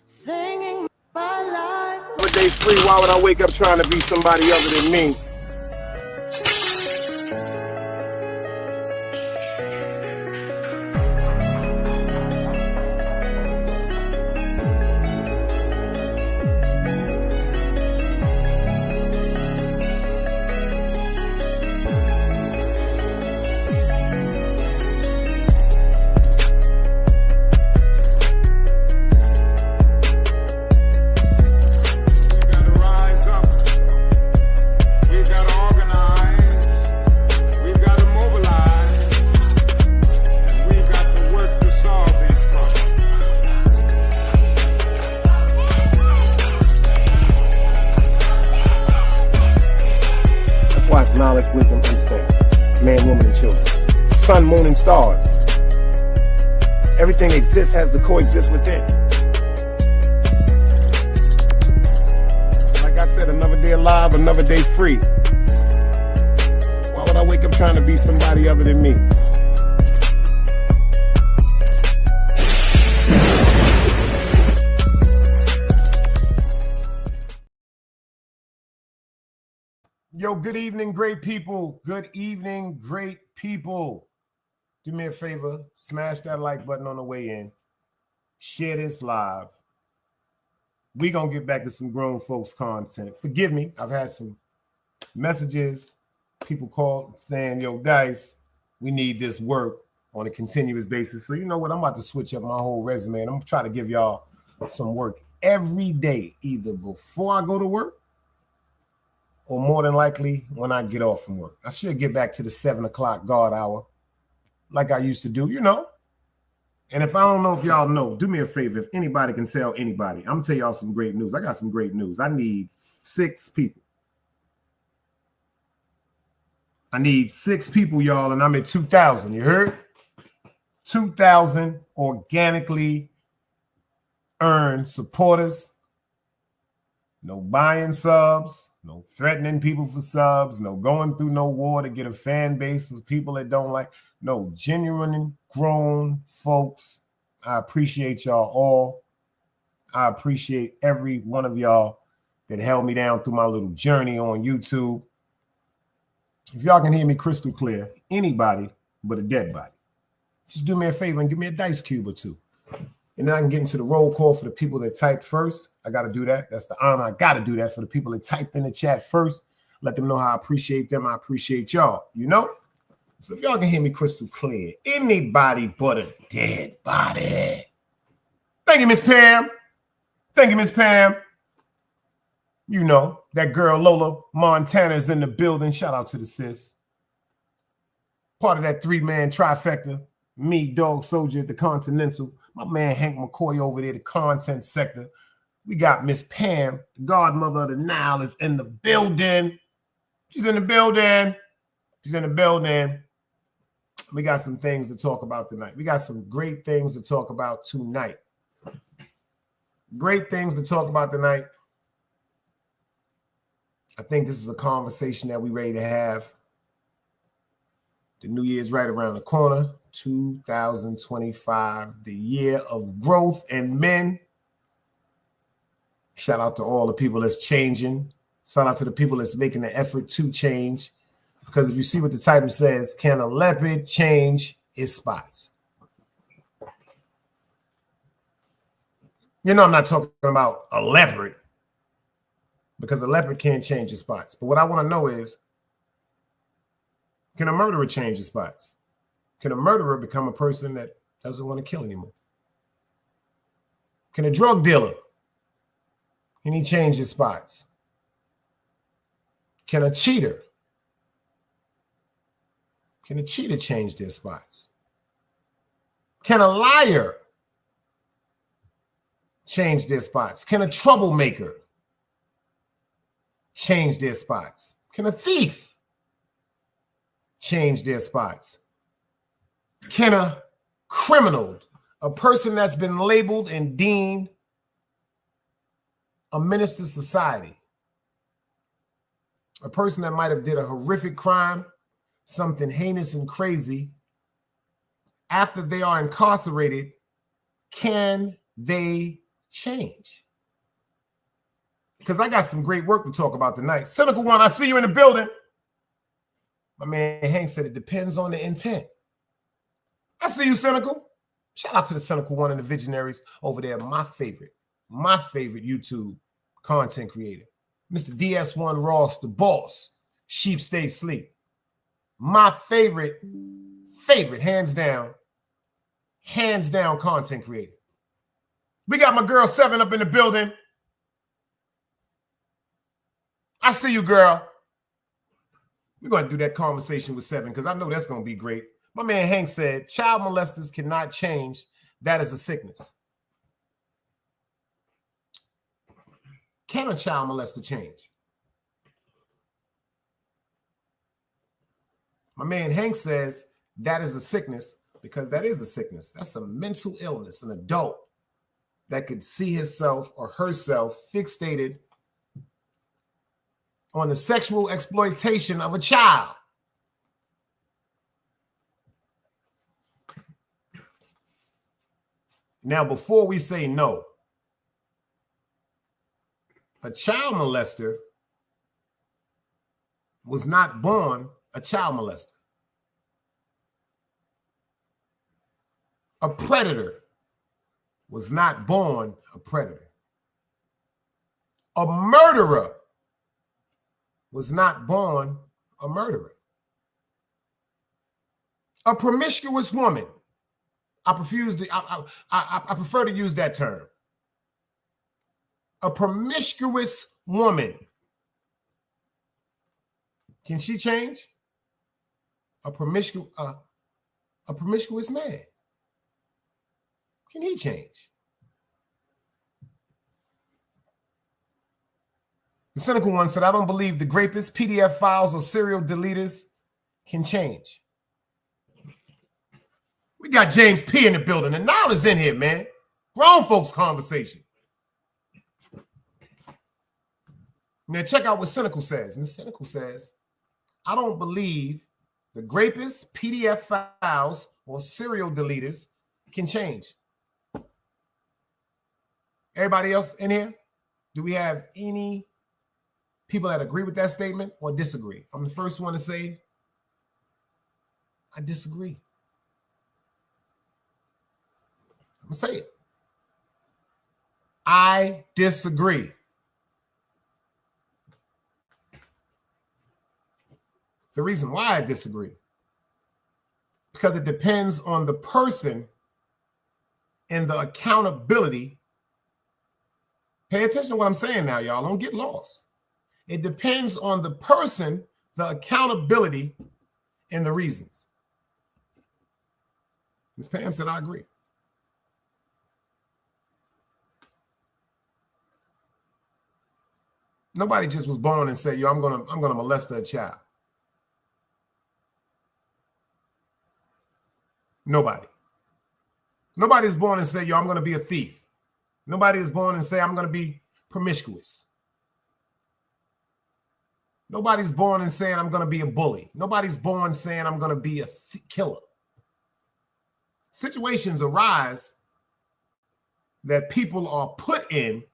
Singing my life. Every day free, why would I wake up trying to be somebody other than me? Knowledge, wisdom, understanding. Man, woman, and children. Sun, moon, and stars. Everything that exists has to coexist within. Like I said, another day alive, another day free. Why would I wake up trying to be somebody other than me? Yo, good evening, great people. Good evening, great people. Do me a favor, smash that like button on the way in. Share this live. We're going to get back to some grown folks content. Forgive me, I've had some messages. People called saying, yo, guys, we need this work. on a continuous basis. So you know what? I'm about to switch up my whole resume, and I'm gonna try to give y'all some work every day, either before I go to work or more than likely when I get off from work. I should get back to the 7 o'clock guard hour like I used to do, you know. And if I don't know if y'all know, do me a favor. If anybody can tell anybody, I'm gonna tell y'all some great news. I got some great news. I need 6 people. I need 6 people, y'all, and I'm at 2,000. You heard? 2,000 organically earned supporters. No buying subs, no threatening people for subs, no going through no war to get a fan base of people that don't like. No, genuine grown folks. I appreciate y'all all. I appreciate every one of y'all that held me down through my little journey on YouTube. If y'all can hear me crystal clear, anybody but a dead body, just do me a favor and give me a dice cube or 2. And then I can get into the roll call for the people that typed first. I got to do that. That's the honor. I got to do that for the people that typed in the chat first. Let them know how I appreciate them. I appreciate y'all, you know? So if y'all can hear me crystal clear, anybody but a dead body. Thank you, Miss Pam. Thank you, Miss Pam. You know, that girl Lola Montana is in the building. Shout out to the sis. Part of that 3-man trifecta. Me, Dog Soldier at the Continental. My man Hank McCoy over there, the content sector. We got Miss Pam, the godmother of the Nile, is in the building. She's in the building. She's in the building. We got some things to talk about tonight. We got some great things to talk about tonight. Great things to talk about tonight. I think this is a conversation that we're ready to have. The new year's right around the corner. 2025, the year of growth and men. Shout out to all the people that's changing. Shout out to the people that's making the effort to change. Because if you see what the title says, can a leopard change its spots? You know I'm not talking about a leopard, because a leopard can't change its spots. But what I want to know is, can a murderer change his spots? Can a murderer become a person that doesn't want to kill anymore? Can a drug dealer, can he change his spots? Can a cheater change their spots? Can a liar change their spots? Can a troublemaker change their spots? Can a thief change their spots? Can a criminal, a person that's been labeled and deemed a menace to society, a person that might have did a horrific crime, something heinous and crazy, after they are incarcerated, can they change? Because I got some great work to talk about tonight. Cynical One, I see you in the building. My man Hank said it depends on the intent. I see you, Cynical. Shout out to the Cynical One and the visionaries over there. My favorite YouTube content creator, Mr. DS1 Ross, the boss. Sheep stay sleep. My favorite, hands down content creator. We got my girl 7 up in the building. I see you, girl. We're going to do that conversation with 7 because I know that's going to be great. My man Hank said, child molesters cannot change. That is a sickness. Can a child molester change? My man Hank says that is a sickness because that is a sickness. That's a mental illness, an adult that could see himself or herself fixated on the sexual exploitation of a child. Now, before we say no, a child molester was not born a child molester. A predator was not born a predator. A murderer was not born a murderer. A promiscuous woman. I prefer to use that term. A promiscuous woman. Can she change? A promiscuous man. Can he change? The cynical one said, I don't believe the grapists, PDF files, or serial deleters can change. We got James P. in the building. The knowledge is in here, man. Grown folks conversation. Now check out what Cynical says. Ms. Cynical says, I don't believe the grapists, PDF files, or serial deleters can change. Everybody else in here? Do we have any people that agree with that statement or disagree? I'm the first one to say, I disagree. I'm going to say it. I disagree. The reason why I disagree, because it depends on the person and the accountability. Pay attention to what I'm saying now, y'all. Don't get lost. It depends on the person, the accountability, and the reasons. Ms. Pam said, I agree. Nobody just was born and said, yo, I'm gonna molest a child. Nobody. Nobody is born and say, yo, I'm going to be a thief. Nobody is born and say, I'm going to be promiscuous. Nobody's born and saying, I'm going to be a bully. Nobody's born saying, I'm going to be a killer. Situations arise that people are put in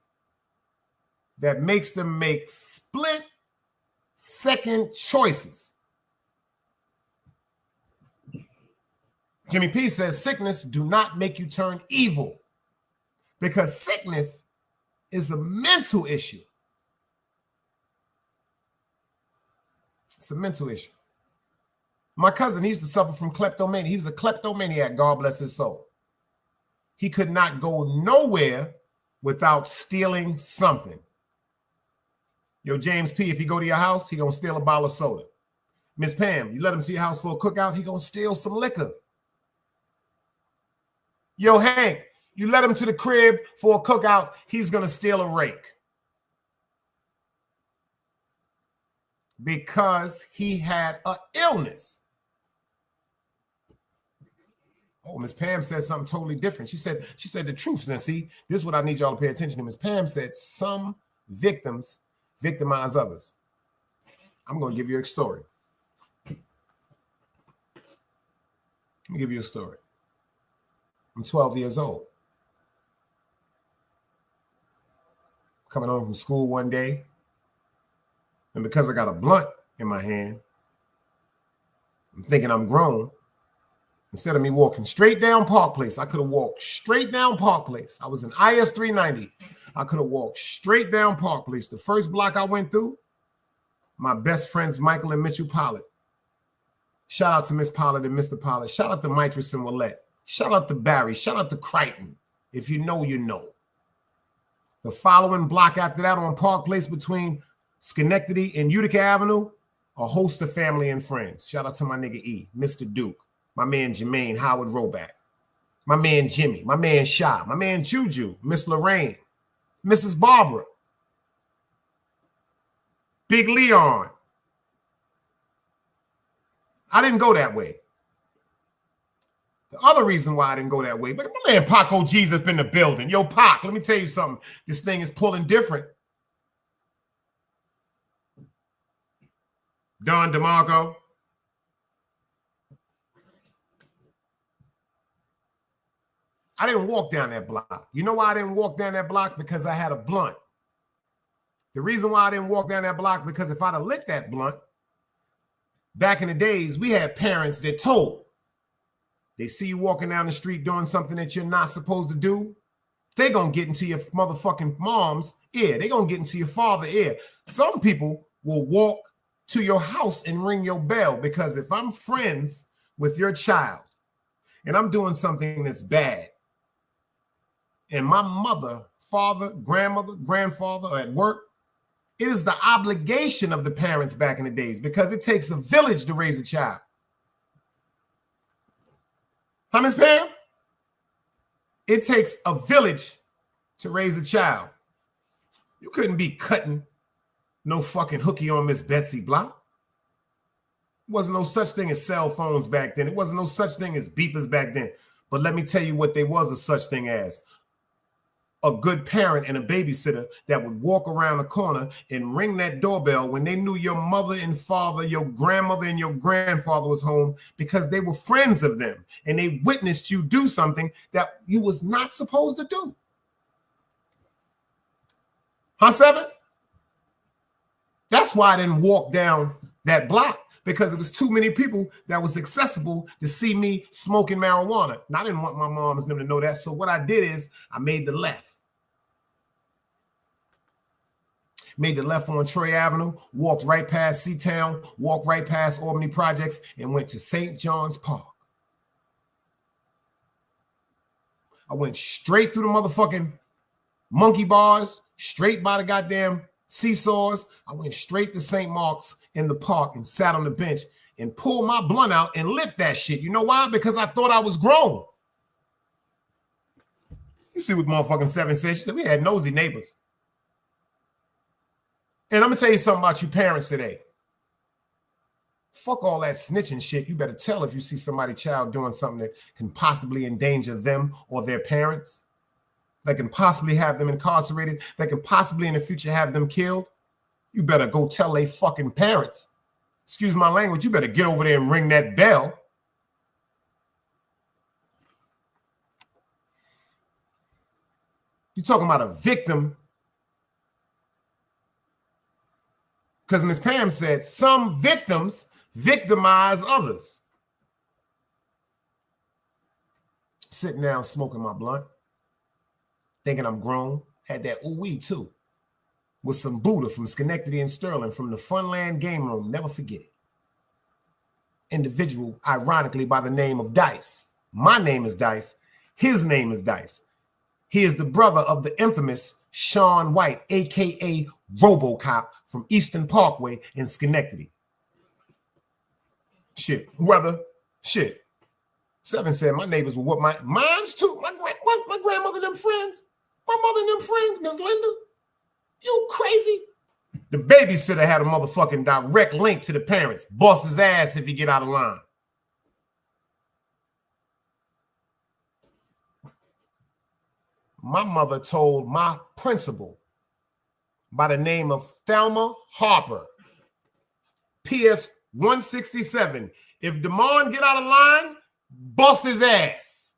that makes them make split-second choices. Jimmy P says, sickness do not make you turn evil, because sickness is a mental issue. It's a mental issue. My cousin, he used to suffer from kleptomania. He was a kleptomaniac, God bless his soul. He could not go nowhere without stealing something. Yo, James P., if he go to your house, he gonna steal a bottle of soda. Miss Pam, you let him to your house for a cookout, he gonna steal some liquor. Yo, Hank, you let him to the crib for a cookout, he's going to steal a rake. Because he had an illness. Oh, Miss Pam said something totally different. She said the truth. Now, see, this is what I need y'all to pay attention to. Miss Pam said some victims victimize others. I'm going to give you a story. Let me give you a story. I'm 12 years old. Coming home from school one day, and because I got a blunt in my hand, I'm thinking I'm grown. Instead of me walking straight down Park Place, I could have walked straight down Park Place. I was in IS 390. I could have walked straight down Park Place. The first block I went through, my best friends, Michael and Mitchell Pollard. Shout out to Miss Pollard and Mr. Pollard. Shout out to Mitress and Willette. Shout out to Barry. Shout out to Crichton. If you know, you know. The following block after that on Park Place between Schenectady and Utica Avenue, a host of family and friends. Shout out to my nigga E, Mr. Duke, my man Jermaine, Howard Roback, my man Jimmy, my man Sha, my man Juju, Miss Lorraine, Mrs. Barbara, Big Leon. I didn't go that way. The other reason why I didn't go that way, but my man Pac OG's up in the building. Yo, Pac, let me tell you something. This thing is pulling different. Don DeMarco. I didn't walk down that block. You know why I didn't walk down that block? Because I had a blunt. The reason why I didn't walk down that block, because if I'd have lit that blunt, back in the days, we had parents that told. They see you walking down the street doing something that you're not supposed to do, they're going to get into your motherfucking mom's ear. They're going to get into your father's ear. Some people will walk to your house and ring your bell, because if I'm friends with your child and I'm doing something that's bad, and my mother, father, grandmother, grandfather are at work, it is the obligation of the parents back in the days, because it takes a village to raise a child. Huh, Miss Pam? It takes a village to raise a child. You couldn't be cutting no fucking hooky on Miss Betsy Block. There wasn't no such thing as cell phones back then. It wasn't no such thing as beepers back then. But let me tell you what there was a such thing as. A good parent and a babysitter that would walk around the corner and ring that doorbell when they knew your mother and father, your grandmother and your grandfather was home, because they were friends of them and they witnessed you do something that you was not supposed to do. Huh, Seven? That's why I didn't walk down that block, because it was too many people that was accessible to see me smoking marijuana. And I didn't want my mom and them to know that. So what I did is I made the left. Made the left on Troy Avenue, walked right past Seatown, walked right past Albany Projects, and went to St. John's Park. I went straight through the motherfucking monkey bars, straight by the goddamn seesaws. I went straight to St. Mark's in the park and sat on the bench and pulled my blunt out and lit that shit. You know why? Because I thought I was grown. You see what motherfucking Seven said? She said we had nosy neighbors. And I'm going to tell you something about you parents today. Fuck all that snitching shit. You better tell if you see somebody's child doing something that can possibly endanger them or their parents, that can possibly have them incarcerated, that can possibly in the future have them killed. You better go tell they fucking parents. Excuse my language. You better get over there and ring that bell. You're talking about a victim. Because Ms. Pam said some victims victimize others. Sitting down smoking my blunt, thinking I'm grown. Had that ooh-wee too. With some Buddha from Schenectady and Sterling from the Funland Game Room. Never forget it. Individual, ironically, by the name of Dice. My name is Dice. His name is Dice. He is the brother of the infamous Sean White, a.k.a. RoboCop from Eastern Parkway in Schenectady. Shit, weather, shit. Seven said my neighbors were what mine's too. My grandmother and them friends. My mother and them friends, Miss Linda. You crazy? The babysitter had a motherfucking direct link to the parents. Bust his ass if he get out of line. My mother told my principal by the name of Thelma Harper, PS 167, if DeMond get out of line, bust his ass.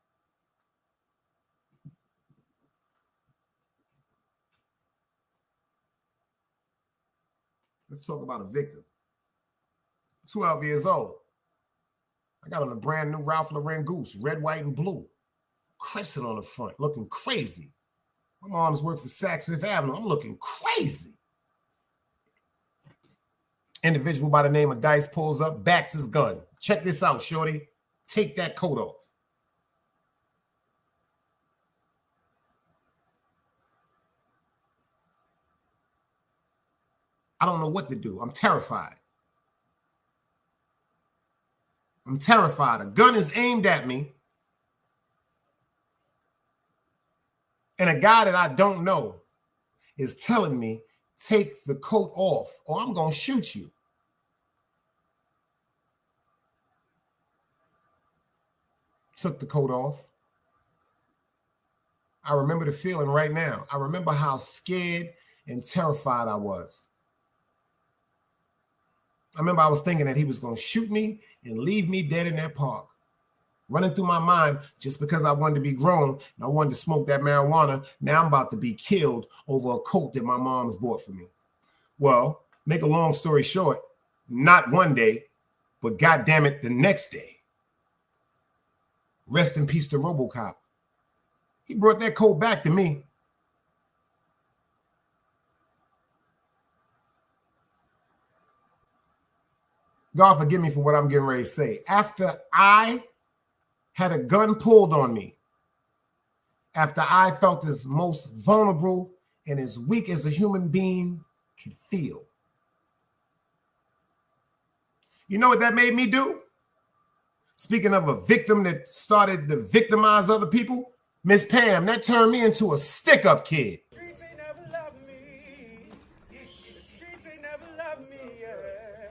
Let's talk about a victim. 12 years old. I got on a brand new Ralph Lauren Goose, red, white, and blue. Crescent on the front, looking crazy. My mom's worked for Saks Fifth Avenue. I'm looking crazy. Individual by the name of Dice pulls up, backs his gun. Check this out, shorty. Take that coat off. I don't know what to do. I'm terrified. I'm terrified. A gun is aimed at me. And a guy that I don't know is telling me, take the coat off or I'm going to shoot you. Took the coat off. I remember the feeling right now. I remember how scared and terrified I was. I remember I was thinking that he was going to shoot me and leave me dead in that park. Running through my mind, just because I wanted to be grown and I wanted to smoke that marijuana, now I'm about to be killed over a coat that my mom's bought for me. Well, make a long story short, not one day, but goddamn it, the next day. Rest in peace to RoboCop. He brought that coat back to me. God forgive me for what I'm getting ready to say. After I had a gun pulled on me, after I felt as most vulnerable and as weak as a human being could feel. You know what that made me do? Speaking of a victim that started to victimize other people, Miss Pam, that turned me into a stick-up kid. The streets ain't never loved me. The streets ain't never loved me, yeah.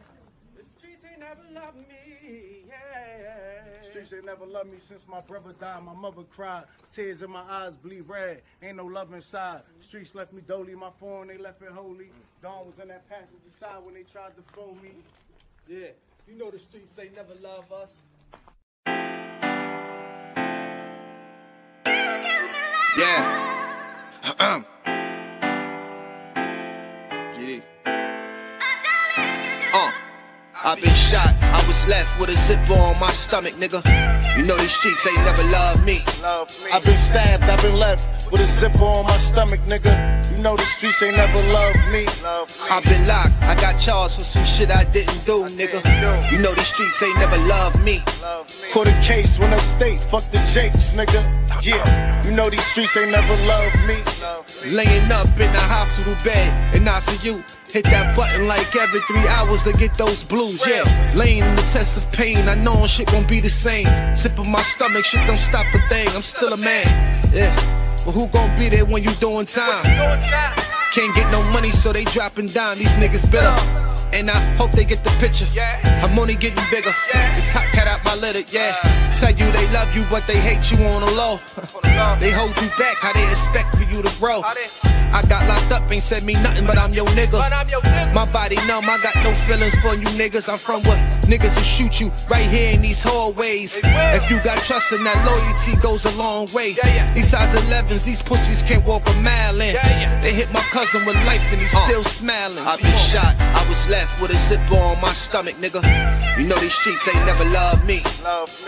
The streets ain't never loved me, yeah. Streets ain't never loved me since my brother died. My mother cried, tears in my eyes bleed red. Ain't no love inside. Streets left me dolly, my phone they left it holy. Dawn was in that passenger side when they tried to phone me. Yeah, you know the streets ain't never love us. Yeah. Yeah. I've been shot, I was left with a zipper on my stomach, nigga. You know these streets ain't never loved me. I've been stabbed, I've been left with a zipper on my stomach, nigga. You know the streets ain't never loved me. I've been locked, I got charged for some shit I didn't do, nigga. You know these streets ain't never loved me. Caught a case, went upstate, fuck the Jakes, nigga. Yeah, you know these streets ain't never loved me. Laying up in the hospital bed in ICU. Hit that button like every 3 hours to get those blues, yeah. Laying in the test of pain, I know shit won't be the same. Sip of my stomach, shit don't stop a thing, I'm still a man, yeah. But who gon' be there when you doing time? Can't get no money, so they dropping down, these niggas bitter. And I hope they get the picture. I'm only getting bigger. The top cat out my litter, yeah. Tell you they love you, but they hate you on the low. They hold you back, how they expect for you to grow. I got locked up, ain't said me nothing, but I'm your nigga. My body numb, I got no feelings for you niggas. I'm from what niggas will shoot you right here in these hallways. If you got trust in that loyalty goes a long way. These size 11s, these pussies can't walk a mile in. They hit my cousin with life and he's still smiling. I've been shot, I was left with a zipper on my stomach, nigga. You know these streets ain't never loved me.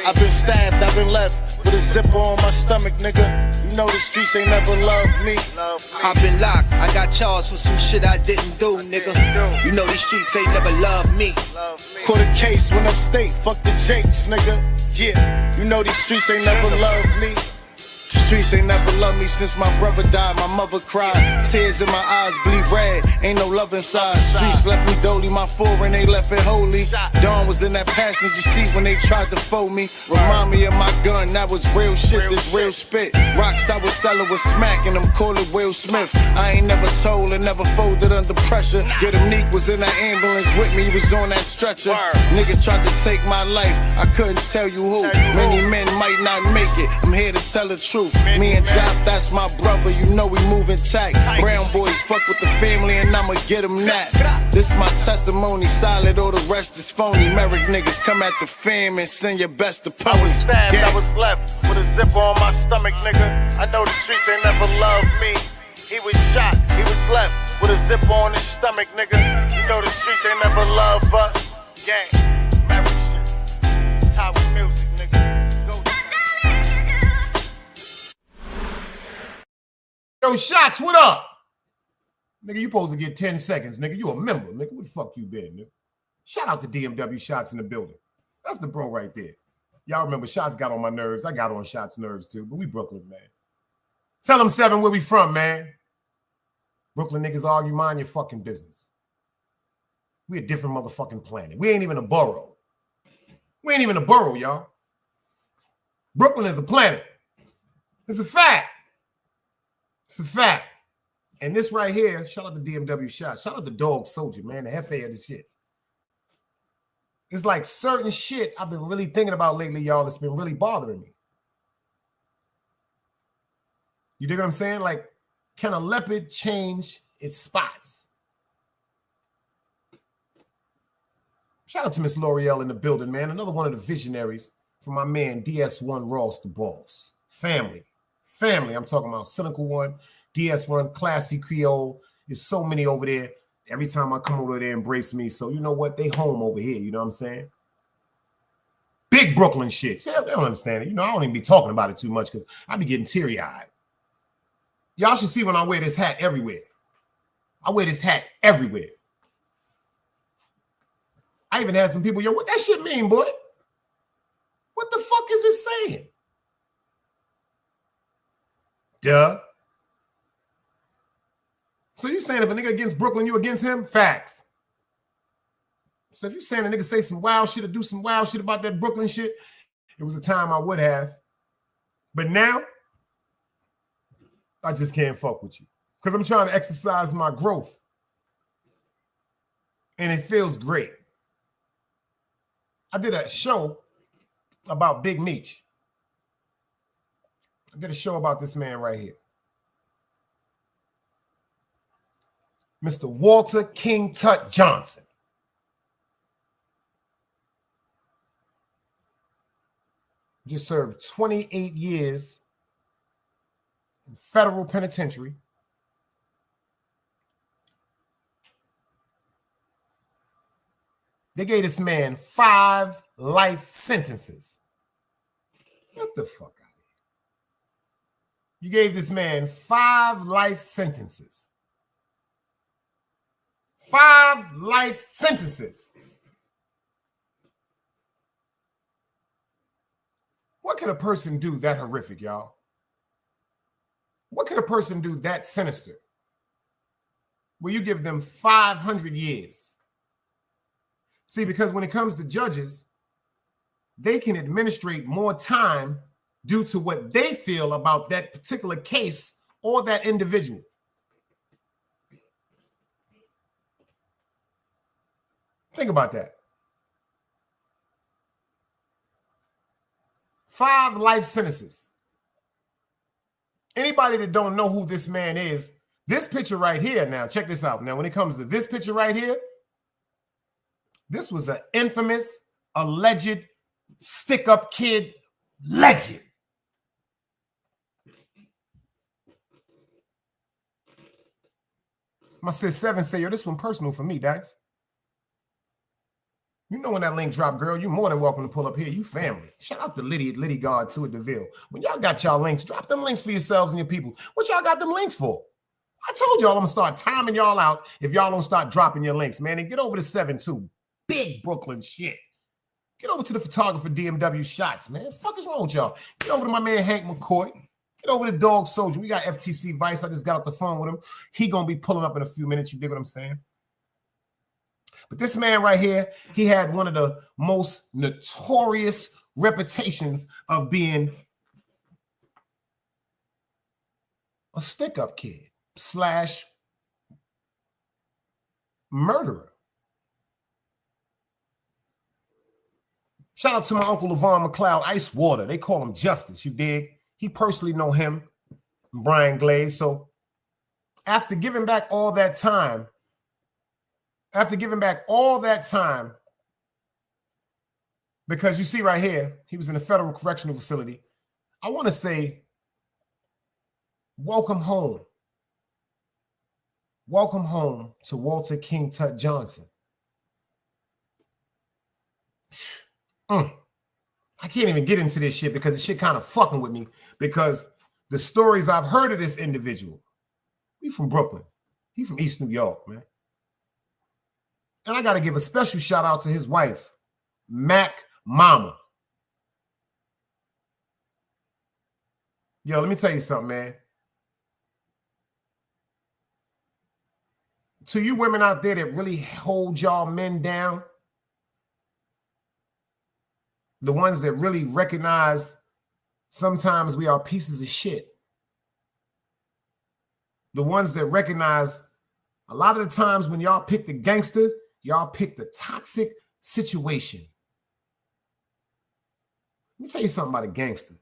I've been stabbed, I've been left with a zipper on my stomach, nigga. You know the streets ain't never loved me. I've been locked, I got charged for some shit I didn't do, nigga. You know these streets ain't never loved me. Caught a case, went upstate, fuck the Jakes, nigga. Yeah, you know these streets ain't never loved me. Streets ain't never loved me since my brother died. My mother cried, tears in my eyes bleed red. Ain't no love inside. Streets left me dolly, my foreign they left it holy. Dawn was in that passenger seat when they tried to fold me. Remind me of my gun, that was real shit, this real spit. Rocks I was selling was smacking them, call it Will Smith. I ain't never told and never folded under pressure. Get him Neek was in that ambulance with me, he was on that stretcher. Niggas tried to take my life, I couldn't tell you who. Many men might not make it, I'm here to tell the truth. Me and Jop, that's my brother, you know we moving tight. Brown boys fuck with the family and I'ma get them that. This my testimony, solid, all the rest is phony. Merrick niggas come at the fam and send your best opponent. I was stabbed, I was left with a zipper on my stomach, nigga. I know the streets ain't never loved me. He was shot, he was left with a zipper on his stomach, nigga. You know the streets ain't never loved us. Gang, Merrick shit, it's how we music, nigga. Yo, Shots, what up? Nigga, you supposed to get 10 seconds, nigga. You a member, nigga. What the fuck you been, nigga? Shout out to DMW Shots in the building. That's the bro right there. Y'all remember Shots got on my nerves. I got on Shots' nerves too, but we Brooklyn, man. Tell them 7 where we from, man. Brooklyn niggas argue, mind your fucking business. We a different motherfucking planet. We ain't even a borough. We ain't even a borough, y'all. Brooklyn is a planet. It's a fact. It's a fact. And this right here, shout out to DMW Shots. Shout out to Dog Soldier, man, the FA of this shit. It's like certain shit I've been really thinking about lately, y'all, that's been really bothering me. You dig what I'm saying? Like, can a leopard change its spots? Shout out to Miss L'Oreal in the building, man. Another one of the visionaries from my man DS1 Ross the Boss. Family. I'm talking about Cynical One, DS1, Classy Creole. There's so many over there. Every time I come over there, embrace me. So you know what? They home over here. You know what I'm saying? Big Brooklyn shit. Yeah, they don't understand it. You know, I don't even be talking about it too much because I be getting teary-eyed. Y'all should see when I wear this hat everywhere. I wear this hat everywhere. I even had some people, yo, what that shit mean, boy? What the fuck is it saying? Duh. So you saying if a nigga against Brooklyn, you against him? Facts. So if you saying a nigga say some wild shit or do some wild shit about that Brooklyn shit, it was a time I would have. But now, I just can't fuck with you. Because I'm trying to exercise my growth. And it feels great. I did a show about Big Meech. I did a show about this man right here. Mr. Walter King Tut Johnson. Just served 28 years in federal penitentiary. They gave this man 5 life sentences. Get the fuck out of here. You gave this man 5 life sentences. 5 life sentences. What could a person do that horrific, y'all? What could a person do that sinister? Well, you give them 500 years. See, because when it comes to judges, they can administrate more time due to what they feel about that particular case or that individual. Think about that. 5 life sentences. Anybody that don't know who this man is, this picture right here, now check this out. Now, when it comes to this picture right here, this was an infamous, alleged, stick-up kid legend. My sis 7 say, yo, this one personal for me, Dax. You know when that link drop, girl, you more than welcome to pull up here. You family. Shout out to Liddy God to it DeVille. When y'all got y'all links, drop them links for yourselves and your people. What y'all got them links for? I told y'all I'm going to start timing y'all out if y'all don't start dropping your links, man. And get over to 7-2. Big Brooklyn shit. Get over to the photographer DMW shots, man. Fuck is wrong with y'all? Get over to my man Hank McCoy. Get over to Dog Soldier. We got FTC Vice. I just got off the phone with him. He going to be pulling up in a few minutes. You dig what I'm saying? But this man right here, he had one of the most notorious reputations of being a stick-up kid / murderer. Shout out to my Uncle LaVon McLeod, Ice Water. They call him Justice, you dig? He personally know him, Brian Glaze. So after giving back all that time, because you see right here, he was in a federal correctional facility. I want to say, welcome home. Welcome home to Walter King Tut Johnson. I can't even get into this shit because the shit kind of fucking with me because the stories I've heard of this individual, he from Brooklyn. He from East New York, man. And I got to give a special shout out to his wife, Mac Mama. Yo, let me tell you something, man. To you women out there that really hold y'all men down, the ones that really recognize sometimes we are pieces of shit. The ones that recognize a lot of the times when y'all pick the gangster, y'all pick the toxic situation. Let me tell you something about a gangster.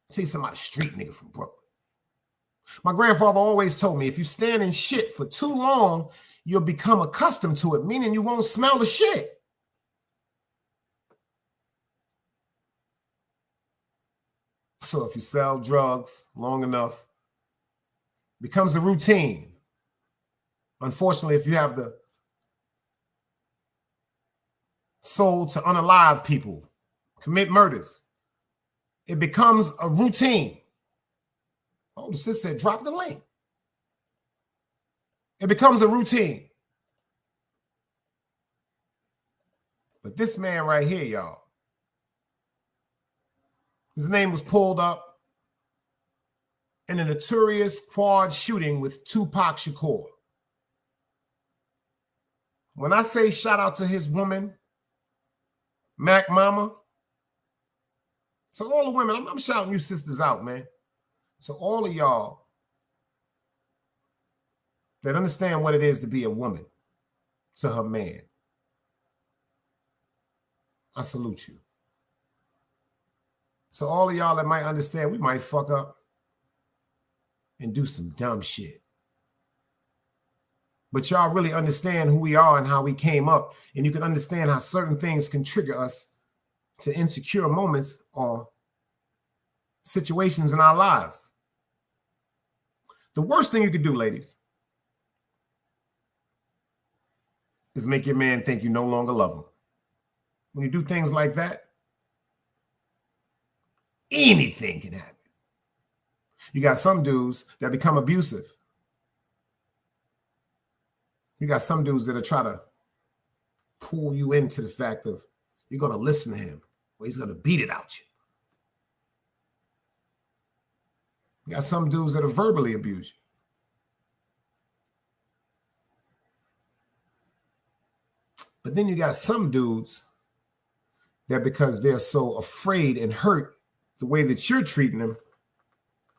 I'll tell you something about a street nigga from Brooklyn. My grandfather always told me, if you stand in shit for too long, you'll become accustomed to it, meaning you won't smell the shit. So if you sell drugs long enough, it becomes a routine. Unfortunately, if you have the soul to unalive people, commit murders, it becomes a routine. Oh, the sister said, drop the link. It becomes a routine. But this man right here, y'all, his name was pulled up in a notorious quad shooting with Tupac Shakur. When I say shout out to his woman, Mac Mama, so all the women, I'm shouting you sisters out, man. So all of y'all that understand what it is to be a woman to her man, I salute you. So all of y'all that might understand, we might fuck up and do some dumb shit. But y'all really understand who we are and how we came up, and you can understand how certain things can trigger us to insecure moments or situations in our lives. The worst thing you could do, ladies, is make your man think you no longer love him. When you do things like that, anything can happen. You got some dudes that become abusive. You got some dudes that'll try to pull you into the fact of you're going to listen to him or he's going to beat it out you. You got some dudes that'll verbally abuse you. But then you got some dudes that because they're so afraid and hurt the way that you're treating them,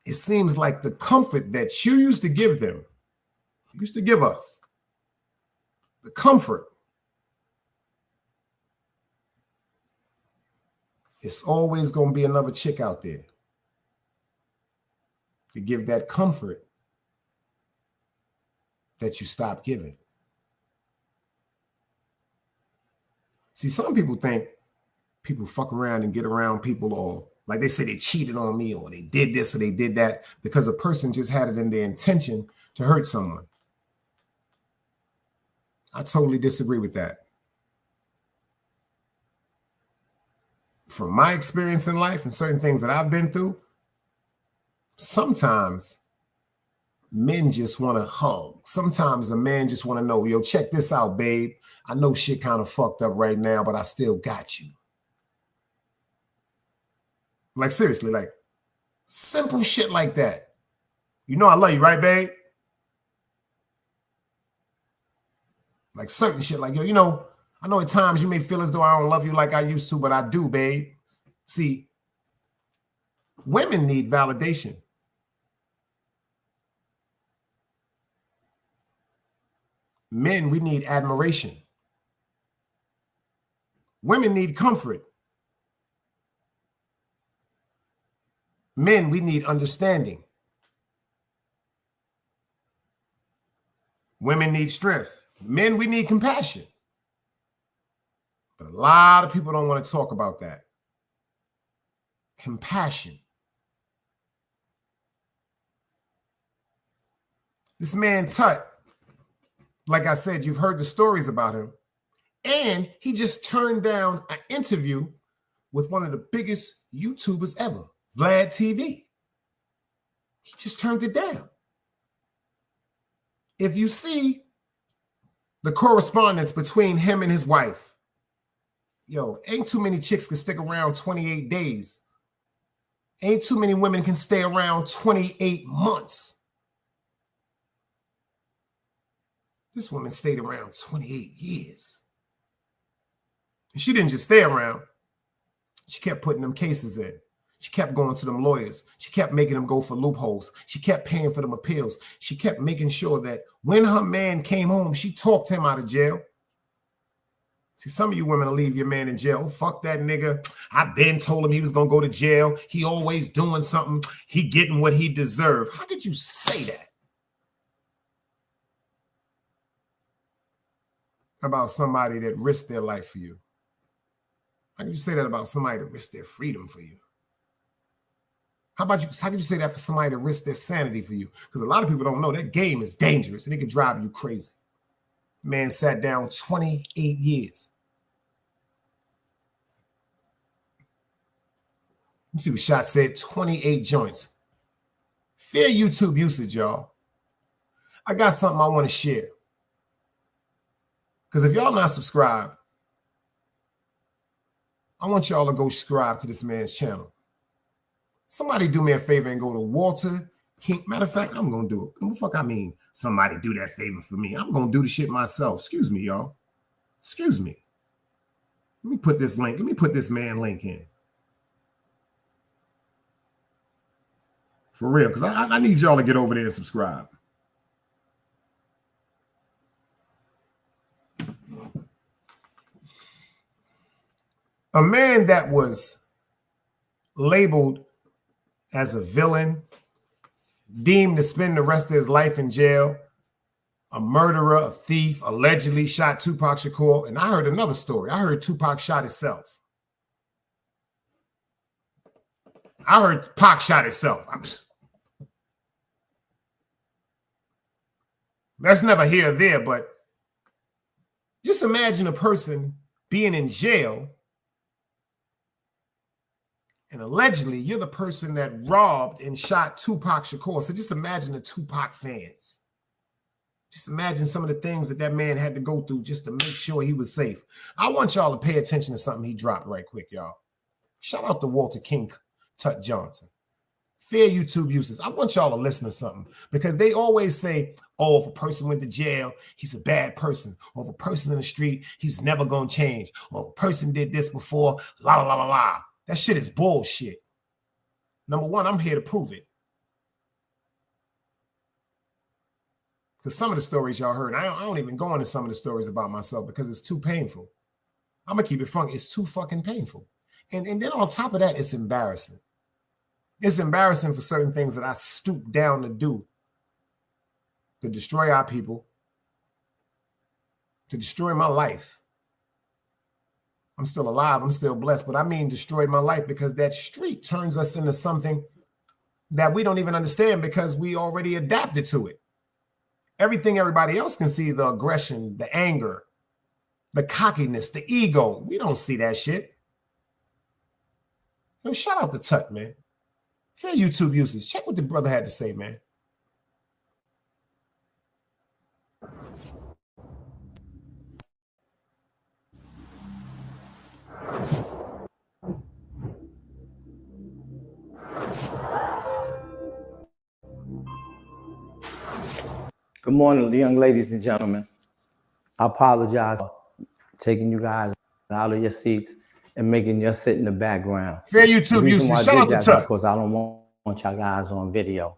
it seems like the comfort that you used to give them, used to give us, the comfort, it's always going to be another chick out there to give that comfort that you stop giving. See, some people think people fuck around and get around people, or like they say they cheated on me or they did this or they did that because a person just had it in their intention to hurt someone. I totally disagree with that. From my experience in life and certain things that I've been through, sometimes men just want to hug. Sometimes a man just want to know, yo, check this out, babe. I know shit kind of fucked up right now, but I still got you. Like, seriously, like, simple shit like that. You know I love you, right, babe? Like, certain shit like, yo, you know, I know at times you may feel as though I don't love you like I used to, but I do, babe. See, women need validation. Men, we need admiration. Women need comfort. Men, we need understanding. Women need strength. Men, we need compassion. But a lot of people don't want to talk about that. Compassion. This man Tut, like I said, you've heard the stories about him. And he just turned down an interview with one of the biggest YouTubers ever, Vlad TV. He just turned it down. If you see the correspondence between him and his wife, yo, ain't too many chicks can stick around 28 days. Ain't too many women can stay around 28 months. This woman stayed around 28 years. And she didn't just stay around. She kept putting them cases in. She kept going to them lawyers. She kept making them go for loopholes. She kept paying for them appeals. She kept making sure that when her man came home, she talked him out of jail. See, some of you women will leave your man in jail. Oh, fuck that nigga. I been told him he was going to go to jail. He always doing something. He getting what he deserved. How could you say that about somebody that risked their life for you? How could you say that about somebody that risked their freedom for you? How could you say that for somebody that risked their sanity for you? Because a lot of people don't know that game is dangerous and it can drive you crazy. Man sat down 28 years. Let me see what Shot said, 28 joints. Fair YouTube usage, y'all. I got something I want to share. Because if y'all not subscribed, I want y'all to go subscribe to this man's channel. Somebody do me a favor and go to Walter King. Matter of fact, I'm going to do it. What the fuck I mean? Somebody do that favor for me. I'm going to do the shit myself. Excuse me, y'all. Excuse me. Let me put this link. Let me put this man link in. For real, because I need y'all to get over there and subscribe. A man that was labeled as a villain, deemed to spend the rest of his life in jail, a murderer, a thief, allegedly shot Tupac Shakur. And I heard another story. I heard Tupac shot himself. I heard Pac shot himself. That's never here or there, but just imagine a person being in jail and allegedly you're the person that robbed and shot Tupac Shakur. So just imagine the Tupac fans. Just imagine some of the things that man had to go through just to make sure he was safe. I want y'all to pay attention to something he dropped right quick, y'all. Shout out to Walter King Tut Johnson. Fair YouTube users, I want y'all to listen to something because they always say, oh, if a person went to jail, he's a bad person. Or if a person in the street, he's never going to change. Or if a person did this before, la, la, la, la, la. That shit is bullshit. Number one, I'm here to prove it. Because some of the stories y'all heard, I don't even go into some of the stories about myself because it's too painful. I'm going to keep it funky. It's too fucking painful. And then on top of that, it's embarrassing. It's embarrassing for certain things that I stooped down to do, to destroy our people, to destroy my life. I'm still alive. I'm still blessed, but I mean destroyed my life because that street turns us into something that we don't even understand because we already adapted to it. Everything everybody else can see, the aggression, the anger, the cockiness, the ego. We don't see that shit. Yo, shout out to Tut, man. Fair YouTube users. Check what the brother had to say, man. Good morning, young ladies and gentlemen. I apologize for taking you guys out of your seats and making you sit in the background. Fair YouTube users. Shout out to Tut. Because I don't want y'all guys on video.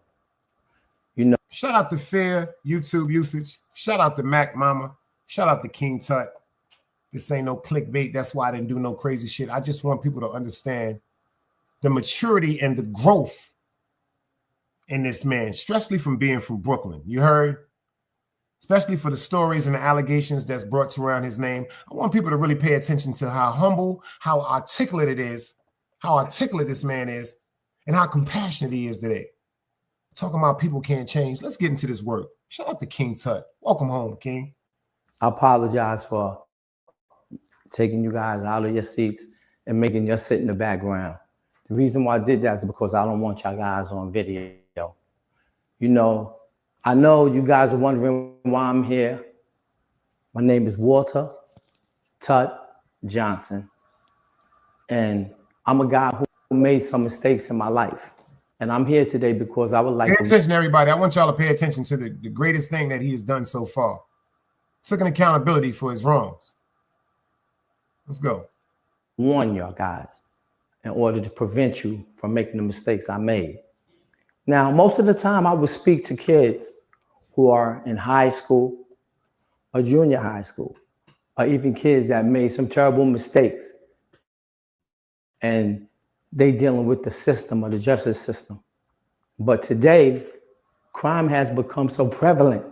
You know. Shout out to Fair YouTube usage. Shout out to Mac Mama. Shout out to King Tut. This ain't no clickbait. That's why I didn't do no crazy shit. I just want people to understand the maturity and the growth in this man, especially from being from Brooklyn. You heard? Especially for the stories and the allegations that's brought to around his name. I want people to really pay attention to how humble, how articulate it is, how articulate this man is, and how compassionate he is today. Talking about people can't change. Let's get into this work. Shout out to King Tut. Welcome home, King. I apologize for taking you guys out of your seats and making you sit in the background. The reason why I did that is because I don't want y'all guys on video. You know, I know you guys are wondering why I'm here. My name is Walter Tut Johnson. And I'm a guy who made some mistakes in my life. And I'm here today because I would like to... Pay attention, everybody. I want y'all to pay attention to the greatest thing that he has done so far. Took an accountability for his wrongs. Let's go. Warn y'all guys in order to prevent you from making the mistakes I made. Now, most of the time I would speak to kids who are in high school or junior high school, or even kids that made some terrible mistakes and they dealing with the system or the justice system. But today, crime has become so prevalent,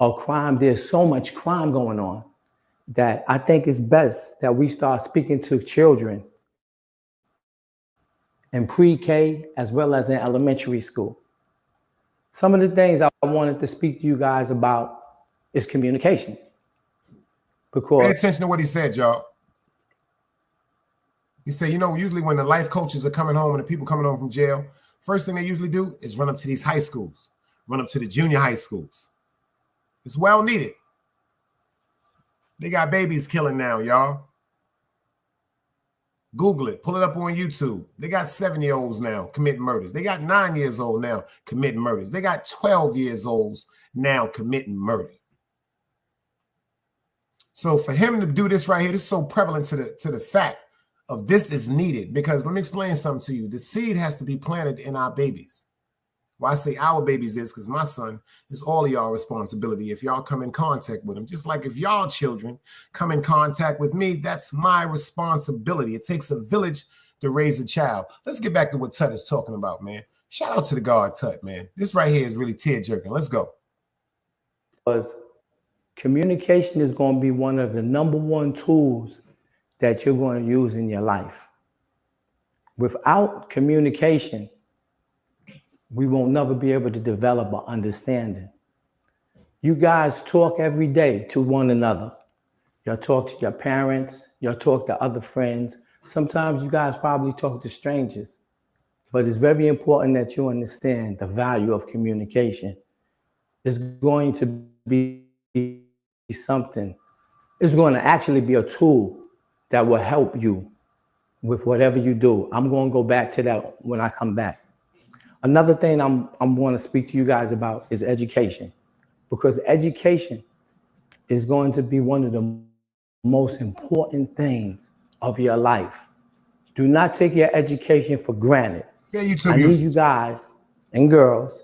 there's so much crime going on that I think it's best that we start speaking to children in pre-K as well as in elementary school. Some of the things I wanted to speak to you guys about is communications. Because pay attention to what he said, y'all. He said, you know, usually when the life coaches are coming home and the people coming home from jail, first thing they usually do is run up to these high schools, run up to the junior high schools. It's well needed. They got babies killing now, y'all. Google it. Pull it up on YouTube. They got 7-year-olds now committing murders. They got 9 years old now committing murders. They got 12 years olds now committing murder. So for him to do this right here, this is so prevalent to the fact of this is needed, because let me explain something to you. The seed has to be planted in our babies. Why I say our babies is because my son is all of y'all responsibility if y'all come in contact with him. Just like if y'all children come in contact with me, that's my responsibility. It takes a village to raise a child. Let's get back to what Tut is talking about, man. Shout out to the guard, Tut, man. This right here is really tear-jerking. Let's go. Because communication is going to be one of the #1 tools that you're going to use in your life. Without communication, we won't never be able to develop an understanding. You guys talk every day to one another. You'll talk to your parents, you'll talk to other friends. Sometimes you guys probably talk to strangers, but it's very important that you understand the value of communication. It's going to be something, it's going to actually be a tool that will help you with whatever you do. I'm going to go back to that when I come back. Another thing I'm going to speak to you guys about is education, because education is going to be one of the most important things of your life. Do not take your education for granted. Yeah, you too. I need you guys and girls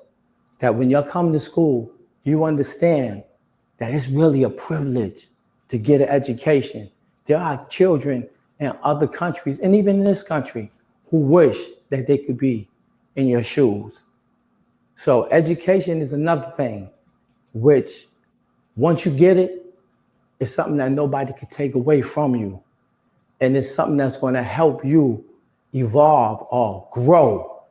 that when you're coming to school, you understand that it's really a privilege to get an education. There are children in other countries, and even in this country, who wish that they could be in your shoes. So education is another thing, which once you get it, it's something that nobody can take away from you. And it's something that's going to help you evolve or grow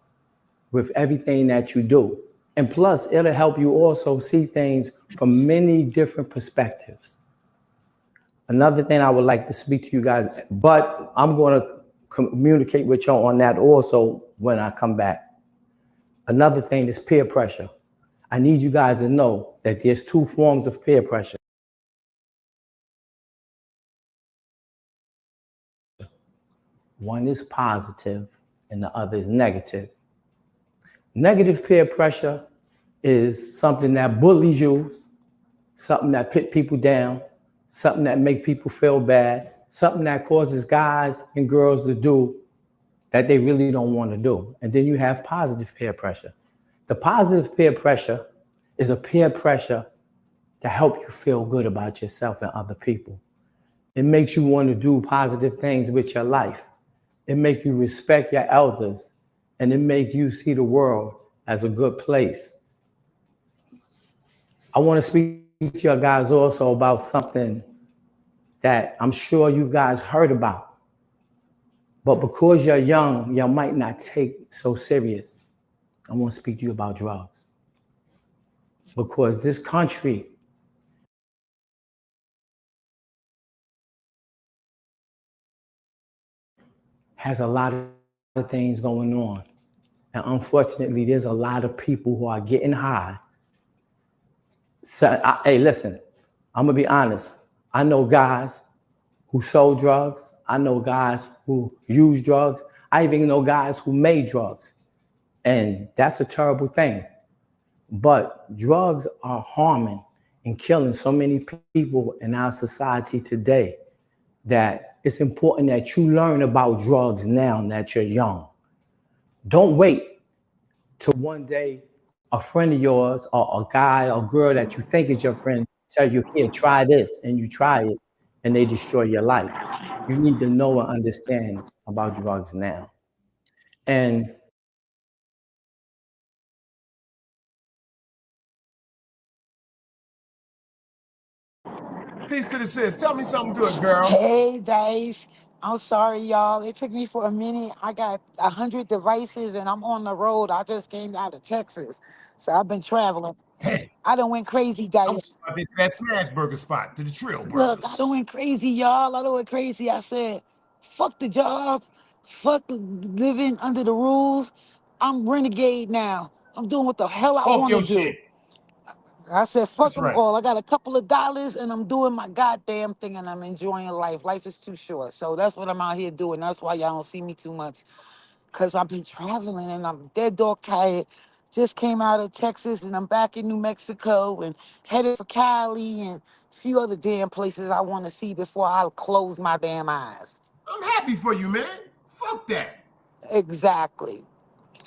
with everything that you do. And plus, it'll help you also see things from many different perspectives. Another thing I would like to speak to you guys, but I'm going to communicate with y'all on that also when I come back. Another thing is peer pressure. I need you guys to know that there's 2 forms of peer pressure. One is positive and the other is negative. Negative peer pressure is something that bullies you, something that put people down, something that make people feel bad, something that causes guys and girls to do that they really don't want to do. And then you have positive peer pressure. The positive peer pressure is a peer pressure to help you feel good about yourself and other people. It makes you want to do positive things with your life. It makes you respect your elders, and it makes you see the world as a good place. I want to speak to you guys also about something that I'm sure you guys heard about. But because you're young, you might not take so serious. I want to speak to you about drugs. Because this country has a lot of things going on. And unfortunately, there's a lot of people who are getting high. So, hey, listen, I'm going to be honest. I know guys who sold drugs. I know guys who use drugs. I even know guys who made drugs. And that's a terrible thing. But drugs are harming and killing so many people in our society today that it's important that you learn about drugs now that you're young. Don't wait till one day a friend of yours or a guy or girl that you think is your friend tell you, here, try this, and you try it, and they destroy your life. You need to know and understand about drugs now. And Peace to the sis. Tell me something good, girl. Hey, Dice. I'm sorry, y'all. It took me for a minute. I got 100 devices and I'm on the road. I just came out of Texas. So I've been traveling. Hey, I done went crazy, I Dice. was about to that smash burger spot to the Trill Brothers. Look, I done went crazy, y'all. I done went crazy. I said, fuck the job. Fuck living under the rules. I'm renegade now. I'm doing what the hell I Talk want your to do. shit. I said, fuck That's them right. all. I got a couple of dollars and I'm doing my goddamn thing and I'm enjoying life. Life is too short. So that's what I'm out here doing. That's why y'all don't see me too much. Because I've been traveling and I'm dead dog tired. Just came out of Texas and I'm back in New Mexico and headed for Cali and a few other damn places I want to see before I close my damn eyes. I'm happy for you, man. Fuck that. Exactly.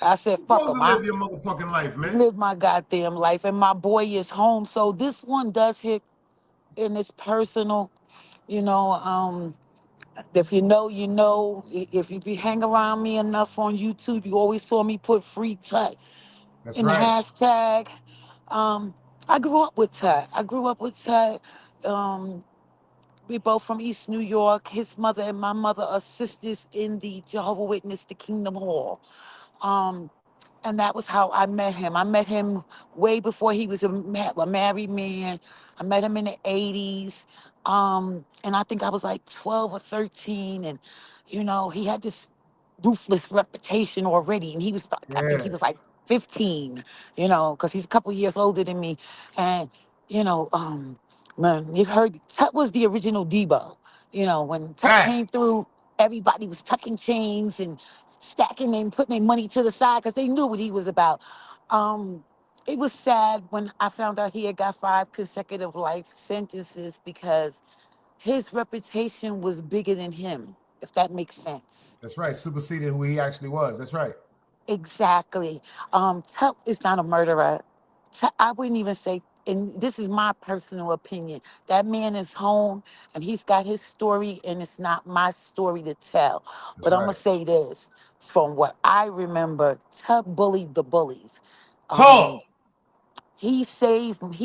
I said, You're fuck supposed to them. live your motherfucking life, man. Live my goddamn life. And my boy is home. So this one does hit and it's personal. You know, if you know, you know. If you be hang around me enough on YouTube, you always saw me put free Tut That's in the right. hashtag. Um, I grew up with Tut. I grew up with Tut. Um, we both from East New York. His mother and my mother are sisters in the Jehovah Witness, the Kingdom Hall. Um, and that was how I met him. I met him way before he was a married man. I met him in the 80s. And I think I was like 12 or 13. And, you know, he had this ruthless reputation already. And he was, I think he Yeah. was like 15, you know, because he's a couple years older than me. And, you know, man, you heard, Tut was the original Debo. You know, when Tut came Facts. through, everybody was tucking chains and stacking and putting their money to the side because they knew what he was about. Um, it was sad when I found out he had got 5 consecutive life sentences because his reputation was bigger than him, if that makes sense. That's right. Superseded who he actually was. That's right. Exactly. Tuck is not a murderer. I wouldn't even say, and this is my personal opinion. That man is home and he's got his story, and it's not my story to tell. That's But I'm gonna right. say this: from what I remember, Tuck bullied the bullies. Um, Talk. he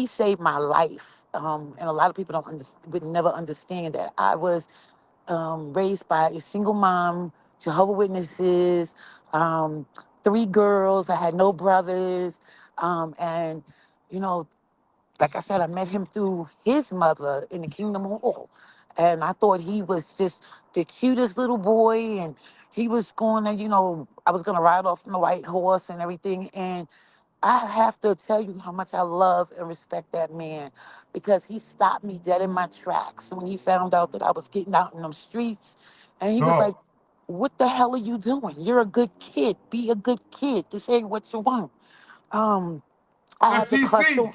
saved my life. And a lot of people would never understand that. I was raised by a single mom, Jehovah Witnesses, um, 3 girls. I had no brothers. And, you know, like I said, I met him through his mother in the Kingdom Hall. And I thought he was just the cutest little boy. And he was going to, I was going to ride off on the white horse and everything. And I have to tell you how much I love and respect that man because he stopped me dead in my tracks when he found out that I was getting out in them streets. And he was like, Talk. what the hell are you doing? You're a good kid. Be a good kid. This ain't what you want. Um, I had to crush FTC. on,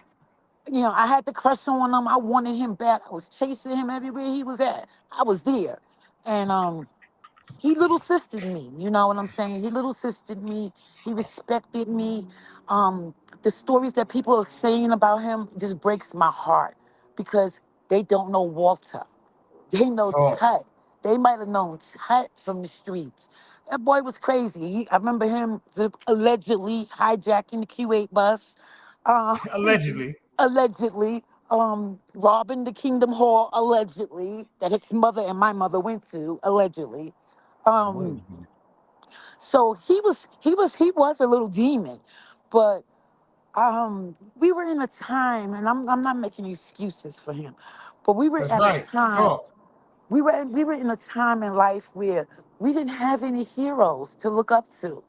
I had to crush on him. I wanted him bad. I was chasing him everywhere he was at. I was there. And he little sistered me, you know what I'm saying? He little sistered me. He respected me. The stories that people are saying about him just breaks my heart because they don't know Walter. They know Talk. Tut. They might have known Tut from the streets. That boy was crazy. I remember him allegedly hijacking the Q8 bus, uh, Allegedly. allegedly robbing the Kingdom Hall, allegedly that his mother and my mother went to, allegedly. I wanted Um, to see it. so he was a little demon, but we were in a time, and I'm not making excuses for him, but we were That's at a right. time. Talk. We were in a time in life where we didn't have any heroes to look up to.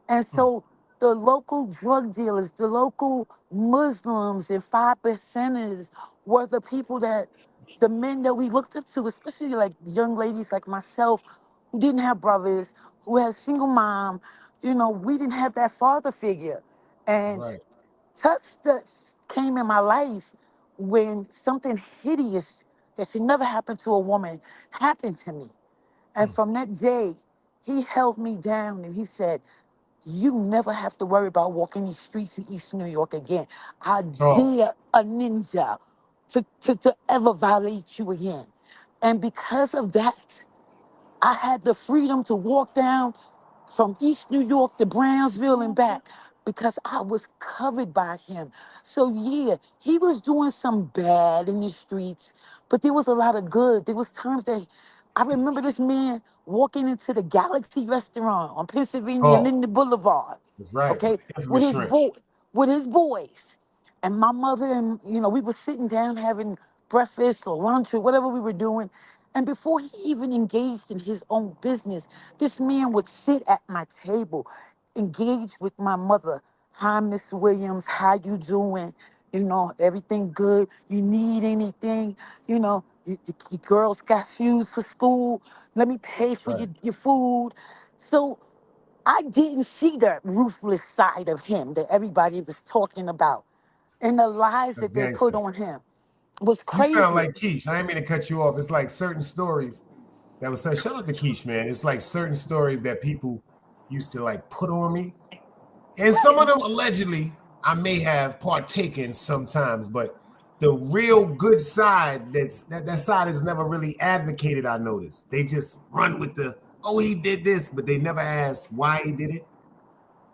And Hmm. so the local drug dealers, the local Muslims and 5 percenters were the people that the men that we looked up to, especially like young ladies like myself who didn't have brothers, who had a single mom. We didn't have that father figure. That's And right. touch that came in my life when something hideous that should never happen to a woman happened to me. And Hmm. from that day, he held me down and he said, you never have to worry about walking these streets in East New York again. I Talk. dare a ninja to ever violate you again. And because of that, I had the freedom to walk down from East New York to Brownsville and back because I was covered by him. So yeah, he was doing some bad in the streets, but there was a lot of good. There was times that I remember this man walking into the Galaxy restaurant on Pennsylvania and Talk. Linden Boulevard, That's right. okay, with Infamous his shrimp. boy, with his boys. And my mother and we were sitting down having breakfast or lunch or whatever we were doing. And before he even engaged in his own business, this man would sit at my table, engage with my mother. Hi, Miss Williams, how you doing? You know, everything good. You need anything, you know, your girls got shoes for school. Let me pay That's for right. your food. So I didn't see that ruthless side of him that everybody was talking about. And the lies That's that they put gangster. on him was You sound crazy. like Keish. I didn't mean to cut you off. It's like certain stories that was said. Shout out to Keish, man. It's like certain stories that people used to like put on me. And some of them allegedly I may have partaken sometimes, but the real good side, that side is never really advocated. I noticed they just run with the, oh, he did this, but they never ask why he did it.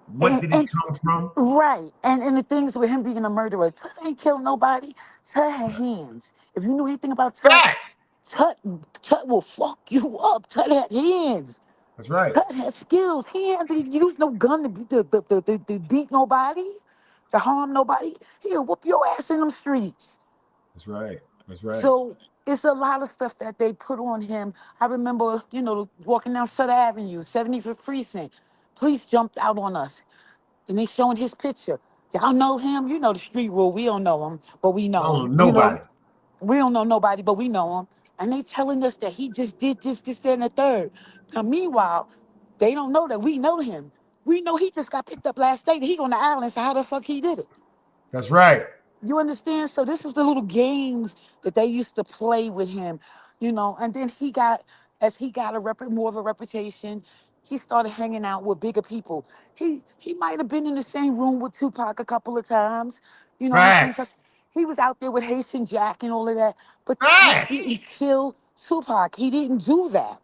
What did it And come from? right. And the things with him being a murderer, Tut ain't killed nobody. Tut had hands. If you knew anything about Tut, Facts. Tut, Tut will fuck you up. Tut had hands. That's right. Tut had skills. He had to use no gun to beat nobody, to harm nobody. He'll whoop your ass in them streets. That's right. That's right. So it's a lot of stuff that they put on him. I remember, you know, walking down Sutter Avenue, 75th Precinct. Police jumped out on us and they showing his picture. Y'all know him? You know the street rule. We don't know him, but we I know don't him. know You know, nobody. we don't know nobody, but we know him. And they telling us that he just did this, that, and the third. Now, meanwhile, they don't know that we know him. We know he just got picked up last day. He on the island, so how the fuck he did it? That's right. You understand? So this is the little games that they used to play with him, you know. And then he got, as he got more of a reputation, he started hanging out with bigger people. He might have been in the same room with Tupac a couple of times, you know what I'm saying? Facts. Because he was out there with Haitian Jack and all of that. But Tut Facts. didn't kill Tupac. He didn't do that.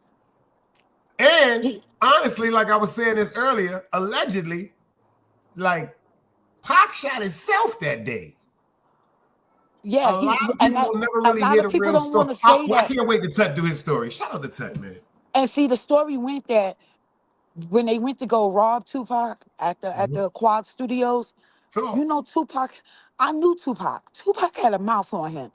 And He, honestly, like I was saying this earlier, allegedly, like Pac shot himself that day. yeah, A lot of and people will never a really lot hear of the people real don't story. want to say I that. can't wait to Tut do his story. Shout out to Tut, man. And see, the story went that when they went to go rob Tupac at the Quad Studios, So, you know Tupac. I knew Tupac. Tupac had a mouth on him.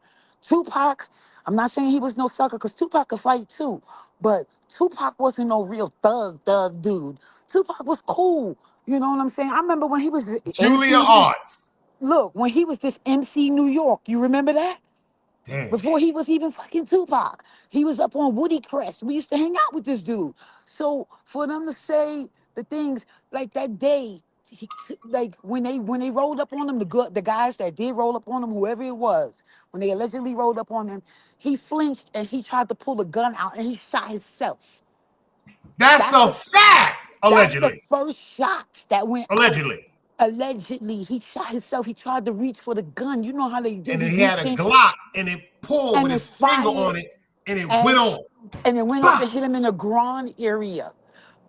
Tupac. I'm not saying he was no sucker because Tupac could fight too, but Tupac wasn't no real thug dude. Tupac was cool. You know what I'm saying? I remember when he was Julia MC. Arts. Look, when he was just MC New York. You remember that? Damn. Before he was even fucking Tupac. He was up on Woody Crest. We used to hang out with this dude. So for them to say the things like that day, like when they rolled up on him, the guys that did roll up on him, whoever it was, when they allegedly rolled up on him, he flinched and he tried to pull a gun out and he shot himself. That's That's a the fact. that's the Allegedly. first shot that went out. Allegedly. Allegedly, he shot himself. He tried to reach for the gun. You know how they do And be then he had a reaching Glock and it pulled and with it his finger fired on it and it went and on. and it went off Bah! and hit him in the groin area.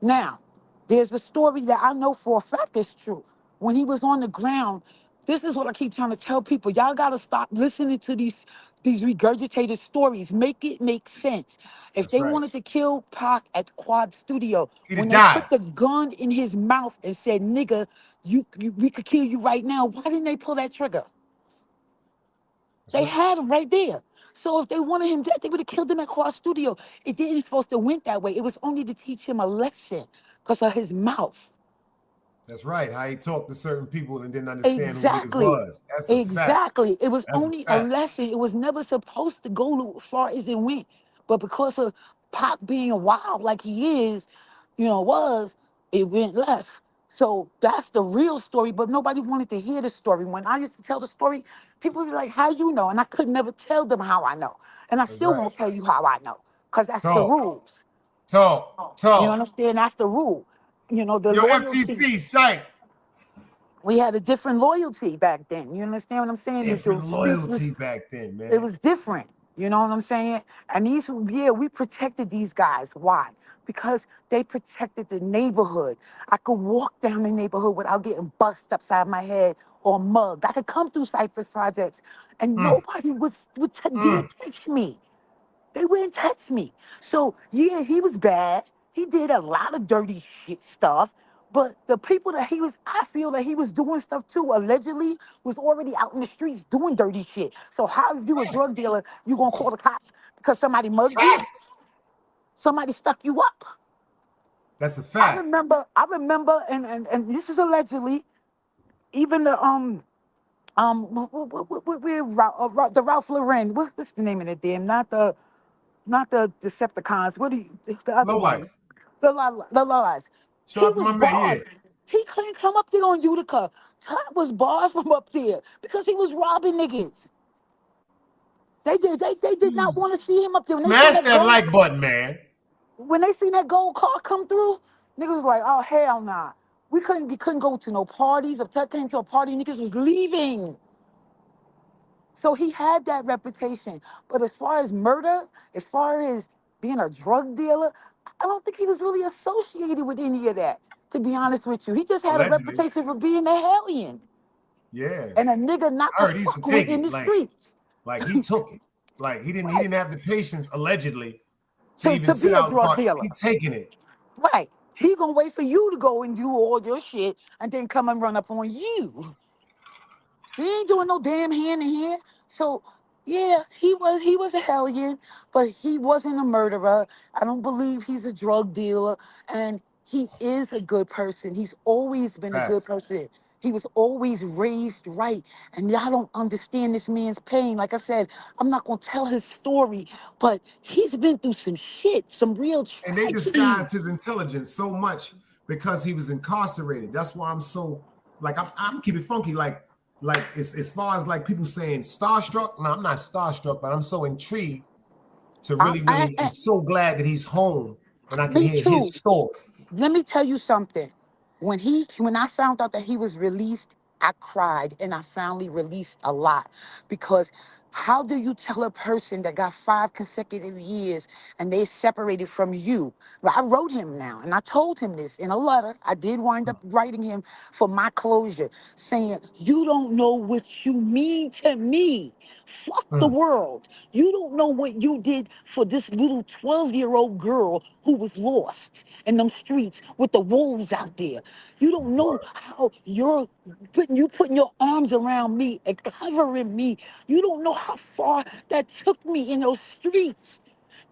Now, there's a story that I know for a fact is true. When he was on the ground, this is what I keep trying to tell people. Y'all gotta stop listening to these regurgitated stories. Make it make sense. If That's they right. wanted to kill Pac at Quad Studio, He'd when have they died. put the gun in his mouth and said, "Nigga, we could kill you right now," why didn't they pull that trigger? That's They right. had him right there. So if they wanted him dead, they would have killed him at Quad Studio. It didn't supposed to went that way. It was only to teach him a lesson because of his mouth. That's right. How he talked to certain people and didn't understand who niggas Exactly. was. That's a fact. Exactly. It was That's a only a fact. lesson. It was never supposed to go as far as it went. But because of Pac being wild like he is, it went left. So that's the real story, but nobody wanted to hear the story. When I used to tell the story, people would be like, how you know? And I could never tell them how I know. And I That's still right. won't tell you how I know, because that's the Talk. rules. Talk. You Talk. understand? That's the rule. The Yo, loyalty. FTC strike. We had a different loyalty back then. You understand what I'm saying? The Different streets was, loyalty back then, it man. was different. You know what I'm saying? And we protected these guys. Why? Because they protected the neighborhood. I could walk down the neighborhood without getting bust upside my head or mugged. I could come through Cypress Projects and Mm, nobody mm. didn't touch me. They wouldn't touch me. So yeah, he was bad. He did a lot of dirty shit stuff. But the people that I feel that he was doing stuff too, allegedly, was already out in the streets doing dirty shit. So how if you a drug dealer, you gonna call the cops because somebody mugged you? Facts. Somebody stuck you up? That's a I fact. remember, and this is allegedly, even The Ralph Lauren. What's the name of it? Damn, not the Decepticons. What do you? It's the other Low one. lights. The Lies. Shout He out to was my man. Yeah. barred. He couldn't come up there on Utica. Tut was barred from up there because he was robbing niggas. They did not want to see him up there. When they seen Smash that that gold, like button, man. when they seen that gold car come through, niggas was like, oh hell nah. We couldn't go to no parties. If Tut came to a party, niggas was leaving. So he had that reputation. But as far as murder, as far as being a drug dealer, I don't think he was really associated with any of that, to be honest with you. He just had a Allegedly. reputation for being a hellion Yeah. and a nigga not I to heard he used to fuck with take in it. the streets. Like he took it. Like he Right. didn't have the patience, allegedly, to To even sit be a out drug part. dealer. He taking it. Right. He gonna wait for you to go and do all your shit and then come and run up on you. He ain't doing no damn hand in hand. So yeah, he was a hellion, but he wasn't a murderer. I don't believe he's a drug dealer, and he is a good person. He's always been a good Facts. person. He was always raised right, and y'all don't understand this man's pain. Like I said, I'm not gonna tell his story, but he's been through some shit, some real And they disguised his tragedies. intelligence so much because he was incarcerated. That's why I'm so like I'm keeping funky. Like it's as far as like people saying starstruck. No, I'm not starstruck, but I'm so intrigued to I'm so glad that he's home and I can Me hear his too. story. Let me tell you something. When I found out that he was released, I cried and I finally released a lot because how do you tell a person that got 5 consecutive years and they separated from you? Well, I wrote him now and I told him this in a letter. I did wind up writing him for my closure, saying, you don't know what you mean to me. Fuck the Mm, world. You don't know what you did for this little 12-year-old girl who was lost in them streets with the wolves out there. You don't know how putting your arms around me and covering me. You don't know how far that took me in those streets.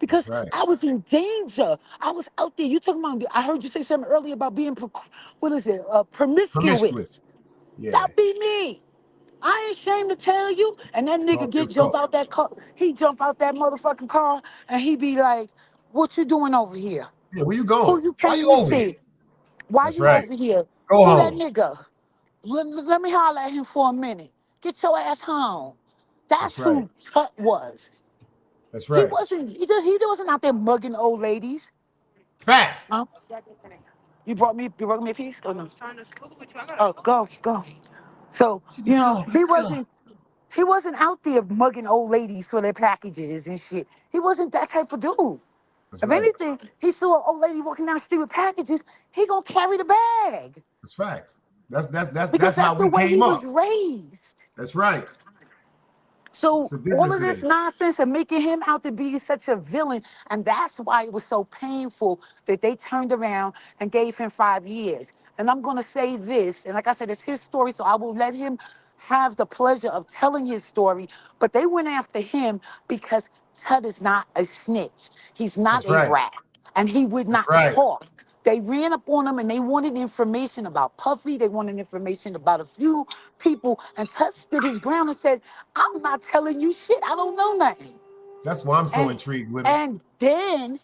that's Because right. I was in danger. I was out there. You talking about? I heard you say something earlier about being, what is it? Promiscuous. Promiscuous. Yeah. That be me. I ain't ashamed to tell you. And that nigga Talk your jump talk. out that car. He jump out that motherfucking car and he be like, what you doing over here? Yeah, where you going? Who you Why came you to over here? see? Why That's you right. over here? Go Who that home. nigga? Let me holler at him for a minute. Get your ass home. That's That's right. who Tut was. That's He right. wasn't. He wasn't out there mugging old ladies. Facts. Huh? You brought me a piece? Or no? Oh, go. So She said, go, he go. wasn't. He wasn't out there mugging old ladies for their packages and shit. He wasn't that type of dude. That's If right. anything, he saw an old lady walking down the street with packages, he gonna carry the bag That's facts. That's because that's that's how the we way he came was up. raised. That's right. So It's a all business of this today. nonsense and making him out to be such a villain, and that's why it was so painful that they turned around and gave him 5 years. And I'm gonna say this, and like I said, it's his story, so I will let him have the pleasure of telling his story. But they went after him because Tud is not a snitch. He's not That's a right. rat, and he would That's not right. talk. They ran up on him and they wanted information about Puffy. They wanted information about a few people. And Tut stood his ground and said, I'm not telling you shit. I don't know nothing. That's why I'm so And intrigued with him. and then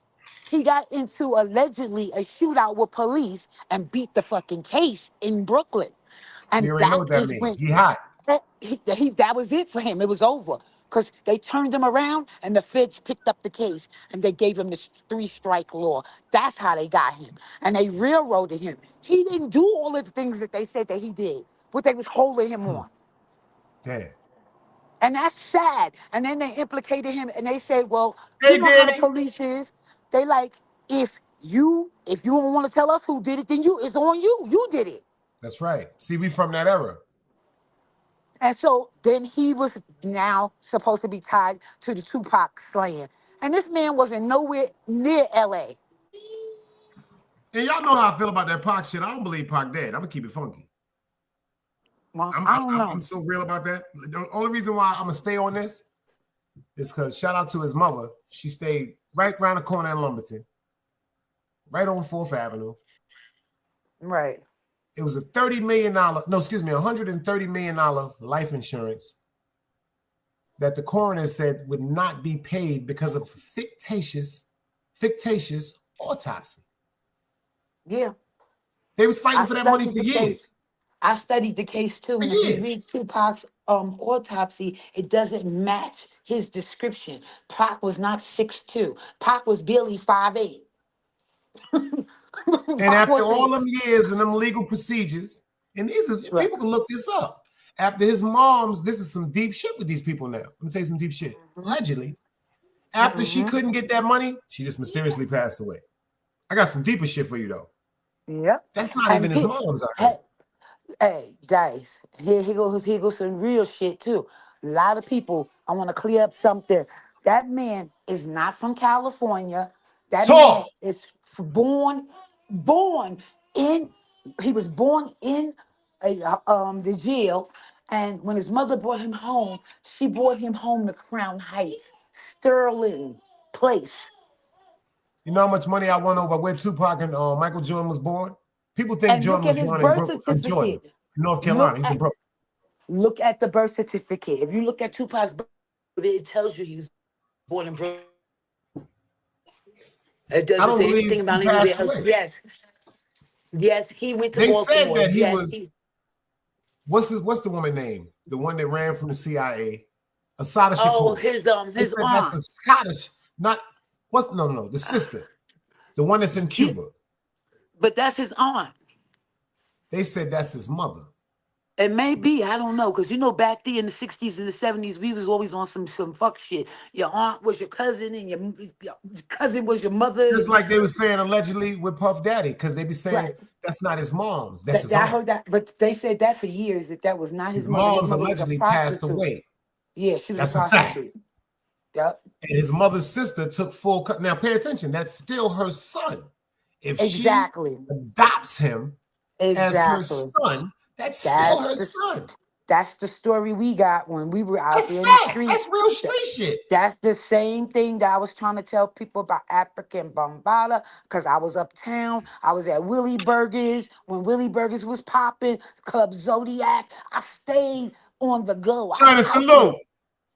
he got into allegedly a shootout with police and beat the fucking case in Brooklyn. You And already know that what that is means. when He hot. that was it for him. It was over. Because they turned him around and the feds picked up the case and they gave him the 3-strike law. That's how they got him. And they railroaded him. He didn't do all of the things that they said that he did, what they was holding him Hmm. on. Damn. And that's sad. And then they implicated him and they said, well, you Hey, know how the Danny. police is. They like, if you don't want to tell us who did it, then it's on you. You did it. That's right. See, we from that era. And so then he was now supposed to be tied to the Tupac slaying. And this man wasn't nowhere near LA. And y'all know how I feel about that Pac shit. I don't believe Pac dead. I'm gonna keep it funky. Well, I'm, I I'm don't know. I'm so real about that. The only reason why I'm gonna stay on this is because shout out to his mother. She stayed right around the corner in Lumberton, right on 4th Avenue. Right. It was a $30 million, $130 million life insurance that the coroner said would not be paid because of fictitious autopsy. Yeah. They was fighting for that money studied for the years. case. I studied the case too. And if you read Tupac's autopsy, it doesn't match his description. Pac was not 6'2". Pac was barely 5'8". And after all them years and them legal procedures, and people can look this up. After his mom's, this is some deep shit with these people now. Let me tell you some deep shit. Allegedly, after she couldn't get that money, she just mysteriously passed away. I got some deeper shit for you though. Yep. That's not even his mom's. Hey, Dice, here goes some real shit too. A lot of people, I want to clear up something. That man is not from California. That man is born in, he was born in the jail. And when his mother brought him home, she brought him home to Crown Heights, Sterling Place. You know how much money I won over where Tupac and Michael Jordan was born? People think And Jordan was born in Jordan, North Carolina. He's in Brooklyn. Look at the birth certificate. If you look at Tupac's birth certificate, it tells you he was born in Brooklyn. It doesn't say anything about anybody else. Yes, he went to Baltimore. They said that he was. What's the woman name? The one that ran from the CIA, Asada Shakur. Oh, his aunt. That's a Scottish, not the sister, the one that's in Cuba. But that's his aunt. They said that's his mother. It may be, I don't know, because back there in the 60s and the 70s, we was always on some fuck shit. Your aunt was your cousin, and your cousin was your mother. Just like they were saying allegedly with Puff Daddy, because they be saying that's not his mom's. That's his aunt. I heard that, but they said that for years, that was not his mother. His mom's allegedly passed away. Yeah, she was that's a prostitute. Yep. And his mother's sister took full cut. Now pay attention, that's still her son. If she adopts him as her son, that's still her son. That's the story we got when we were out there in the street. That's real street shit. That's the same thing that I was trying to tell people about African Bombada, because I was uptown. I was at Willie Burgers when Willie Burgers was popping, Club Zodiac. I stayed on the go. China salute.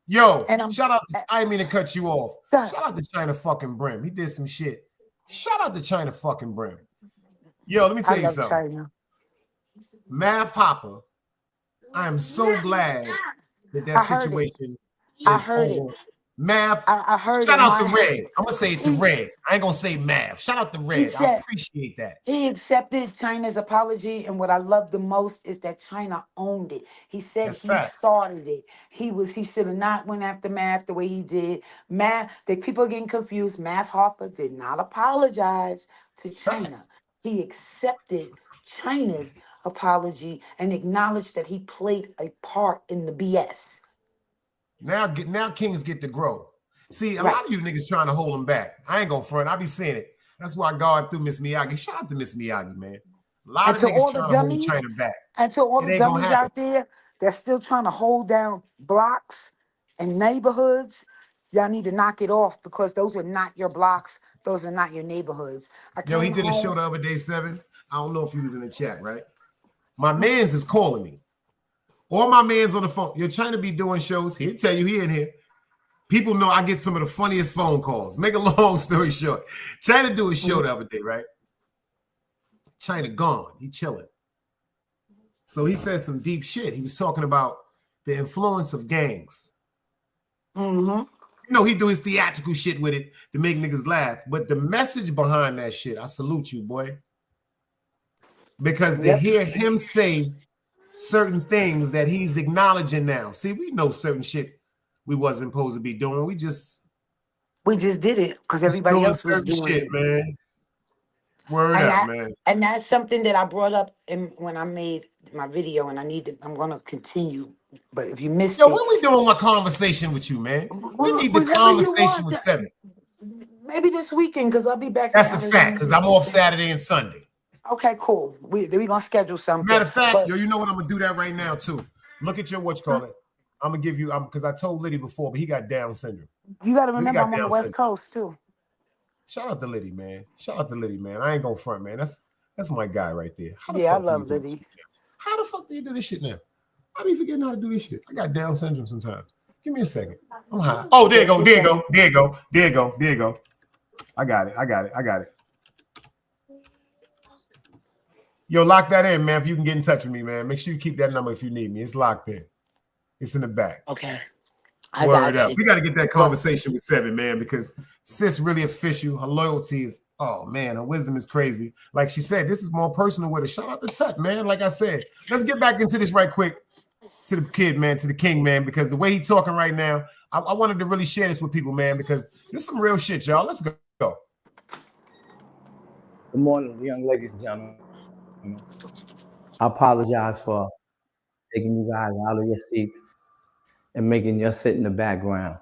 Yo, shout out to, I didn't mean to cut you off. Shout out to China fucking Brim. He did some shit. Shout out to China fucking Brim. Yo, let me tell you something. China. Math Hopper, I am so glad that situation is over. Math, I heard shout out to Red. I'm gonna say it to Red. I ain't gonna say Math. Shout out to Red. I appreciate that. He accepted China's apology, and what I love the most is that China owned it. He said started it. He should have not went after Math the way he did. Math, that people are getting confused. Math Hopper did not apologize to China. He accepted China's apology and acknowledged that he played a part in the BS. Now Kings get to grow. See, a lot of you niggas trying to hold them back. I ain't gonna front. I be saying it. That's why God threw Miss Miyagi. Shout out to Miss Miyagi, man. A lot of niggas trying to hold China back. And to all the dummies out there that's still trying to hold down blocks and neighborhoods, y'all need to knock it off, because those are not your blocks. Those are not your neighborhoods. Yo, he did a show the other day, 7. I don't know if he was in the chat, right? My mans is calling me. All my mans on the phone. You're trying to be doing shows. He'll tell you he in here. People know I get some of the funniest phone calls. Make a long story short. Trying to do a show the other day, right? China gone. He chilling. So he said some deep shit. He was talking about the influence of gangs. Mm-hmm. You know, he do his theatrical shit with it to make niggas laugh. But the message behind that shit, I salute you, boy. Because to hear him say certain things that he's acknowledging now. See, we know certain shit we wasn't supposed to be doing. We just did it because everybody else was doing shit, man. Word up, man. And that's something that I brought up when I made my video, and I'm gonna continue. But if you missed it, when we doing my conversation with you, man? We need the conversation with 7. Maybe this weekend, because I'll be back. That's a fact, because I'm off Saturday and Sunday. Okay, cool. We're gonna schedule something. Matter of fact, you know what? I'm gonna do that right now too. Look at your whatchamacallit. I'm gonna give you because I told Liddy before, but he got Down syndrome. You gotta remember I'm on the West Coast too. Shout out to Liddy, man. Shout out to Liddy, man. I ain't gonna front, man. That's That's my guy right there. How the Yeah, I fuck do you love do this Liddy. shit now? How the fuck do you do this shit now? I be forgetting how to do this shit. I got Down syndrome sometimes. Give me a second. I'm high. Oh, there you go. There you go. There you go. There you go. There you go. I got it. I got it. I got it. Yo, lock that in, man. If you can get in touch with me, man. Make sure you keep that number if you need me. It's locked in. It's in the back. Okay. I Word got up. you. We got to get that conversation with Seven, man, because sis really official. Her loyalty is, oh man, her wisdom is crazy. Like she said, this is more personal with her. Shout out to Tut, man. Like I said, let's get back into this right quick to the kid, man, to the king, man, because the way he's talking right now, I wanted to really share this with people, man, because this is some real shit, y'all. Let's go. Good morning, young ladies and gentlemen. I apologize for taking you guys out of your seats and making you sit in the background.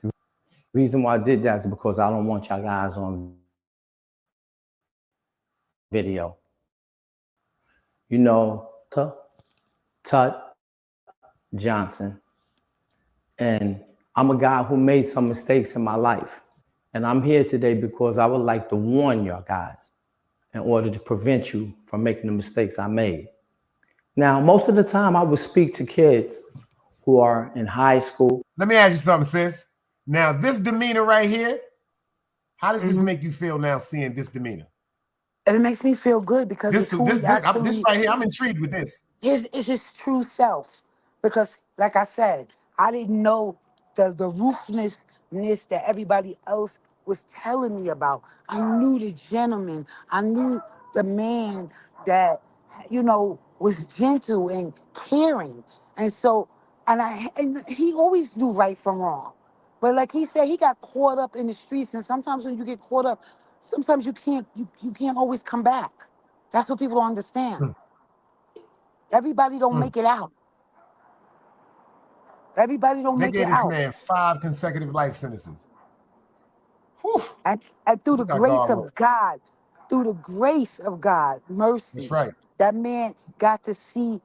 The reason why I did that is because I don't want y'all guys on video. You know, Tut Johnson. And I'm a guy who made some mistakes in my life. And I'm here today because I would like to warn y'all guys in order to prevent you from making the mistakes I made. Now, most of the time I would speak to kids who are in high school. Let me ask you something, sis. Now, this demeanor right here, how does this make you feel now seeing this demeanor? It makes me feel good because This it's who he right here, I'm intrigued with this. It's his true self. Because, like I said, I didn't know the ruthlessness that everybody else was telling me about. I knew the gentleman. I knew the man that, was gentle and caring. And so, and he always do right from wrong. But like he said, he got caught up in the streets. And sometimes when you get caught up, sometimes you can't always come back. That's what people don't understand. Everybody don't make it out. Everybody don't They make it gave this out. man 5 consecutive life sentences. Whew. And through the grace of God, mercy, That's right. that man got to see,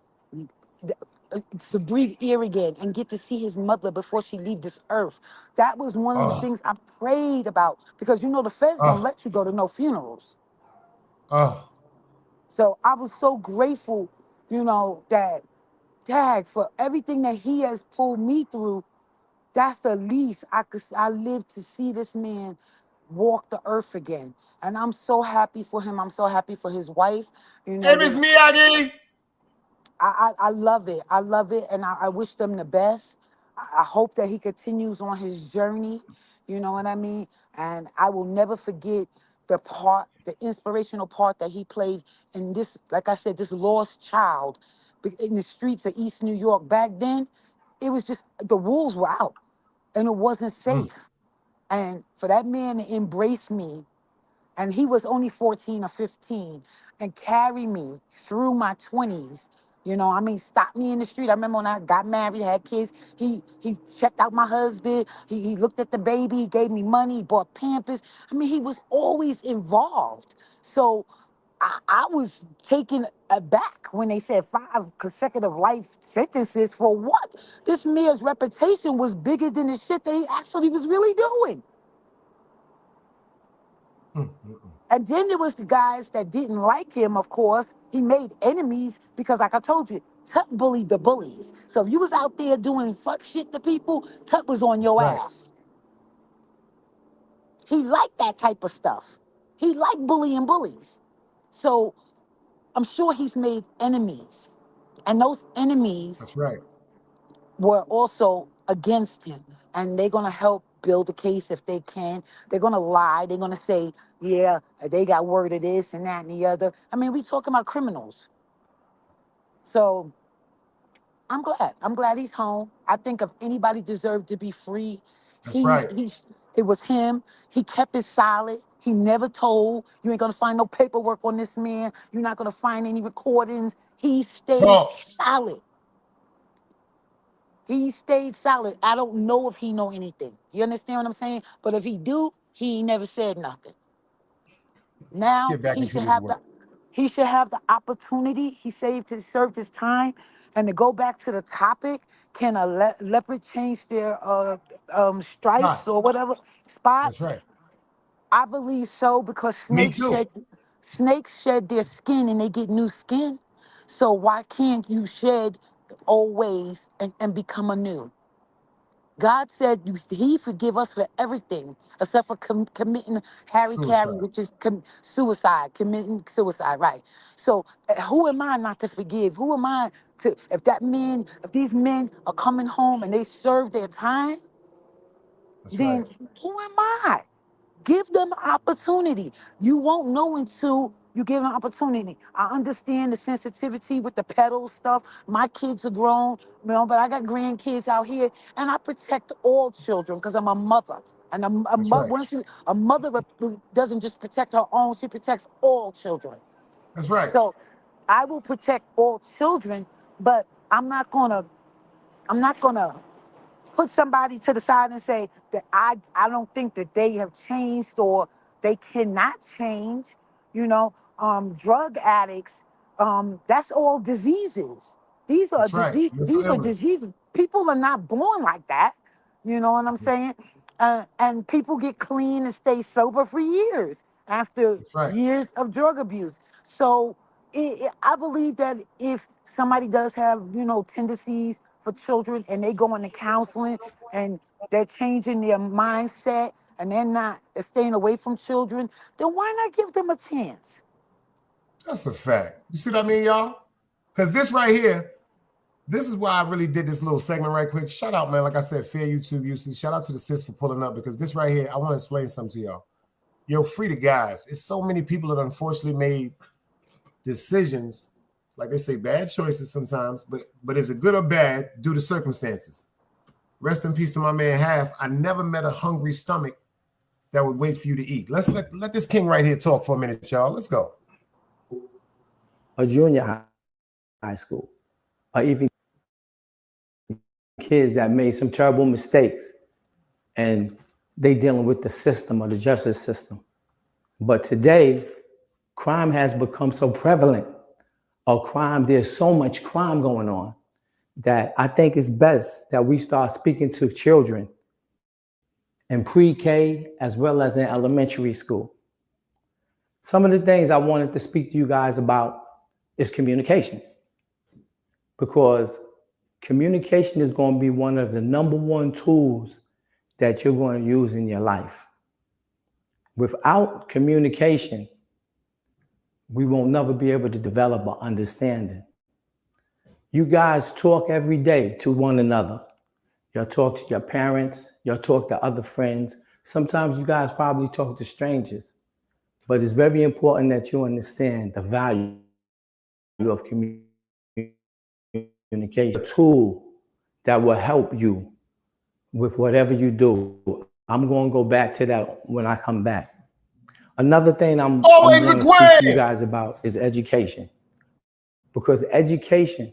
to breathe air again and get to see his mother before she leave this earth. That was one of the things I prayed about, because the feds don't let you go to no funerals. So I was so grateful, that for everything that he has pulled me through. That's the least I live to see this man walk the earth again. And I'm so happy for him. I'm so happy for his wife. Hey, Miss Miyagi. I love it. I love it. And I wish them the best. I hope that he continues on his journey. You know what I mean? And I will never forget the inspirational part that he played in this, like I said, this lost child in the streets of East New York. Back then, it was just, the wolves were out and it wasn't safe. And for that man to embrace me, and he was only 14 or 15, and carry me through my 20s, stopped me in the street. I remember when I got married, had kids, he checked out my husband, he looked at the baby, he gave me money, he bought Pampers. He was always involved. So I was taken aback when they said 5 consecutive life sentences for what? This man's reputation was bigger than the shit that he actually was really doing. And then there was the guys that didn't like him, of course. He made enemies because, like I told you, Tut bullied the bullies. So if you was out there doing fuck shit to people, Tut was on your ass. He liked that type of stuff. He liked bullying bullies. So I'm sure he's made enemies. And those enemies were also against him. And they're going to help build a case if they can. They're going to lie. They're going to say, yeah, they got word of this and that and the other. We talking about criminals. So I'm glad. I'm glad he's home. I think if anybody deserved to be free, it was him. He kept it solid. He never told. You ain't going to find no paperwork on this man. You're not going to find any recordings. He stayed solid. He stayed solid. I don't know if he know anything. You understand what I'm saying? But if he do, he never said nothing. Now he should have the opportunity. He served his time. And to go back to the topic, can a leopard change their stripes or whatever spots? That's right. I believe so, because Snakes shed their skin and they get new skin. So why can't you shed the old ways and become anew? God said he forgive us for everything except for committing Harry Carry, Suicide. which is suicide, committing suicide, right? So who am I not to forgive? Who am I to, if these men are coming home and they serve their time, That's right. then who am I? Give them opportunity. You won't know until you give them opportunity. I understand the sensitivity with the pedal stuff. My kids are grown, but I got grandkids out here, and I protect all children because I'm a mother. And That's right. a mother doesn't just protect her own; she protects all children. That's right. So I will protect all children, but I'm not gonna put somebody to the side and say that I don't think that they have changed or they cannot change. Drug addicts, that's all diseases. That's right. Mental These are illness. diseases. People are not born like that. You know what I'm saying? And people get clean and stay sober for years after That's right. years of drug abuse. So I believe that if somebody does have, tendencies for children and they go into counseling and they're changing their mindset and they're staying away from children, then why not give them a chance? That's a fact. You see what I mean, y'all? Because this right here, this is why I really did this little segment right quick. Shout out, man. Like I said, fair YouTube usage. Shout out to the sis for pulling up because this right here, I want to explain something to y'all. Yo, free the guys. It's so many people that unfortunately made decisions, like they say, bad choices sometimes, but is it good or bad due to circumstances? Rest in peace to my man Half. I never met a hungry stomach that would wait for you to eat. Let's let this king right here talk for a minute, y'all. Let's go. A junior high school, or even kids that made some terrible mistakes and they dealing with the system or the justice system. But today, crime has become so prevalent, there's so much crime going on that I think it's best that we start speaking to children in pre-K as well as in elementary school. Some of the things I wanted to speak to you guys about is communications, because communication is going to be one of the number one tools that you're going to use in your life. Without communication, we won't never be able to develop an understanding. You guys talk every day to one another. You'll talk to your parents, you'll talk to other friends. Sometimes you guys probably talk to strangers, but it's very important that you understand the value of communication, a tool that will help you with whatever you do. I'm going to go back to that when I come back. Another thing I'm going to speak to you guys about is education, because education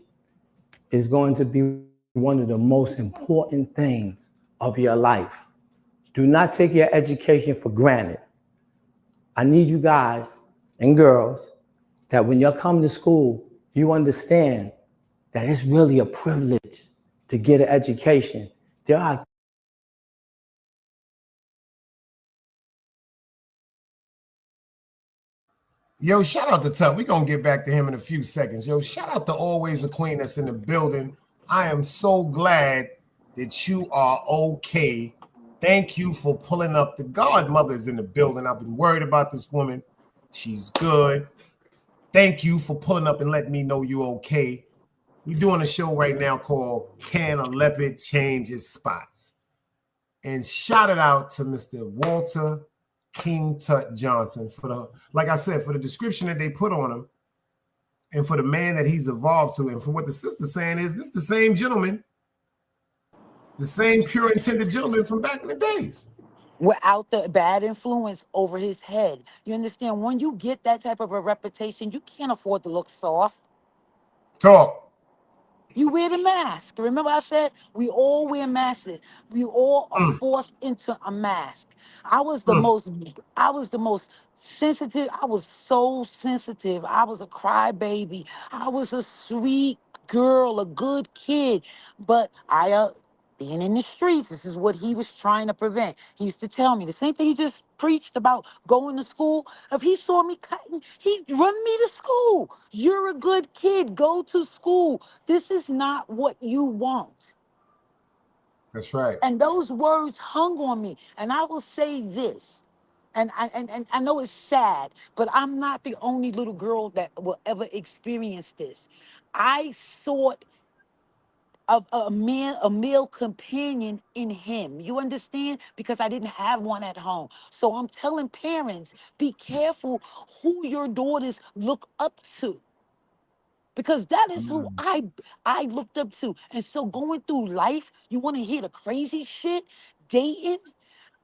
is going to be one of the most important things of your life. Do not take your education for granted. I need you guys and girls that when you come to school, you understand that it's really a privilege to get an education. There are Yo, shout out to Tut. We're going to get back to him in a few seconds. Yo, shout out to Always a Queen that's in the building. I am so glad that you are okay. Thank you for pulling up. The godmother's in the building. I've been worried about this woman. She's good. Thank you for pulling up and letting me know you're okay. We're doing a show right now called Can a Leopard Change His Spots? And shout it out to Mr. Walter King Tut Johnson for the, like I said, for the description that they put on him and for the man that he's evolved to. And for what the sister's saying is this the same gentleman, the same pure intended gentleman from back in the days. Without the bad influence over his head. You understand? When you get that type of a reputation, you can't afford to look soft. Talk. You wear the mask. Remember I said we all wear masks. We all are forced into a mask. I was the most sensitive. I was so sensitive. I was a crybaby. I was a sweet girl, a good kid. But being in the streets, this is what he was trying to prevent. He used to tell me the same thing he just preached about going to school. If he saw me cutting, he'd run me to school. You're a good kid. Go to school. This is not what you want. That's right. And those words hung on me. And I will say this, and I know it's sad, but I'm not the only little girl that will ever experience this. I sought a male companion in him. You understand? Because I didn't have one at home. So I'm telling parents, be careful who your daughters look up to. Because that is who I looked up to. And so going through life, you want to hear the crazy shit? Dating,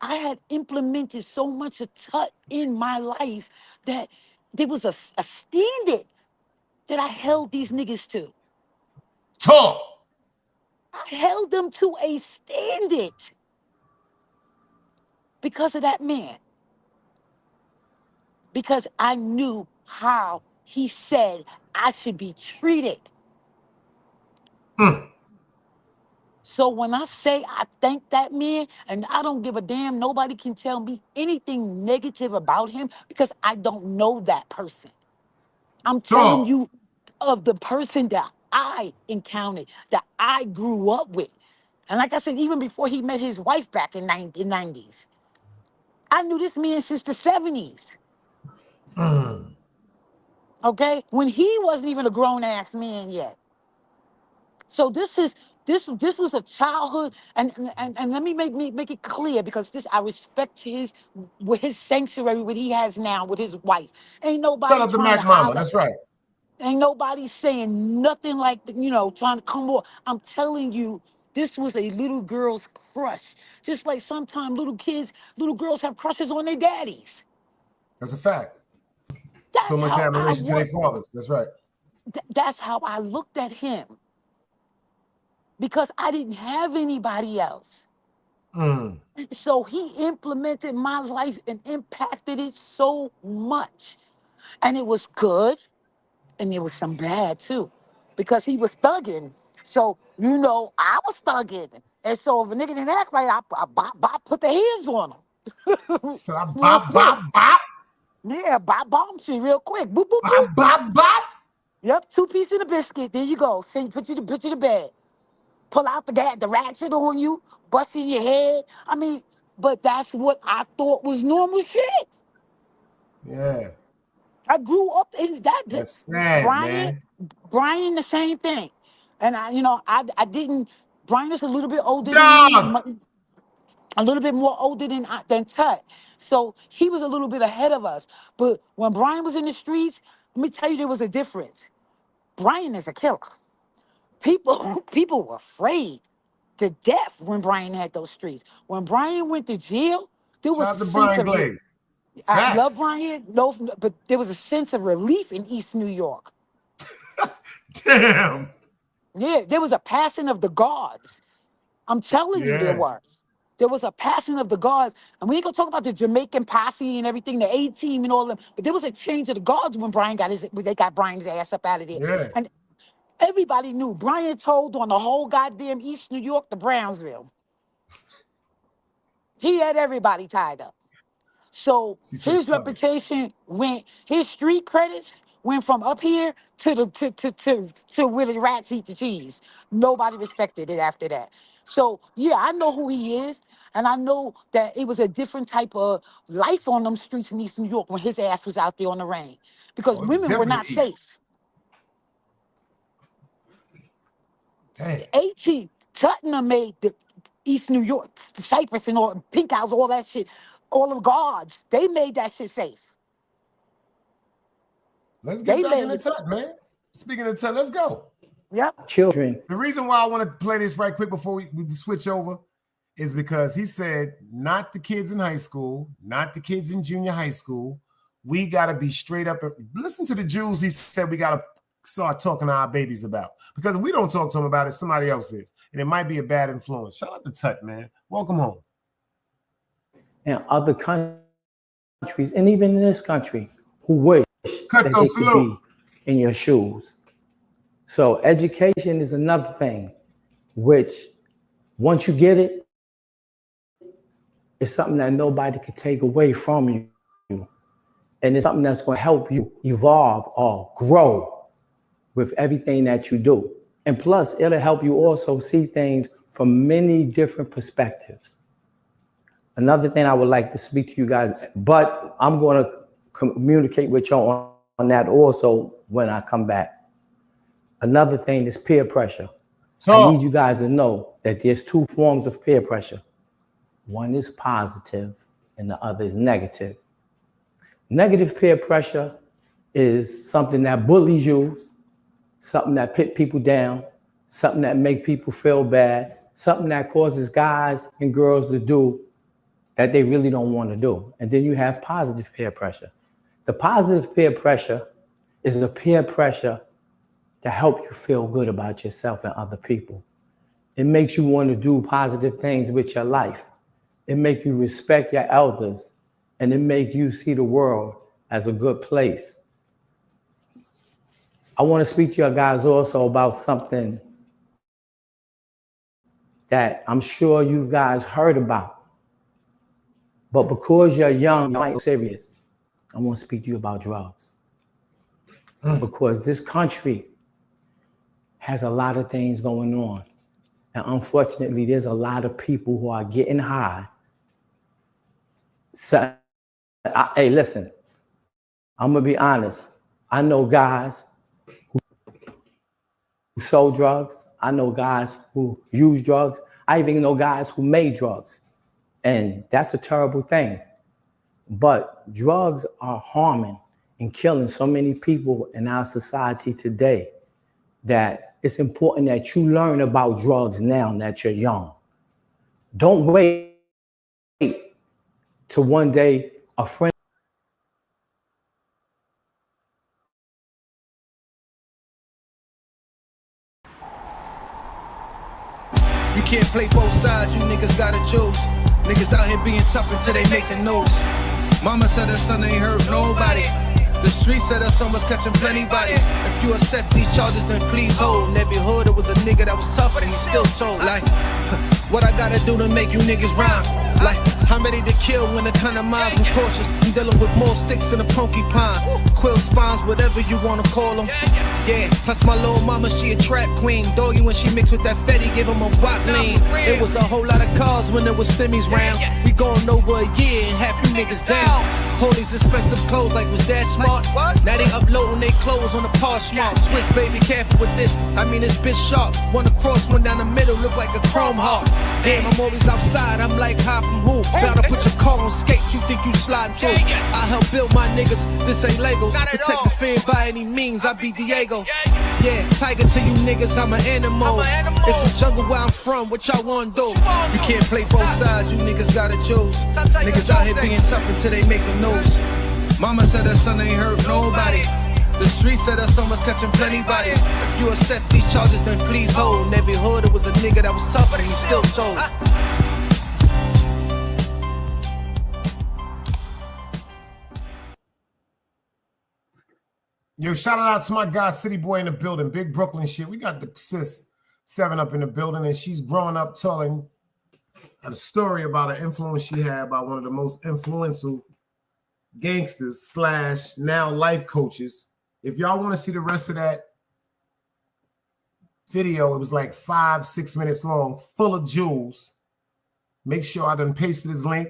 I had implemented so much of tut in my life that there was a standard that I held these niggas to. Talk. I held them to a standard because of that man. Because I knew how he said I should be treated. So when I say I thank that man, and I don't give a damn, nobody can tell me anything negative about him because I don't know that person. I'm telling Talk. you of the person that I encountered, that I grew up with. And like I said, even before he met his wife back in the 90s, I knew this man since the 70s. Okay? When he wasn't even a grown-ass man yet. So this was a childhood, and let me make it clear, because this, I respect his sanctuary, what he has now with his wife. Ain't Shout nobody out to trying to Mac Mama. holler. That's right. Ain't nobody saying nothing like, trying to come on. I'm telling you, this was a little girl's crush. Just like sometimes little girls have crushes on their daddies. That's a fact. So That's much how I admiration to their fathers. That's right. That's how I looked at him. Because I didn't have anybody else. So he implemented my life and impacted it so much. And it was good, and there was some bad too. Because he was thugging. So, I was thugging. And so if a nigga didn't act right, I put the hands on him. So I Real bop, quick. bop, bop. Yeah, bomb you real quick. Boop, boop, boop. Bop, bop, bop. Yep, 2 pieces of biscuit. There you go. Put you to bed. Pull out the ratchet on you, bust in your head. I mean, but that's what I thought was normal shit. Yeah. I grew up in that. That's sad, man. Brian, the same thing. And I didn't. Brian is a little bit older than me, Dog. a little bit more older than Tut. So he was a little bit ahead of us. But when Brian was in the streets, let me tell you, there was a difference. Brian is a killer. People were afraid to death when Brian had those streets. When Brian went to jail, there was Shout a out to sense Brian of Glaze. I love Facts. Brian, no, but there was a sense of relief in East New York. Damn. Yeah, there was a passing of the guards. I'm telling you, there Yeah. was. There was a passing of the guards. And we ain't gonna talk about the Jamaican posse and everything, the A-team and all of them, but there was a change of the guards when they got Brian's ass up out of there. Yeah. And everybody knew Brian told on the whole goddamn East New York to Brownsville. He had everybody tied up. So his reputation his street credits went from up here to where the rats eat the cheese. Nobody respected it after that. So yeah, I know who he is, and I know that it was a different type of life on them streets in East New York when his ass was out there on the rain, because Oh, it was women were not definitely East. safe. Damn. 18 Tottenham made the East New York, Cypress and all, Pink House, all that shit, all the guards, they made that shit safe. Let's get back in the touch, man. Speaking of touch, let's go. Yep. Children. The reason why I want to play this right quick before we switch over is because he said, not the kids in high school, not the kids in junior high school. We got to be straight up. Listen to the jewels he said we got to start talking to our babies about. Because if we don't talk to them about it, somebody else is. And it might be a bad influence. Shout out to Tut, man. Welcome home. And other countries, and even in this country, who wish that they could be in your shoes. So education is another thing, which once you get it, It's something that nobody could take away from you. And it's something that's going to help you evolve or grow with everything that you do. And plus, it'll help you also see things from many different perspectives. Another thing I would like to speak to you guys, but I'm going to communicate with you on that also when I come back. Another thing is peer pressure. I need you guys to know that there's two forms of peer pressure. One is positive and the other is negative. Negative peer pressure is something that bullies you, something that put people down, something that make people feel bad, something that causes guys and girls to do that they really don't want to do. And then you have positive peer pressure. The positive peer pressure is the peer pressure to help you feel good about yourself and other people. It makes you want to do positive things with your life. It makes you respect your elders, and it makes you see the world as a good place. I want to speak to you guys also about something that I'm sure you guys heard about. But because you're young, you might be serious. I want to speak to you about drugs. Because this country has a lot of things going on. And unfortunately, there's a lot of people who are getting high. So, hey, listen, I'm going to be honest. I know guys who sold drugs. I know guys who use drugs. I even know guys who made drugs. And that's a terrible thing. But drugs are harming and killing so many people in our society today that it's important that you learn about drugs now that you're young. Don't wait till one day a friend. You can't play both sides, you niggas gotta choose. Niggas out here being tough until they make the news. Mama said her son ain't hurt nobody. The streets said her son was catching plenty bodies. If you accept these charges, then please hold. In every hood, it was a nigga that was tough, and he still told. Like, what I gotta do to make you niggas rhyme? Like, I'm ready to kill when the kind of minds I'm cautious. I'm dealing with more sticks than a porcupine. Quill spines, whatever you wanna call them. Yeah, plus my little mama, she a trap queen. Doggy when she mixed with that Fetty, give him a wop lean. It was a whole lot of cars when there was stimmies round. We going over a year and half you niggas down. Hold these expensive clothes like was that smart? Now they uploading they clothes on the Poshmark. Switch, baby, careful with this. I mean, it's bitch sharp. One across, one down the middle, look like a chrome heart. Damn, I'm always outside. I'm like, high from who? Bout to put your car on skates. You think you slide through? I help build my niggas. This ain't Legos. Protect the fan by any means. I be Diego. Yeah, tiger to you niggas. I'm an animal. It's a jungle where I'm from. What y'all wanna do? You can't play both sides. You niggas gotta choose. Niggas out here being tough until they make the news. Mama said her son ain't hurt nobody. The streets said her son was catching plenty bodies. If you accept these charges, then please hold. In every hood, it was a nigga that was tough, and he still told. Yo, shout out to my guy, City Boy in the building. Big Brooklyn shit. We got the sis 7 up in the building, and she's growing up telling a story about an influence she had by one of the most influential gangsters / now life coaches. If y'all want to see the rest of that video, it was like 5-6 minutes long, full of jewels. Make sure I done pasted his link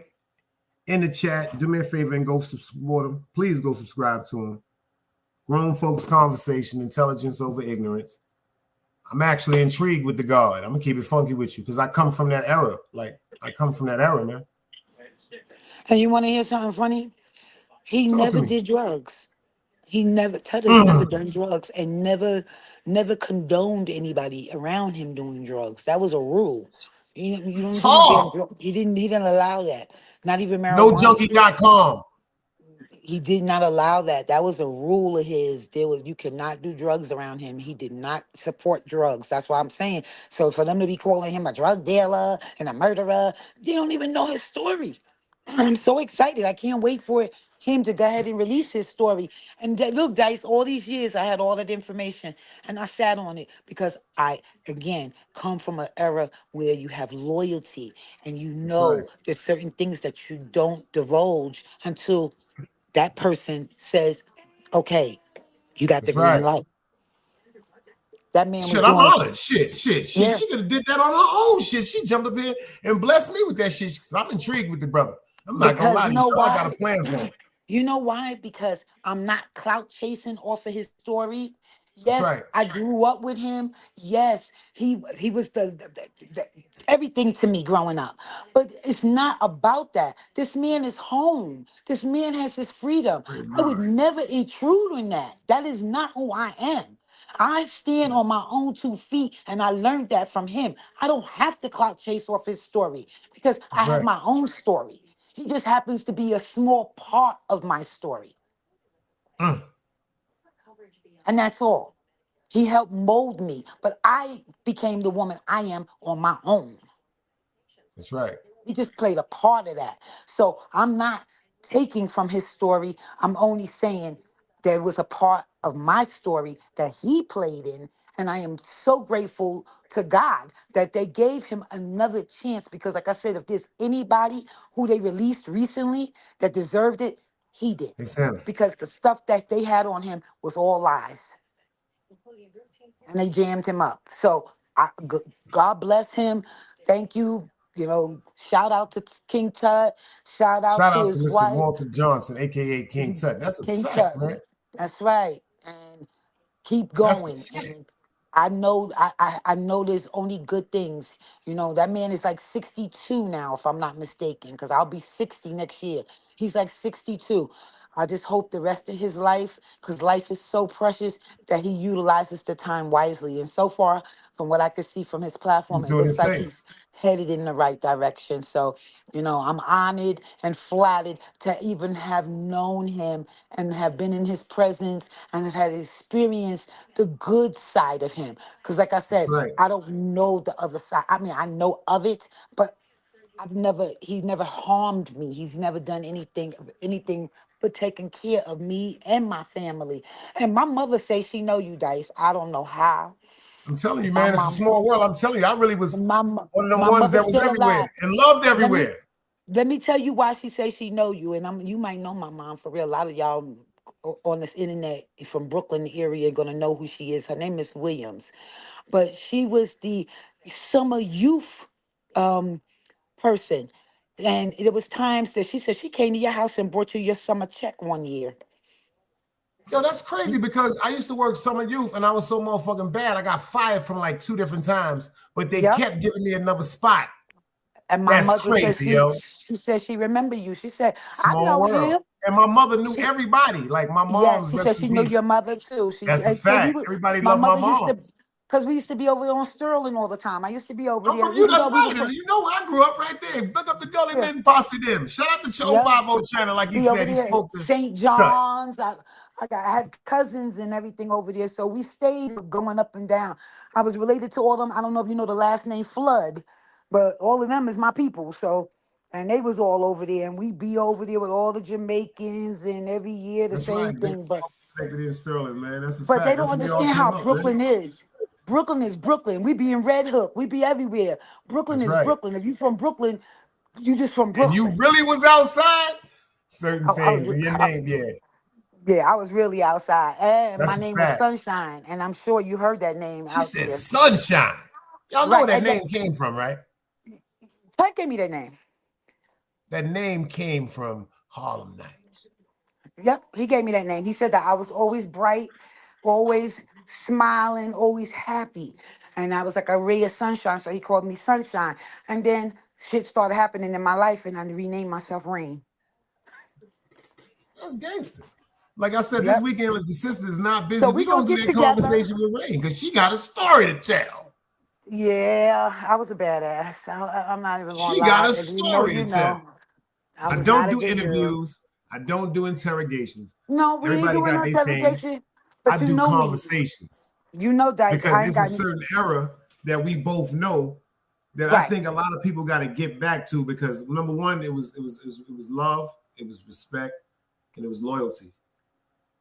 in the chat. Do me a favor and go support him. Please go subscribe to him. Grown folks conversation, intelligence over ignorance. I'm actually intrigued with the God. I'm gonna keep it funky with you because I come from that era. Like, I come from that era, man. And you want to hear something funny? He Talk never to me. did drugs. He never, Tedder's never done drugs and never condoned anybody around him doing drugs. That was a rule. You don't Talk. do damn drugs. He didn't allow that. Not even No marijuana. junkie.com. He did not allow that. That was a rule of his. You cannot do drugs around him. He did not support drugs. That's why I'm saying. So for them to be calling him a drug dealer and a murderer, they don't even know his story. I'm so excited. I can't wait for it him to go ahead and release his story. And look, Dice, all these years I had all that information and I sat on it because I, again, come from an era where you have loyalty and you That's right. know there's certain things that you don't divulge until that person says, okay, you got the That's green right. light. That man was Shit, I'm doing, honored. Shit. yeah, She could have did that on her own. Shit, she jumped up here and blessed me with that shit. I'm intrigued with the brother. I'm not gonna because lie you to you. know I got a why? plan for him. You know why? Because I'm not clout chasing off of his story. That's Yes, right. I grew up with him. Yes, he was the everything to me growing up. But it's not about that. This man is home. This man has his freedom. Praise I would God. never intrude on that. That is not who I am. I stand on my own 2 feet, and I learned that from him. I don't have to clout chase off his story because I That's have right. my own story. He just happens to be a small part of my story. Mm, And that's all. He helped mold me, but I became the woman I am on my own. that's right. He just played a part of that. So I'm not taking from his story. I'm only saying there was a part of my story that he played in. And I am so grateful to God that they gave him another chance because, like I said, if there's anybody who they released recently that deserved it, he did. It's him. Because the stuff that they had on him was all lies. And they jammed him up. So God bless him. Thank you. You know, shout out to King Tut. Shout out Shout to out to his Mr. wife, Walter Johnson, aka King Tut. That's a King fact, Tut. man. That's right. And keep That's a going. fact. And I know there's only good things. You know, that man is like 62 now, if I'm not mistaken, because I'll be 60 next year. He's like 62. I just hope the rest of his life, because life is so precious, that he utilizes the time wisely. And so far, from what I can see from his He's platform, it doing looks his like thing. he's headed in the right direction. So, you know, I'm honored and flattered to even have known him and have been in his presence and have had experience the good side of him. Because, like I That's said, right. I don't know the other side. I mean, I know of it, but he's never harmed me. He's never done anything but taking care of me and my family. And my mother says she know you, Dice. I don't know how. I'm telling you, My man, it's a mom, small world. I'm telling you, I really was one of them my ones mother's that was still alive. everywhere and loved Let me everywhere. let me tell you why she says she know you. And you might know my mom for real. A lot of y'all on this internet from Brooklyn area are gonna know who she is. Her name is Williams. But she was the summer youth um person. And there was times that she said she came to your house and brought you your summer check one year. Yo, that's crazy because I used to work summer youth and I was so motherfucking bad. I got fired from like 2 different times, but they Yep. kept giving me another spot. And my That's mother says crazy, yo. she said she remember you. She said, I Small know world. him. And my mother knew She everybody. Like my Yes, mom's she rest said in she knew your peace. mother too. She That's a said, cause we fact. would, Everybody my loved my mother used mom. to, cause we used to be over there on Sterling all the time. I used to be over I'm there, from you. even That's though we were right. from, You know where I grew up right there. Look up the Gully yeah, Men Posse them. Shout out to Cho yeah, 50 channel. Like he be over said, he there, spoke to St. Tut. John's. I had cousins and everything over there, so we stayed going up and down. I was related to all them. I don't know if you know the last name Flood, but all of them is my people. So, and they was all over there, and we be over there with all the Jamaicans, and every year the That's right. same They thing. But connected in Sterling, man. That's a But they fact. don't That's where we all understand how came up, man. Brooklyn is. Brooklyn is Brooklyn. We be in Red Hook. We be everywhere. Brooklyn That's is right. Brooklyn. If you from Brooklyn, you just from And you Brooklyn. really was outside certain I was, things. And your I, name, yeah. yeah, I was really outside, and my That's a name was fact. Sunshine, and I'm sure you heard that name She out said there, sunshine. Y'all know right? where that And that name came from, right? Tech gave me that name. That name came from Harlem Nights. Yep, he gave me that name. He said that I was always bright, always smiling, always happy, and I was like a ray of sunshine. So he called me Sunshine, and then shit started happening in my life, and I renamed myself Rain. That's gangster. Like I said, this Yep. weekend, if the sister is not So busy, we we gonna gonna do get that together. conversation with Rain because she got a story to tell. Yeah, I was a badass. I'm not even gonna She got lie. a If you know, story you to tell. know. I I was don't not a do good girl. interviews. I don't do interrogations. No, we ain't Everybody doing got no their thing. interrogation. I But you do know me. conversations You know, Dice. because I ain't it's a got certain era that we both know that I right. think a lot of people got to get back to because number one, it was love, it was respect, and it was loyalty.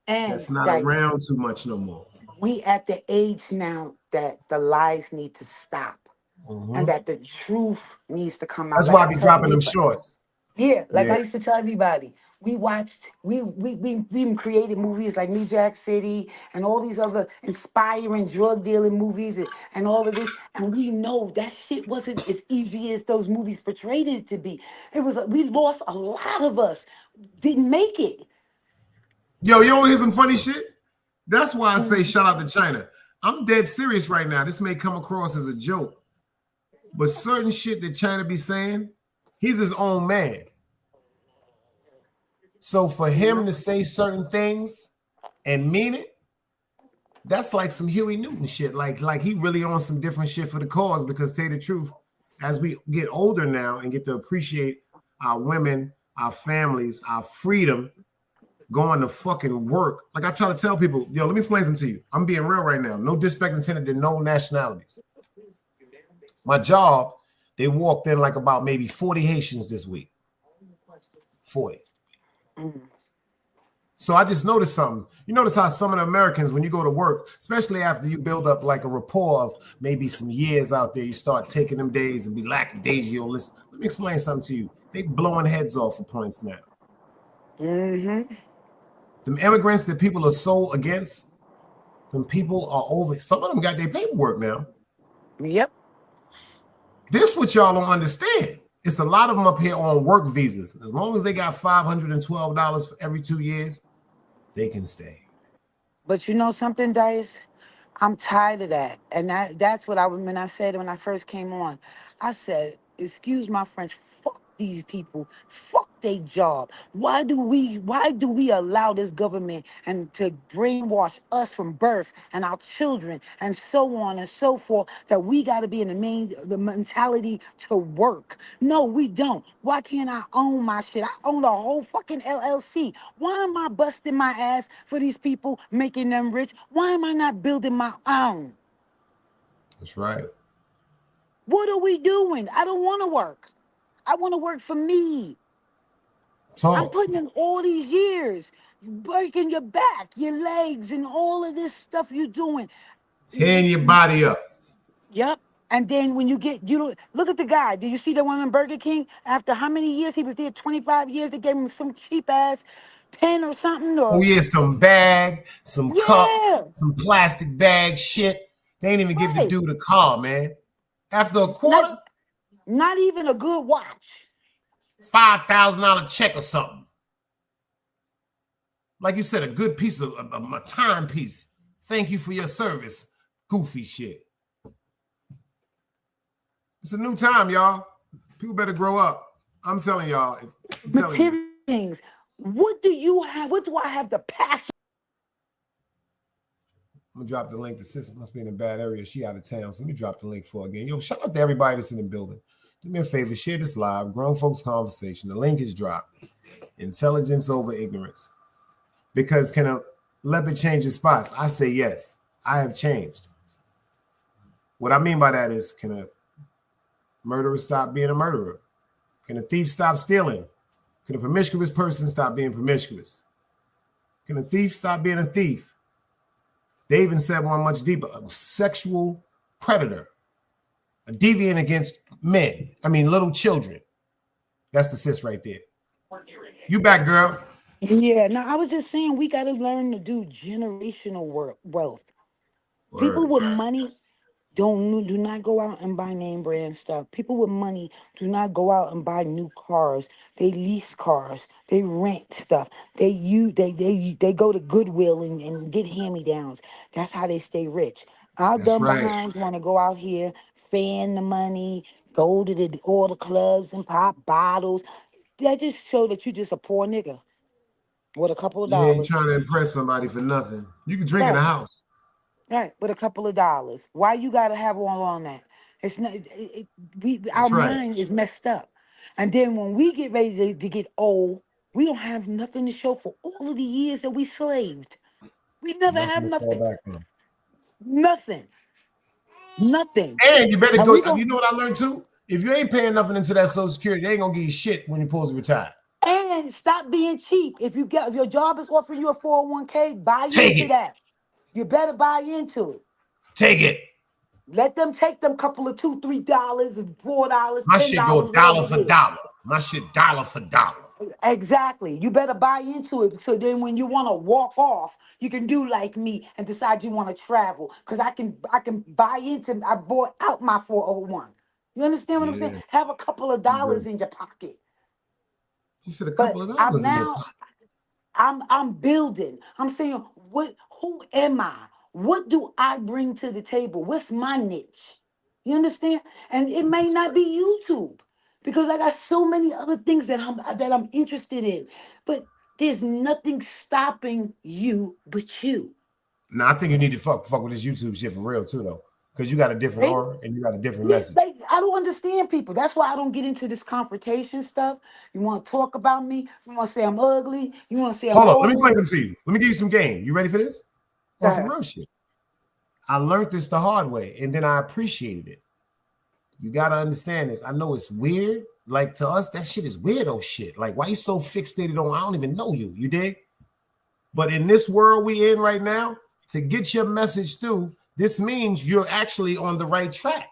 And That's not Dice, around too much no more. we at the age now that the lies need to stop and that the truth needs to come out. That's Like why I I be tell dropping them everybody. shorts. Yeah, like Yeah. I used to tell everybody, we created movies like New Jack City and all these other inspiring drug dealing movies and all of this, and we know that shit wasn't as easy as those movies portrayed it to be. It was we lost a lot of us, didn't make it. Yo, you want to hear some funny shit? That's why I say shout out to China. I'm dead serious right now. This may come across as a joke, but certain shit that China be saying, he's his own man. So for him to say certain things and mean it, that's like some Huey Newton shit. Like he really on some different shit for the cause. Because tell you the truth, as we get older now and get to appreciate our women, our families, our freedom, going to fucking work. Like I try to tell people, yo, let me explain something to you. I'm being real right now. No disrespect intended to no nationalities. My job, they walked in like about maybe 40 Haitians this week. 40. So I just noticed something. You notice how some of the Americans, when you go to work, especially after you build up like a rapport of maybe some years out there, you start taking them days and be lackadaisical. Listen, let me explain something to you. They blowing heads off for points now. Mm-hmm. Them immigrants that people are so against, them people are over. Some of them got their paperwork now. Yep. This what y'all don't understand. It's a lot of them up here on work visas. As long as they got $512 for every 2 years, they can stay. But you know something, Dice? I'm tired of that. And that's what when I said when I first came on. I said, excuse my French, fuck these people. Fuck their job. Why do we allow this government and to brainwash us from birth and our children and so on and so forth that we got to be in the mentality to work? No, we don't. Why can't I own my shit? I own a whole fucking LLC. Why am I busting my ass for these people, making them rich? Why am I not building my own? That's right. What are we doing? I don't want to work. I want to work for me. I'm Talk. putting in all these years, breaking your back, your legs, and all of this stuff you're doing. Tearing your body up. Yep. And then when you look at the guy. Do you see the one in Burger King? After how many years? He was there 25 years. They gave him some cheap ass pen or something. Oh yeah, some bag, some cup, some plastic bag shit. They ain't even give the dude a car, man. After a quarter, not even a good watch. $5,000 check or something. Like you said, a good piece of a timepiece. Thank you for your service. Goofy shit. It's a new time, y'all. People better grow up. I'm telling y'all. Material things. What do you have? What do I have the passion? I'm gonna drop the link. The sister must be in a bad area. She out of town. So let me drop the link for her again. Yo, shout out to everybody that's in the building. Do me a favor, share this live. Grown folks conversation. The link is dropped. Intelligence over ignorance. Because can a leopard change his spots? I say yes. I have changed. What I mean by that is, can a murderer stop being a murderer? Can a thief stop stealing? Can a promiscuous person stop being promiscuous? Can a thief stop being a thief? They even said one much deeper, a sexual predator, a deviant against men. I mean, little children. That's the sis right there. You back, girl. Yeah, no, I was just saying we got to learn to do generational wealth. Word. People with money do not go out and buy name brand stuff. People with money do not go out and buy new cars. They lease cars. They rent stuff. They go to Goodwill and get hand-me-downs. That's how they stay rich. Our dumb behinds want to go out here, fan the money, go to all the clubs and pop bottles. That just show that you just a poor nigga with a couple of You ain't dollars. trying to impress somebody for nothing. You can drink in the house. Right, with a couple of dollars. Why you gotta have all on that? It's not. Our mind is messed up. And then when we get ready to get old, we don't have nothing to show for all of the years that we slaved. We never have nothing. Nothing. Nothing. And you better go. You know what I learned too? If you ain't paying nothing into that Social Security, they ain't gonna give you shit when you're supposed to retire. And And stop being cheap. If your job is offering you a 401k, buy Take into it. that. You better buy into it. Take it. Let them take them couple of $2, $3 and $4, My shit go $10, dollar whatever for it is. dollar. My shit dollar for dollar. Exactly. You better buy into it. So then when you want to walk off, you can do like me and decide you want to travel. Because I can buy into, I bought out my 401. You understand what I'm saying? Yeah. Have a couple of dollars in your pocket. You said a But couple of I'm dollars in your now pocket. I'm building. I'm saying, who am I? What do I bring to the table? What's my niche? You understand? And it may not be YouTube because I got so many other things that I'm interested in. But there's nothing stopping you but you. Now I think you need to fuck with this YouTube shit for real too, though, because you got a different They, aura and you got a different yeah, message. I don't understand people. That's why I don't get into this confrontation stuff. You want to talk about me? You want to say I'm ugly? You want to say I'm Hold on, let me old? play them to you. Let me give you some game. You ready for this? On some Uh, real shit. I learned this the hard way, and then I appreciated it. You gotta understand this. I know it's weird. Like to us, that shit is weirdo shit. Like, why you so fixated on? I don't even know you. You dig? But in this world we in right now, to get your message through, this means you're actually on the right track.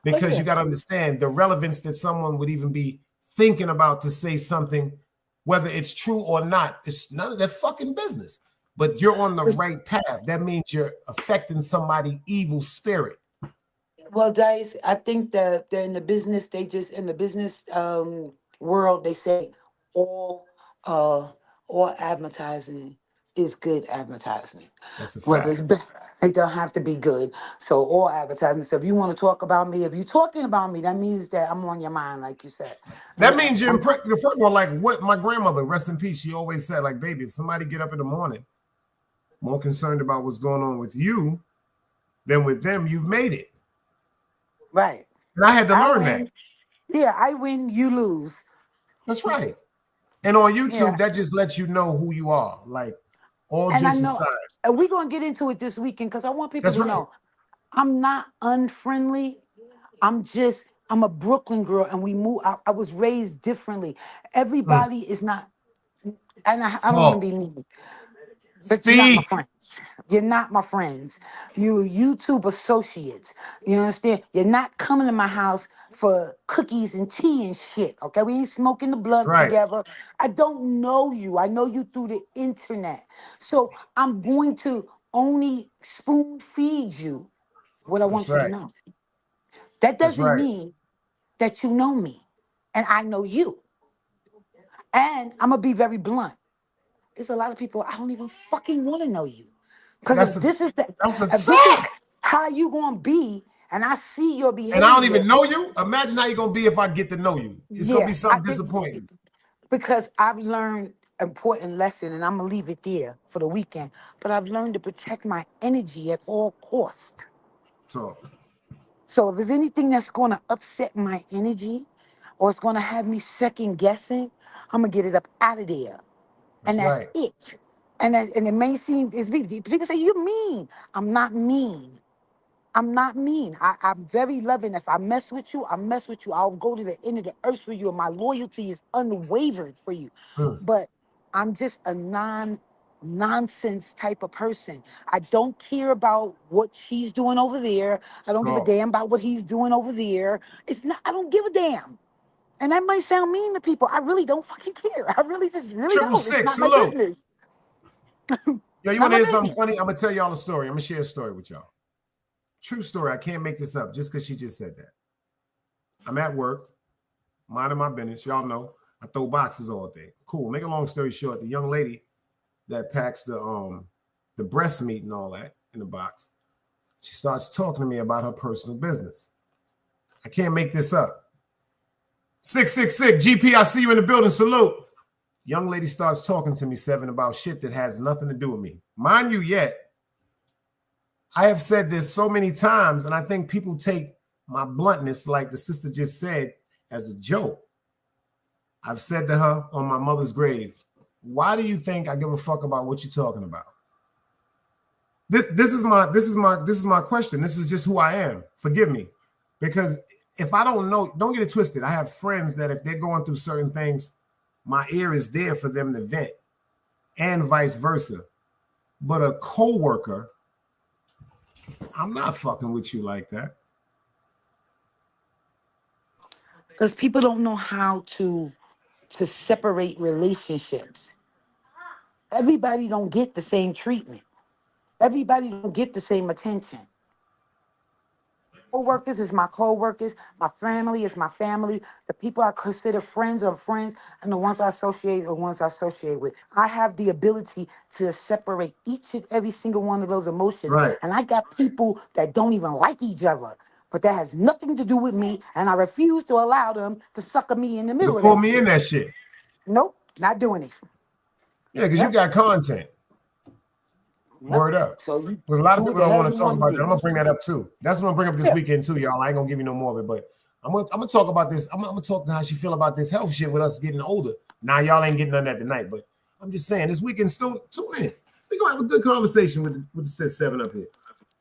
Because you got to understand the relevance that someone would even be thinking about to say something, whether it's true or not. It's none of their fucking business. But you're on the right path. That means you're affecting somebody's evil spirit. Well, Dice, I think that they're in the business. They just in the business world. They say all uh, all advertising is good advertising. That's a Whether fact. it's bad, it don't have to be good. So all advertising. So if you want to talk about me, if you're talking about me, that means that I'm on your mind, like you said. That means you're the first one. Like what my grandmother, rest in peace, she always said, like, baby, if somebody get up in the morning more concerned about what's going on with you than with them, you've made it. Right. And I had to learn that. Yeah, I win, you lose. That's right. And on YouTube, Yeah. that just lets you know who you are. Like all And I jokes know aside. we're gonna get into it this weekend because I want people That's to right. know I'm not unfriendly. I'm a Brooklyn girl, and we move. I was raised differently. Everybody is not, and I don't want to Talk. be mean, but you're not my Speak. friends. You're not my friends. You YouTube associates. You understand? You're not coming to my house for cookies and tea and shit. Okay, we ain't smoking the That's blunt right. together. I don't know you. I know you through the internet. So I'm going to only spoon feed you what I That's want you to right. know. That That's doesn't right. mean that you know me and I know you. And I'm gonna be very blunt. There's a lot of people I don't even fucking want to know you. Because That's a if this is fact. how you gonna be, and I see your And I don't behavior, even know you. Imagine how you're gonna be if I get to know you. It's gonna be yeah, something disappointing. because I've learned important lesson, and I'm gonna leave it there for the weekend. But I've learned to protect my energy at all cost. Talk. So if there's anything that's gonna upset my energy, or it's gonna have me second guessing, I'm gonna get it up out of there. And That's that's right. it. And it may seem it's people say you're mean. I'm not mean. I'm not mean. I'm very loving. If I mess with you, I mess with you. I'll go to the end of the earth for you, and my loyalty is unwavered for you. But I'm just a nonsense type of person. I don't care about what she's doing over there. I don't give a Talk. damn about what he's doing over there. It's not. I don't give a damn. And that might sound mean to people. I really don't fucking care. I really just really Triple don't. It's six. not my Salute. business. Yo, you Not want to my hear something business. funny? I'm gonna tell y'all a story. I'm gonna share a story with y'all. True story. I can't make this up just because she just said that. I'm at work, minding my business. Y'all know I throw boxes all day. Cool. Make a long story short, the young lady that packs the breast meat and all that in the box, she starts talking to me about her personal business. I can't make this up. 666 GP, I see you in the building. Salute. Young lady starts talking to me, Seven, about shit that has nothing to do with me. Mind you, yet, I have said this so many times, and I think people take my bluntness, like the sister just said, as a joke. I've said to her on my mother's grave, why do you think I give a fuck about what you're talking about? This is my question. This is just who I am. Forgive me. Because if I don't know, don't get it twisted. I have friends that if they're going through certain things, my ear is there for them to vent, and vice versa. But a coworker, I'm not fucking with you like that. Because people don't know how to separate relationships. Everybody don't get the same treatment. Everybody don't get the same attention. Co-workers is my co-workers. My family is my family. The people I consider friends are friends, and the ones I associate are ones I associate with. I have the ability to separate each and every single one of those emotions. Right. And I got people that don't even like each other, but that has nothing to do with me, and I refuse to allow them to sucker me in the You middle of pull that me shit. in that shit. Nope, not doing it. Yeah, because you got content. Word up. So you But a lot of do what people the don't hell want to you talk want about to that. I'm do. gonna bring that up too. That's what I'm gonna bring up this Yeah. weekend too, y'all. I ain't gonna give you no more of it, but I'm gonna talk about this. I'm gonna talk to how she feel about this health shit with us getting older. Now y'all ain't getting none of that tonight, but I'm just saying this weekend still tune in. We gonna have a good conversation with the Sis 7 up here.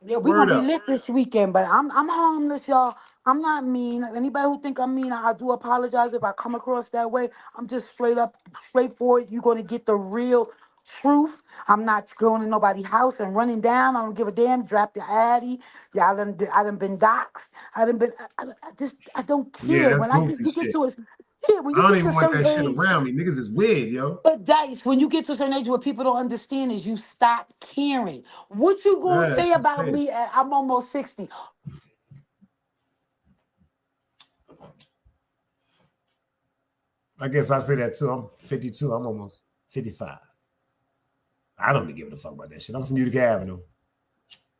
Yeah, we're Word gonna be up. lit this weekend, but I'm harmless, y'all. I'm not mean. Anybody who think I'm mean, I do apologize if I come across that way. I'm just straight up, straightforward. You're gonna get the real truth. I'm not going to nobody's house and running down. I don't give a damn. Drop your addy. Yeah, I done been doxxed. I don't Yeah, care. that's When I goofy get, you get shit. to a, yeah, when I you don't get to even a want certain that shit age, around me. Niggas is weird, yo. but Dice, when you get to a certain age, what people don't understand is you stop caring. What you gonna Yeah, say that's about fair. me? I'm almost 60. I guess I say that too. I'm 52. I'm almost 55. I don't be giving a fuck about that shit. I'm from Utica Avenue.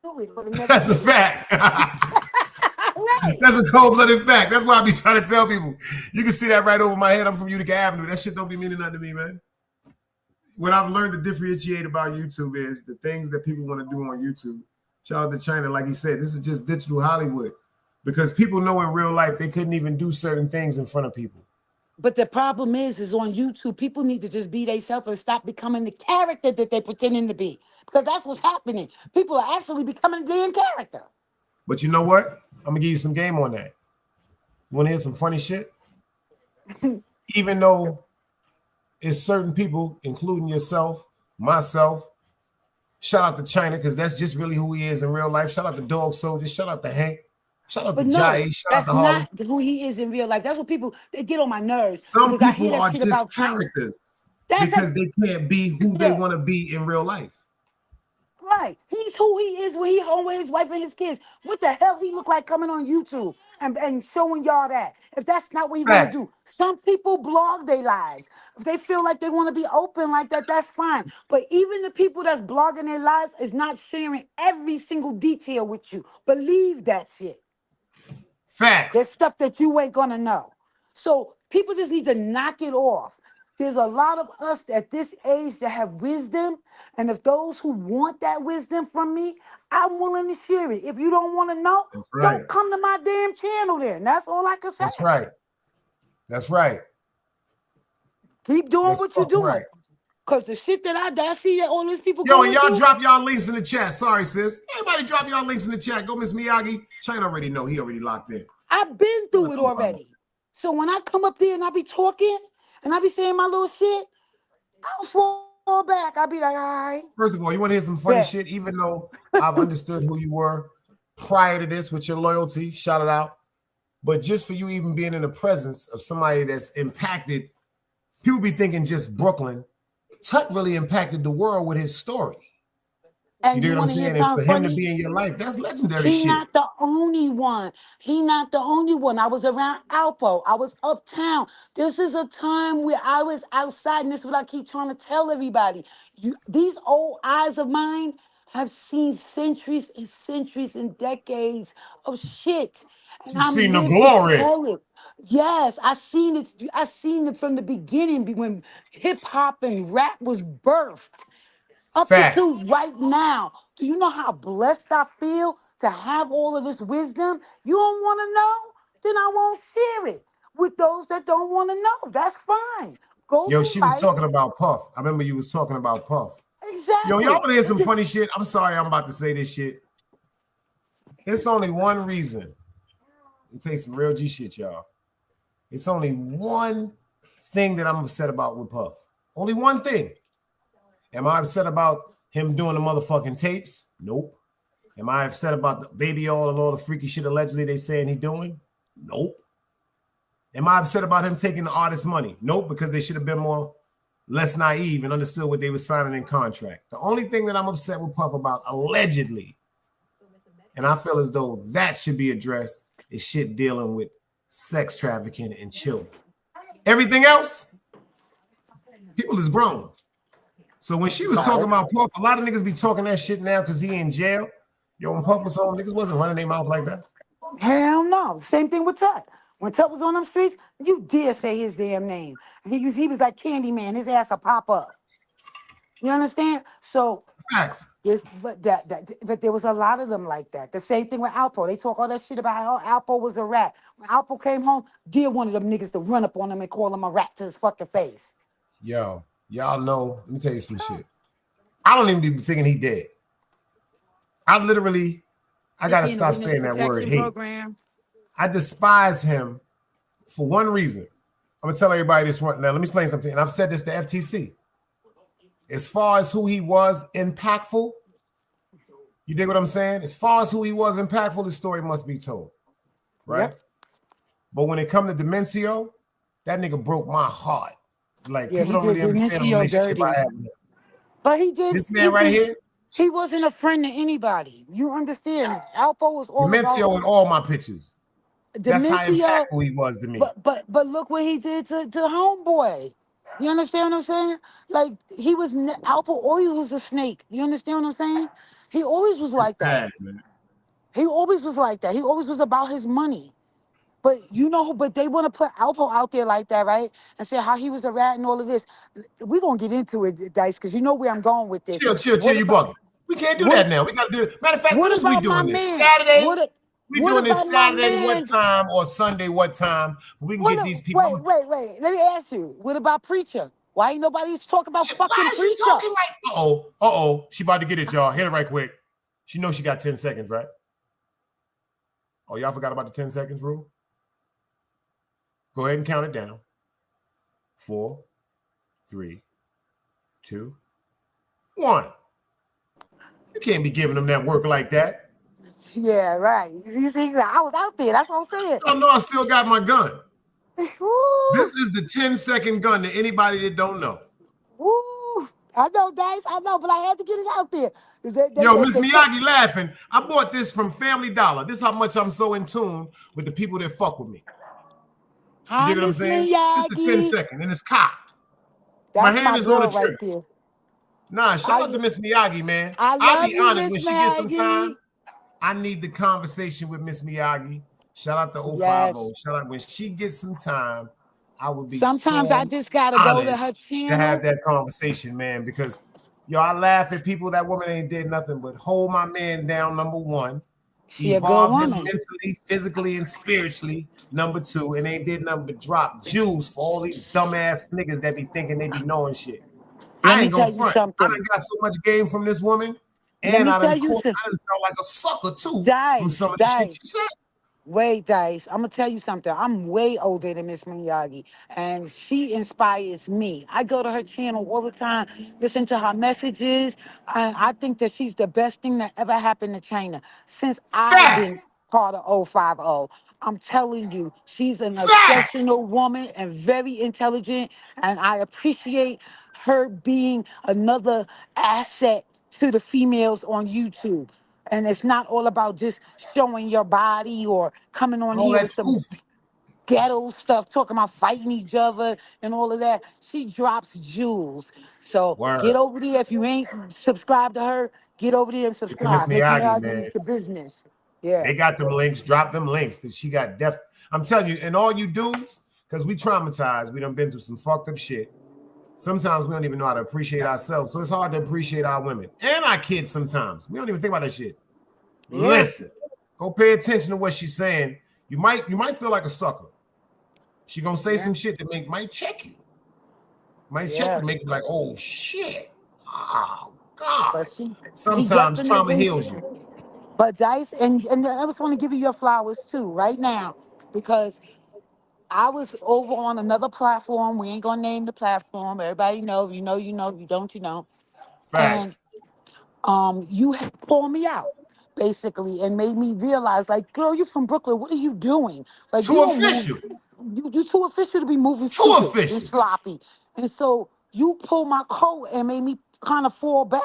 Do it for the next That's a 50. fact. Right. That's a cold-blooded fact. That's why I be trying to tell people. You can see that right over my head. I'm from Utica Avenue. That shit don't be meaning nothing to me, man. What I've learned to differentiate about YouTube is the things that people want to do on YouTube. Shout out to China, like he said, this is just digital Hollywood. Because people know in real life they couldn't even do certain things in front of people. But the problem is on YouTube, people need to just be themselves and stop becoming the character that they're pretending to be. Because that's what's happening. People are actually becoming a damn character. But you know what? I'm gonna give you some game on that. You want to hear some funny shit? Even though it's certain people, including yourself, myself. Shout out to China, because that's just really who he is in real life. Shout out to Dog Soldier. Shout out to Hank. Shout out But to no, Jai. Shout out that's to Harlem. not who he is in real life. That's what people, they get on my nerves Some because I hear people that are shit just about China. characters That's because a, they can't be who they yeah. want to be in real life. Right. He's who he is when he home with his wife and his kids. What the hell he look like coming on YouTube and showing y'all that? If that's not what he want to Facts. do. Some people blog their lives. If they feel like they want to be open like that, that's fine. But even the people that's blogging their lives is not sharing every single detail with you. Believe that shit. There's Facts. stuff that you ain't gonna know. So people just need to knock it off. There's a lot of us at this age that have wisdom, and if those who want that wisdom from me, I'm willing to share it. If you don't want to know, That's right. don't come to my damn channel then. That's all I can say. That's right. That's right. Keep doing That's what you're fucking doing. right. Because the shit that I see that all these people Yo, and going y'all through, drop y'all links in the chat. Sorry, sis. Everybody drop y'all links in the chat. Go, Miss Miyagi. China already know. He already locked in. I've been through it already. So when I come up there and I be talking and I be saying my little shit, I don't fall back. I be like, all right, First of all, you want to hear some funny bet. shit? Even though I've understood who you were prior to this with your loyalty, shout it out. But just for you even being in the presence of somebody that's impacted, people be thinking just Brooklyn. Tut really impacted the world with his story. You And know you what I'm want to hear saying? And for something him to funny? be in your life, that's legendary He shit. not the only one. He not the only one. I was around Alpo. I was uptown. This is a time where I was outside, and this is what I keep trying to tell everybody. These old eyes of mine have seen centuries and centuries and decades of shit. And You've I'm seen the lived to glory. tell it. Yes, I seen it. I seen it from the beginning when hip hop and rap was birthed up Facts. to right now. Do you know how blessed I feel to have all of this wisdom? You don't want to know? Then I won't share it with those that don't want to know. That's fine. Go Yo, through she was life. talking about Puff. I remember you was talking about Puff. Yo, y'all Exactly. want to hear some funny shit? I'm sorry I'm about to say this shit. It's only one reason. It takes some real G shit, y'all. It's only one thing that I'm upset about with Puff. Only one thing. Am I upset about him doing the motherfucking tapes? Nope. Am I upset about the baby oil and all the freaky shit allegedly they saying he doing? Nope. Am I upset about him taking the artist's money? Nope, because they should have been less naive and understood what they were signing in contract. The only thing that I'm upset with Puff about, allegedly, and I feel as though that should be addressed, is shit dealing with sex trafficking and children. Everything else, people is grown. So when she was talking about Puff, a lot of niggas be talking that shit now because he in jail. Yo, when Puff was home, niggas wasn't running their mouth like that. Hell no. Same thing with Tut. When Tut was on them streets, you dare say his damn name. He was like Candyman. His ass will pop up. You understand? So Facts. yes, but there was a lot of them like that. The same thing with Alpo. They talk all that shit about how Alpo was a rat. When Alpo came home, dare one of them niggas to run up on him and call him a rat to his fucking face. Yo, y'all know. Let me tell you some shit. I don't even be thinking he dead. I gotta stop saying that word hate. Program. I despise him for one reason. I'm gonna tell everybody this one now. Let me explain something. And I've said this to FTC. As far as who he was impactful, you dig what I'm saying? As far as who he was impactful, the story must be told. Right? Yep. But when it comes to Demencio, that nigga broke my heart. Like, people don't really understand the relationship I have with him. But he did. This man right here, he wasn't a friend to anybody. You understand? Alpo was all Demencio in all my pictures. That's how Demencio, impactful he was to me. But look what he did to Homeboy. You understand what I'm saying? Like, he was Alpo always was a snake. You understand what I'm saying? He always was like that. Man. He always was like that. He always was about his money. But but they want to put Alpo out there like that, right? And say how he was a rat and all of this. We're gonna get into it, Dice, because you know where I'm going with this. Chill, you bugging. We can't do that now. We gotta do it. Matter of fact, when is we doing this? Saturday? We doing this Saturday what time or Sunday what time? We can get these people. Wait. Let me ask you. What about Preacher? Why ain't nobody talking about fucking Preacher? Why is she talking like, uh-oh. She about to get it, y'all. Hit it right quick. She knows she got 10 seconds, right? Oh, y'all forgot about the 10 seconds rule? Go ahead and count it down. 4, 3, 2, 1. You can't be giving them that work like that. Yeah, right. You see, I was out there. That's what I'm saying. I know I still got my gun. This is the 10-second gun to anybody that don't know. Woo! I know, Dice. I know, but I had to get it out there. Yo, Miss Miyagi laughing. I bought this from Family Dollar. This is how much I'm so in tune with the people that fuck with me. You dig what I'm saying? It's the 10-second, and it's cocked. My hand is on the trigger. Right, nah, shout out to Miss Miyagi, man. I'll be honored when she gets some time. I need the conversation with Miss Miyagi. Shout out to 050. Yes. Shout out when she gets some time. I would be sometimes I just gotta go to her channel to have that conversation, man. Because I laugh at people. That woman ain't did nothing but hold my man down. Number one, evolve him mentally, physically, and spiritually. Number two, and ain't did nothing but drop jewels for all these dumbass niggas that be thinking they be knowing shit. I ain't gonna front. I done got so much game from this woman. And I done felt like a sucker too from some of the shit you said. Wait, Dice, I'm gonna tell you something. I'm way older than Miss Miyagi, and she inspires me. I go to her channel all the time, listen to her messages. I think that she's the best thing that ever happened to China since I've been part of 050. I'm telling you, she's an exceptional woman and very intelligent, and I appreciate her being another asset to the females on YouTube. And it's not all about just showing your body or coming on here with some ghetto stuff, talking about fighting each other and all of that. She drops jewels. So get over there. If you ain't subscribed to her, get over there and subscribe. Miss Miyagi, man. The business. Yeah. They got them links. Drop them links because she got I'm telling you, and all you dudes, because we traumatized. We done been through some fucked up shit. Sometimes we don't even know how to appreciate ourselves. So it's hard to appreciate our women and our kids sometimes. We don't even think about that shit. Yeah. Listen, go pay attention to what she's saying. You might feel like a sucker. She gonna say some shit that might check you. Check you, make you like, oh shit. Oh God. Sometimes trauma heals you. But Dice, and I just want to give you your flowers too, right now, because I was over on another platform. We ain't gonna name the platform. Everybody know, you know, you don't, you know. And Facts. you had called me out basically and made me realize, like, girl, you from Brooklyn. What are you doing? Like, you Too don't move. official. You too official to be moving Too stupid and official. sloppy. And so you pulled my coat and made me kind of fall back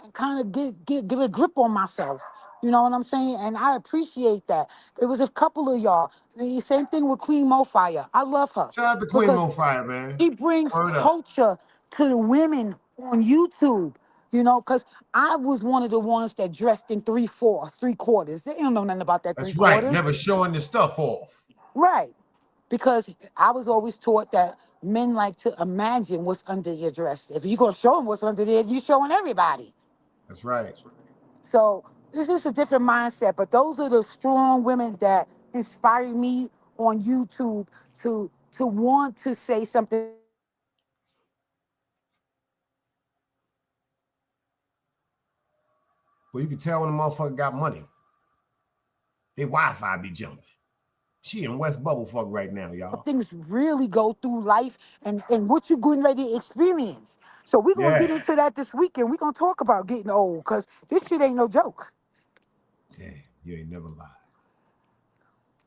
and kind of get a grip on myself. You know what I'm saying? And I appreciate that. There was a couple of y'all. The same thing with Queen Mofire. I love her Shout out to Queen because Mo Fire, man. she brings Word up. culture to the women on YouTube. You know, because I was one of the ones that dressed in 3/4 3/4. They don't know nothing about that three That's right. quarters. Never showing the stuff off. Right. Because I was always taught that men like to imagine what's under your dress. If you're going to show them what's under there, you're showing everybody. That's right. So this is a different mindset. But those are the strong women that inspire me on YouTube to want to say something. Well, you can tell when a motherfucker got money. Their Wi-Fi be jumping. She in West Bubblefuck right now, y'all. Things really go through life and what you're getting ready to experience. So we're going to Yeah. get into that this weekend. We're going to talk about getting old because this shit ain't no joke. Damn, you ain't never lied.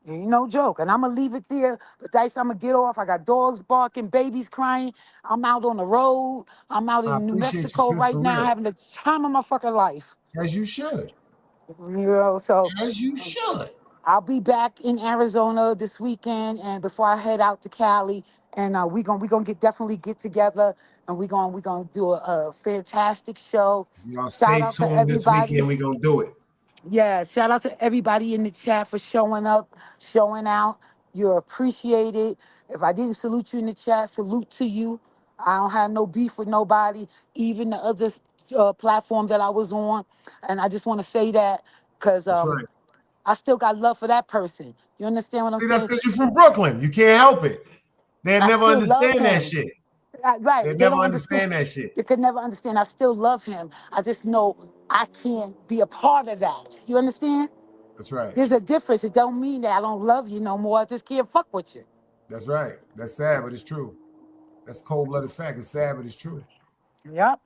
It ain't no joke. And I'm going to leave it there. But Dice, I'm going to get off. I got dogs barking, babies crying. I'm out on the road. I'm out I in New appreciate you, Mexico sis, right for now real. having the time of my fucking life. As you should. You know, so As you should. I'll be back in Arizona this weekend, and before I head out to Cali, and we gonna definitely get together, and we gonna do a fantastic show. Y'all Shout stay out to tuned this everybody. weekend. We gonna do it. Yeah, shout out to everybody in the chat for showing up, showing out. You're appreciated. If I didn't salute you in the chat, salute to you. I don't have no beef with nobody, even the other platform that I was on, and I just want to say that because That's right. I still got love for that person. You understand what I'm See, that's saying? because you're from Brooklyn. You can't help it. They'll I never still love understand that him. shit. Right. They'll They never don't understand. understand that shit. They could never understand. I still love him. I just know I can't be a part of that. You understand? That's right. There's a difference. It don't mean that I don't love you no more. I just can't fuck with you. That's right. That's sad, but it's true. That's cold-blooded fact. It's sad, but it's true. Yep.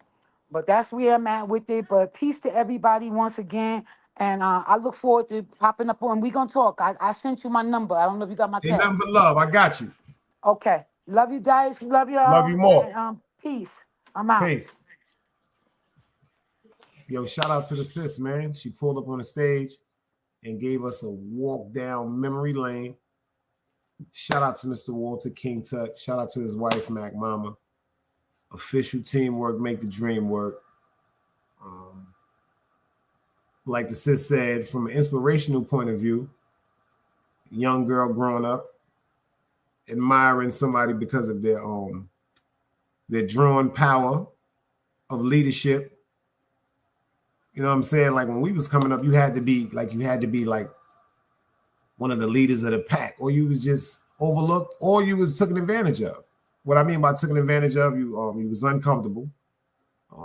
But that's where I'm at with it. But peace to everybody once again. And I look forward to popping up on. We gonna talk. I sent you my number. I don't know if you got my Ain't nothing text. but love. I got you. Okay. Love you guys. Love Love y'all. you more. And peace. I'm out. Peace. Yo, shout out to the sis, man. She pulled up on the stage and gave us a walk down memory lane. Shout out to Mr. Walter King Tut. Shout out to his wife, Mac Mama. Official teamwork, make the dream work. Like the sis said, from an inspirational point of view, young girl growing up, admiring somebody because of their drawing power of leadership. You know what I'm saying? Like when we was coming up, you had to be like one of the leaders of the pack, or you was just overlooked, or you was taken advantage of. What I mean by taken advantage of, you was uncomfortable.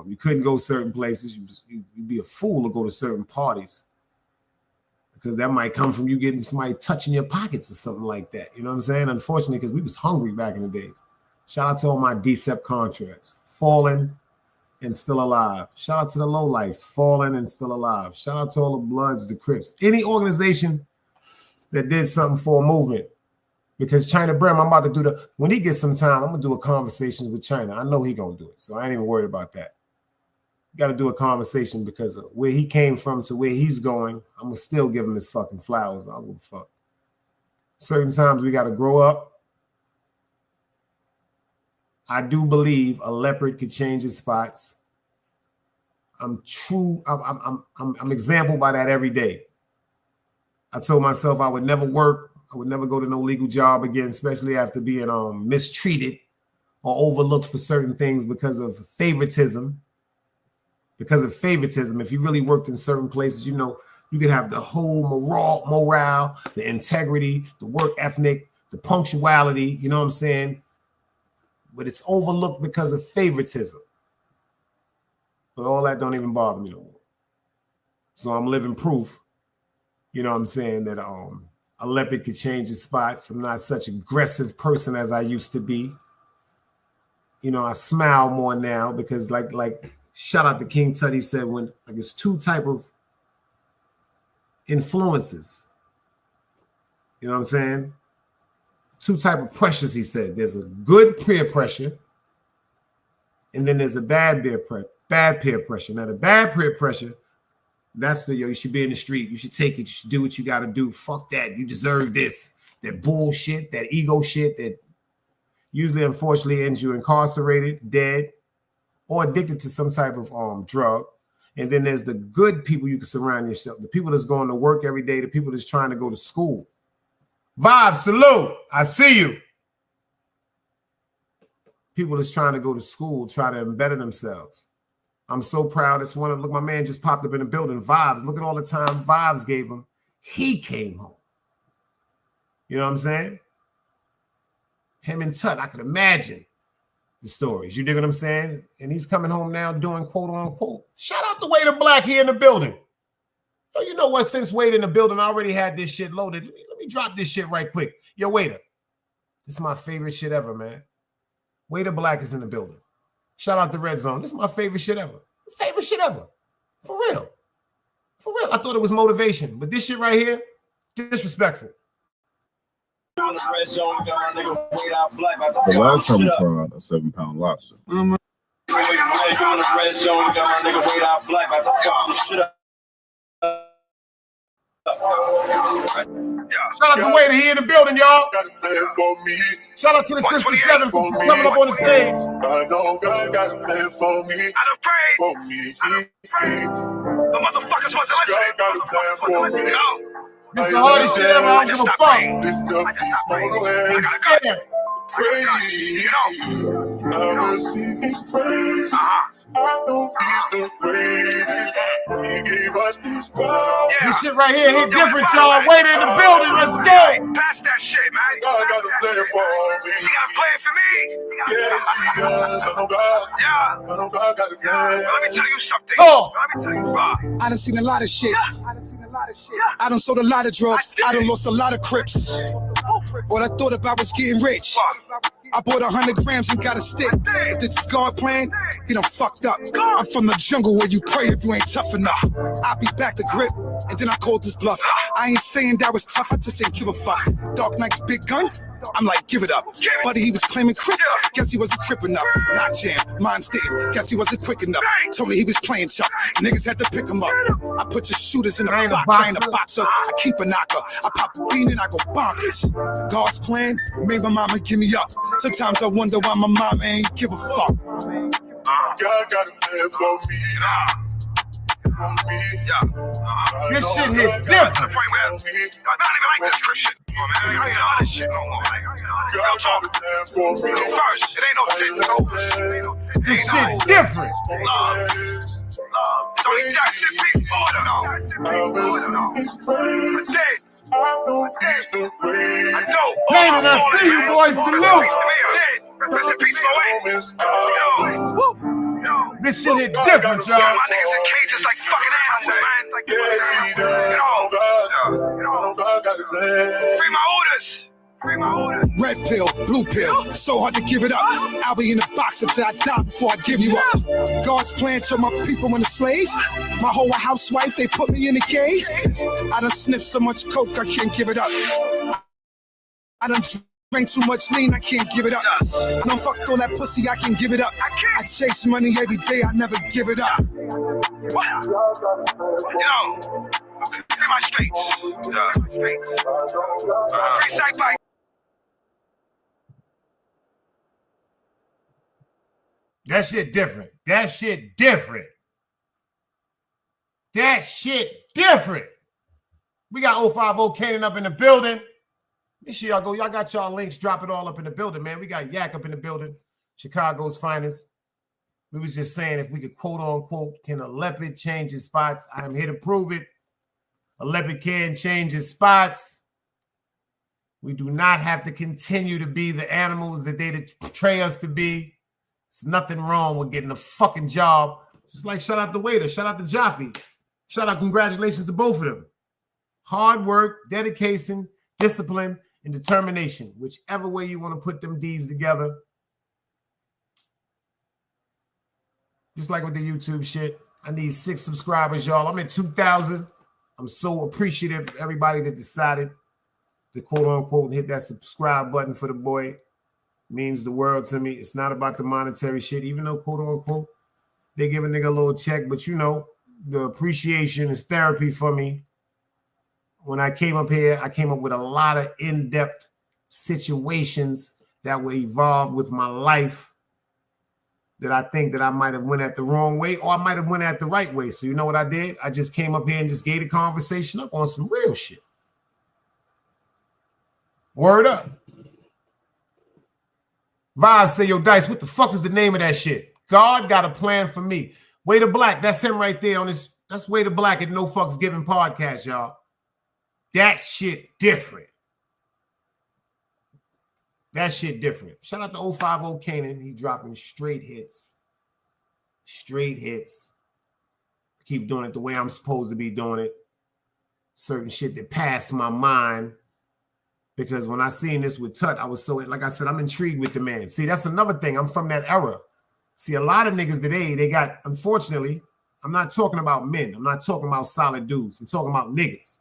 You couldn't go certain places. You'd be a fool to go to certain parties because that might come from you getting somebody touching your pockets or something like that. You know what I'm saying? Unfortunately, because we was hungry back in the days. Shout out to all my DCEP contracts, fallen and still alive. Shout out to the lowlifes, fallen and still alive. Shout out to all the Bloods, the Crips, any organization that did something for a movement. Because China Brim, I'm about to do when he gets some time, I'm gonna do a conversation with China. I know he gonna do it, so I ain't even worried about that. Got to do a conversation because of where he came from to where he's going. I'm gonna still give him his fucking flowers. I don't give a fuck. Certain times we got to grow up. I do believe a leopard could change his spots. I'm exampled by that every day. I told myself I would never work. I would never go to no legal job again, especially after being mistreated or overlooked for certain things because of favoritism. Because of favoritism, if you really worked in certain places, you know, you could have the whole morale, the integrity, the work ethic, the punctuality, you know what I'm saying? But it's overlooked because of favoritism. But all that don't even bother me no more. So I'm living proof, you know what I'm saying, that A leopard could change his spots. I'm not such an aggressive person as I used to be. You know, I smile more now because like shout out to King Tut, he said when like it's two type of influences. You know what I'm saying? Two type of pressures, he said. There's a good peer pressure, and then there's a bad peer pressure. Now, the bad peer pressure, that's the, you should be in the street. You should take it. You should do what you got to do. Fuck that. You deserve this. That bullshit, that ego shit that usually, unfortunately, ends you incarcerated, dead, or addicted to some type of drug. And then there's the good people you can surround yourself. The people that's going to work every day. The people that's trying to go to school. Vibe, salute. I see you. People that's trying to go to school, try to better themselves. I'm so proud. It's one of, look, my man just popped up in the building. Vibes. Look at all the time Vibes gave him. He came home. You know what I'm saying? Him and Tut, I could imagine the stories. You dig what I'm saying? And he's coming home now doing quote unquote. Shout out to Waiter Black here in the building. Oh, you know what? Since Waiter in the building, I already had this shit loaded. Let me drop this shit right quick. Yo, Waiter. This is my favorite shit ever, man. Waiter Black is in the building. Shout out to Red Zone. This is my favorite shit ever. Favorite shit ever. For real. For real. I thought it was motivation. But this shit right here, disrespectful. The last time we tried a 7-pound lobster. Shout out to Waiter, he in the building, y'all. Shout out to the 67 for coming up on the stage. I know God got a plan for me. I done prayed for me. The motherfuckers wasn't listening. God got a plan for me. This is the hardest shit ever. I don't give a fuck. I know he's the greatest. He gave us this power. This shit right here hit different, y'all. Waiter in the building. Let's go. Pass that shit, man. God got a plan for me. He got a plan for me. Yes, he does. I know God. Yeah. I know God got a plan. Let me tell you something. Oh. Let me tell you, bro. I done seen a lot of shit. I done sold a lot of drugs. I done lost a lot of crips. What I thought about was getting rich. I bought 100 grams and got a stick. If this is God plan, he done fucked up. I'm from the jungle where you pray if you ain't tough enough. I'll be back to grip, and then I called this bluff. I ain't saying that was tough, I just ain't give a fuck. Dark Knight's big gun, I'm like, give it up. Buddy, he was claiming crip, guess he wasn't crip enough. Not jam, mines didn't, guess he wasn't quick enough. Told me he was playing tough, niggas had to pick him up. I put your shooters in the box, I ain't a boxer, I keep a knocker. I pop a bean and I go bonkers. God's plan made my mama give me up. Sometimes I wonder why my mom ain't give a fuck. God got a plan for me. This shit hit different. I don't even like this Christian. I ain't all this shit no more. God got a plan for me. First, it ain't no shit. This shit different. So he got shit peace order. I know he's the greatest. I know. Damon, I see you, boys. Salute. This shit hit different, y'all. My niggas in cages like fucking animals, man. Free my orders. Red pill, blue pill, so hard to give it up. I'll be in the box until I die before I give you up. God's plan turned my people into slaves. My whole housewife, they put me in a cage. I done sniffed so much coke, I can't give it up. I done drank too much lean, I can't give it up. I done fucked all that pussy, I can give it up. I chase money every day, I never give it up. Free my streets. Free Sack Bike. That shit different. That shit different. That shit different. We got 050 Canaan up in the building. Make sure y'all go. Y'all got y'all links. Drop it all up in the building, man. We got Yak up in the building. Chicago's finest. We was just saying if we could quote unquote, can a leopard change his spots? I'm here to prove it. A leopard can change his spots. We do not have to continue to be the animals that they portray us to be. There's nothing wrong with getting a fucking job. Just like shout out to Waiter, shout out to Jaffe. Shout out, congratulations to both of them. Hard work, dedication, discipline, and determination. Whichever way you want to put them D's together. Just like with the YouTube shit. I need 6 subscribers, y'all. I'm at 2,000. I'm so appreciative of everybody that decided to quote-unquote hit that subscribe button for the boy. It means the world to me. It's not about the monetary shit, even though quote-unquote they give a nigga a little check. But you know, the appreciation is therapy for me. When I came up here, I came up with a lot of in-depth situations that were evolved with my life that I think that I might have went at the wrong way or I might have went at the right way. So you know what I did? I just came up here and just gave the conversation up on some real shit. Word up. Vowed say, yo, Dice, what the fuck is the name of that shit? God got a plan for me. Way to Black, that's him right there on this. That's Way to Black at No Fucks Given podcast, y'all. That shit different. That shit different. Shout out to 050 Kanan. He dropping straight hits. Straight hits. Keep doing it the way I'm supposed to be doing it. Certain shit that passed my mind. Because when I seen this with Tut, I was so, like I said, I'm intrigued with the man. See, that's another thing. I'm from that era. See, a lot of niggas today, they got, unfortunately, I'm not talking about men. I'm not talking about solid dudes. I'm talking about niggas.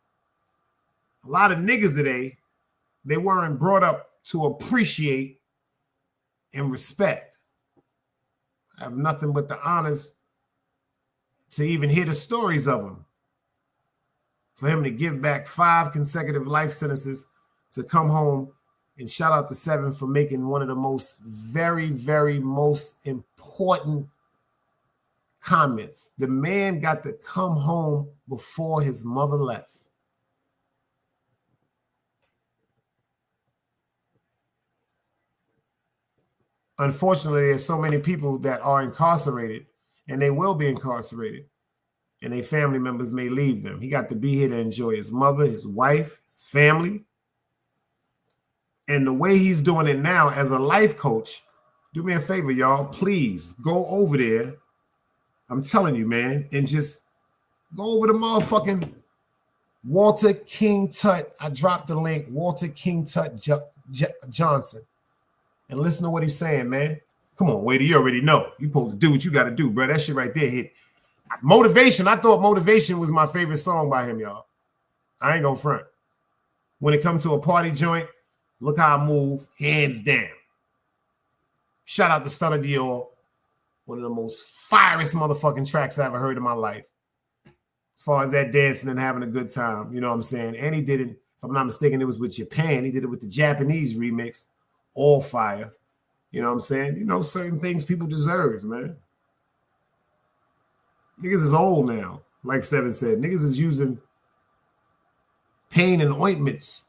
A lot of niggas today, they weren't brought up to appreciate and respect. I have nothing but the honors to even hear the stories of him. For him to give back 5 consecutive life sentences to come home, and shout out to 7 for making one of the most very, very most important comments. The man got to come home before his mother left. Unfortunately, there's so many people that are incarcerated, and they will be incarcerated, and their family members may leave them. He got to be here to enjoy his mother, his wife, his family. And the way he's doing it now as a life coach, do me a favor, y'all. Please go over there. I'm telling you, man, and just go over to motherfucking Walter King Tut. I dropped the link, Walter King Tut Johnson. And listen to what he's saying, man. Come on, Waiter, you already know. You supposed to do what you got to do, bro. That shit right there hit. Motivation, I thought Motivation was my favorite song by him, y'all. I ain't gonna front. When it comes to a party joint, look how I move, hands down. Shout out to Stunner Dior, one of the most fieriest motherfucking tracks I ever heard in my life. As far as that dancing and having a good time, you know what I'm saying? And he did it, if I'm not mistaken, it was with Japan. He did it with the Japanese remix. All fire. You know what I'm saying? You know, certain things people deserve, man. Niggas is old now. Like 7 said, niggas is using pain and ointments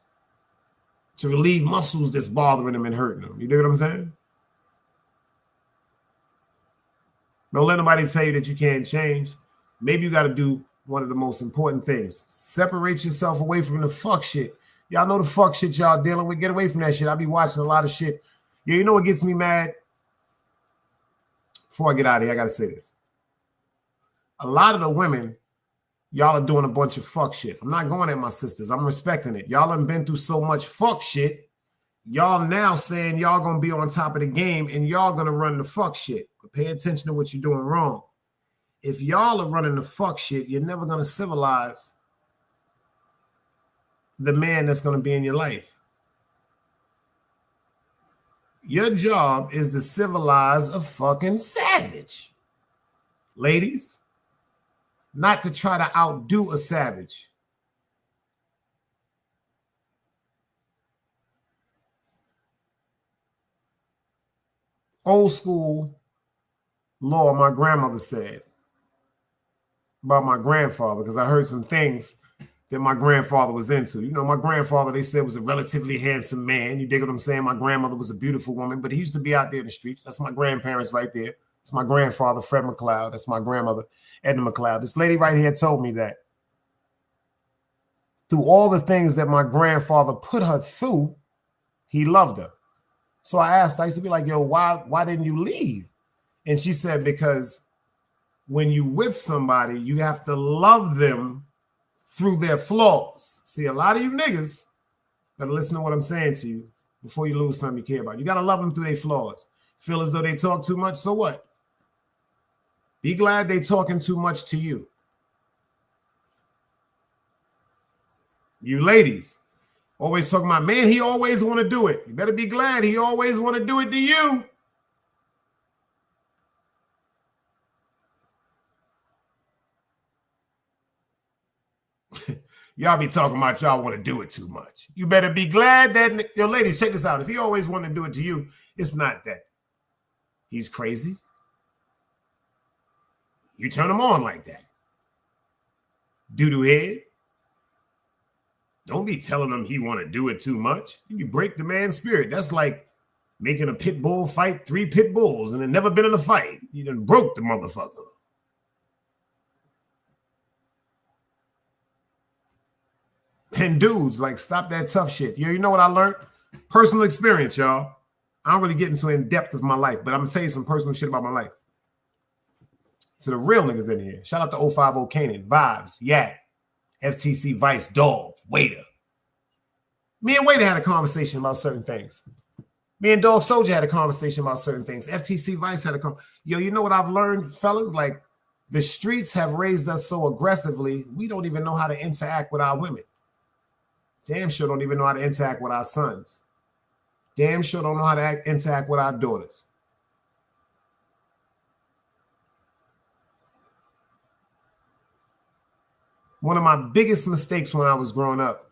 to relieve muscles that's bothering them and hurting them. You dig what I'm saying? Don't let nobody tell you that you can't change. Maybe you got to do one of the most important things. Separate yourself away from the fuck shit. Y'all know the fuck shit y'all dealing with. Get away from that shit. I be watching a lot of shit. Yeah, you know what gets me mad? Before I get out of here, I got to say this. A lot of the women, y'all are doing a bunch of fuck shit. I'm not going at my sisters. I'm respecting it. Y'all have been through so much fuck shit. Y'all now saying y'all going to be on top of the game and y'all going to run the fuck shit. But pay attention to what you're doing wrong. If y'all are running the fuck shit, you're never going to civilize the man that's going to be in your life. Your job is to civilize a fucking savage. Ladies, not to try to outdo a savage. Old school law my grandmother said about my grandfather, because I heard some things that my grandfather was into. You know, my grandfather, they said, was a relatively handsome man. You dig what I'm saying? My grandmother was a beautiful woman, but he used to be out there in the streets. That's my grandparents right there. It's my grandfather, Fred McLeod. That's my grandmother, Edna McLeod. This lady right here told me that through all the things that my grandfather put her through, he loved her. So I asked, I used to be like, yo, why didn't you leave? And she said, because when you with somebody, you have to love them through their flaws. See, a lot of you niggas, Better listen to what I'm saying to you before you lose something you care about. You got to love them through their flaws. Feel as though they talk too much, so what? Be glad they talking too much to you. You ladies, always talking about, man, he always want to do it. You better be glad he always want to do it to you. Y'all be talking about y'all want to do it too much. You better be glad that, your ladies, check this out. If he always want to do it to you, it's not that he's crazy. You turn him on like that. Doo-doo head. Don't be telling him he want to do it too much. You break the man's spirit. That's like making a pit bull fight 3 pit bulls and it never been in a fight. You done broke the motherfucker. And dudes, like, stop that tough shit. You know what I learned? Personal experience, y'all. I don't really get into in depth of my life, but I'm going to tell you some personal shit about my life. To the real niggas in here. Shout out to 050 Kanan, Vibes, Yak, FTC Vice, Dog, Waiter. Me and Waiter had a conversation about certain things. Me and Dog Soldier had a conversation about certain things. FTC Vice had a conversation. Yo, you know what I've learned, fellas? Like, the streets have raised us so aggressively, we don't even know how to interact with our women. Damn sure don't even know how to interact with our sons. Damn sure don't know how to interact with our daughters. One of my biggest mistakes when I was growing up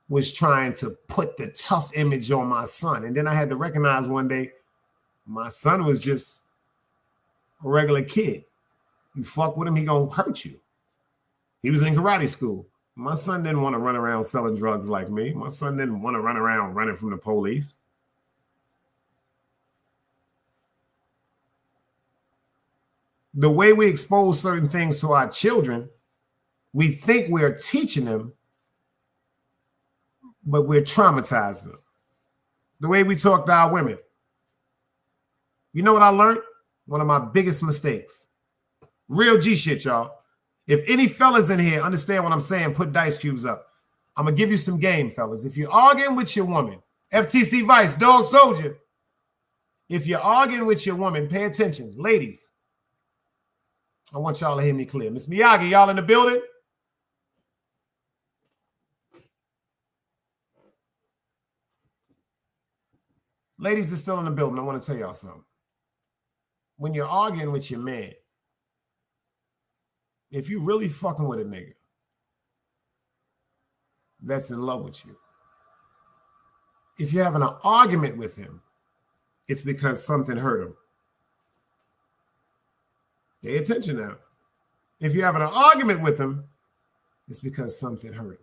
was trying to put the tough image on my son. And then I had to recognize one day my son was just a regular kid. You fuck with him, he gonna hurt you. He was in karate school. My son didn't want to run around selling drugs like me. My son didn't want to run around running from the police. The way we expose certain things to our children, we think we're teaching them, but we're traumatizing them. The way we talk to our women. You know what I learned? One of my biggest mistakes. Real G shit, y'all. If any fellas in here understand what I'm saying, put dice cubes up. I'm going to give you some game, fellas. If you're arguing with your woman, FTC Vice, Dog Soldier, if you're arguing with your woman, pay attention. Ladies, I want y'all to hear me clear. Miss Miyagi, y'all in the building? Ladies that's still in the building, I want to tell y'all something. When you're arguing with your man, if you really fucking with a nigga that's in love with you, if you're having an argument with him, it's because something hurt him. Pay attention now. If you're having an argument with him, it's because something hurt him.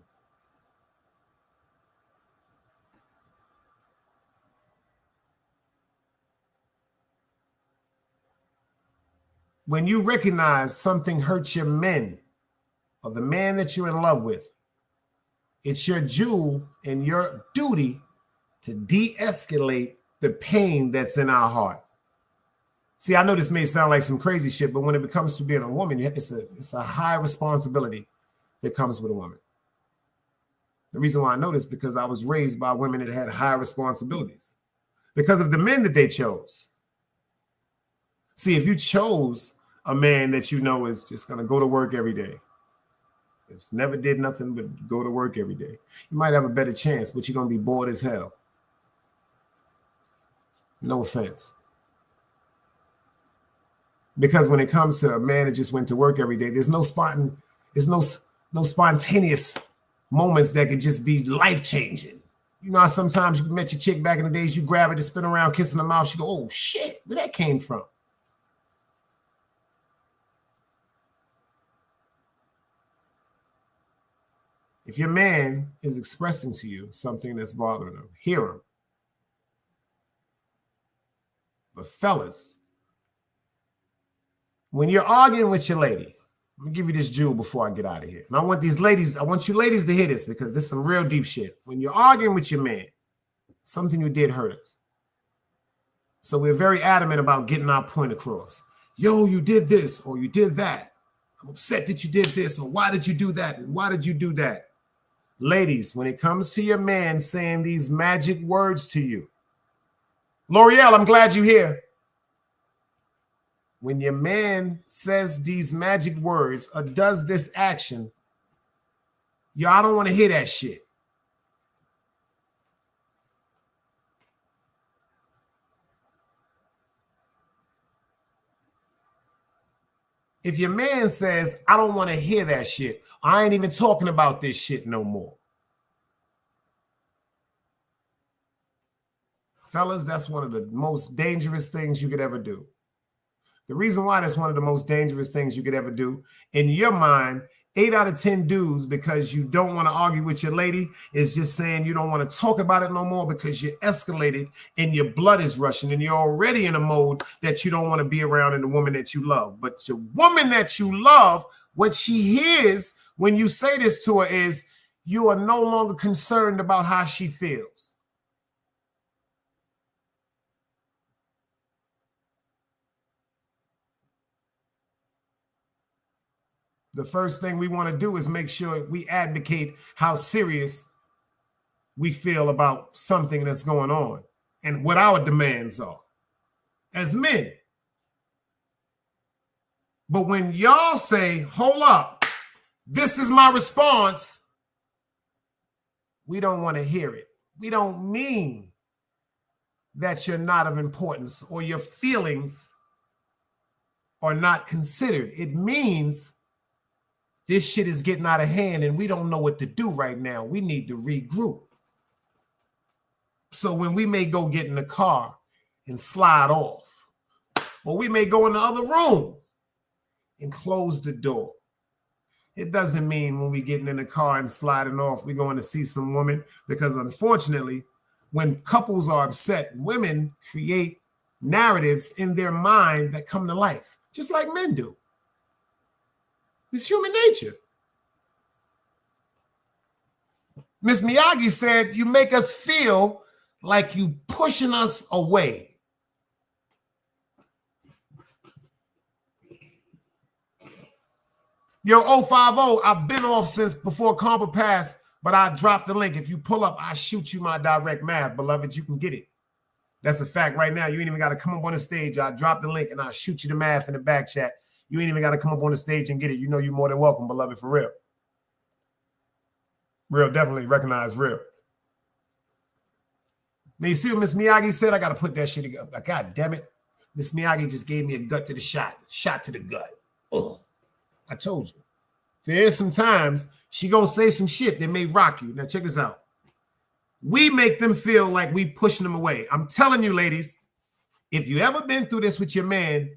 When you recognize something hurts your men or the man that you're in love with, it's your jewel and your duty to de-escalate the pain that's in our heart. See, I know this may sound like some crazy shit, but when it comes to being a woman, it's a high responsibility that comes with a woman. The reason why I know this is because I was raised by women that had high responsibilities because of the men that they chose. See, if you chose a man that you know is just going to go to work every day, it's never did nothing but go to work every day, you might have a better chance, but you're going to be bored as hell. No offense. Because when it comes to a man that just went to work every day, there's no spontaneous moments that could just be life-changing. You know how sometimes you met your chick back in the days, you grab her to spin around, kissing her mouth, she go, oh shit, where that came from? If your man is expressing to you something that's bothering him, hear him. But fellas, when you're arguing with your lady, let me give you this jewel before I get out of here. And I want you ladies to hear this because this is some real deep shit. When you're arguing with your man, something you did hurt us. So we're very adamant about getting our point across. Yo, you did this or you did that. I'm upset that you did this or why did you do that and why did you do that? Ladies, when it comes to your man saying these magic words to you, L'Oreal, I'm glad you're here. When your man says these magic words or does this action, y'all don't want to hear that shit. If your man says, I don't want to hear that shit, I ain't even talking about this shit no more. Fellas, that's one of the most dangerous things you could ever do. The reason why that's one of the most dangerous things you could ever do, in your mind, 8 out of 10 dudes, because you don't want to argue with your lady, is just saying you don't want to talk about it no more because you're escalated and your blood is rushing and you're already in a mode that you don't want to be around in the woman that you love. But the woman that you love, what she hears when you say this to her is you are no longer concerned about how she feels. The first thing we want to do is make sure we advocate how serious we feel about something that's going on and what our demands are as men. But when y'all say, hold up, this is my response, we don't want to hear it. We don't mean that you're not of importance or your feelings are not considered. It means this shit is getting out of hand and we don't know what to do right now. We need to regroup. So when we may go get in the car and slide off, or we may go in the other room and close the door, it doesn't mean when we getting in the car and sliding off, we're going to see some woman, because unfortunately, when couples are upset, women create narratives in their mind that come to life, just like men do. It's human nature. Miss Miyagi said, you make us feel like you pushing us away. Yo, 050, I've been off since before Compa Pass, but I dropped the link. If you pull up, I shoot you my direct math, beloved. You can get it. That's a fact right now. You ain't even got to come up on the stage. I dropped the link and I'll shoot you the math in the back chat. You ain't even got to come up on the stage and get it. You know you're more than welcome, beloved, for real. Real, definitely recognize real. Now, you see what Miss Miyagi said? I got to put that shit together. God damn it. Miss Miyagi just gave me a gut to the shot. Shot to the gut. Ugh. I told you. There is some times she going to say some shit that may rock you. Now, check this out. We make them feel like we pushing them away. I'm telling you, ladies, if you ever been through this with your man,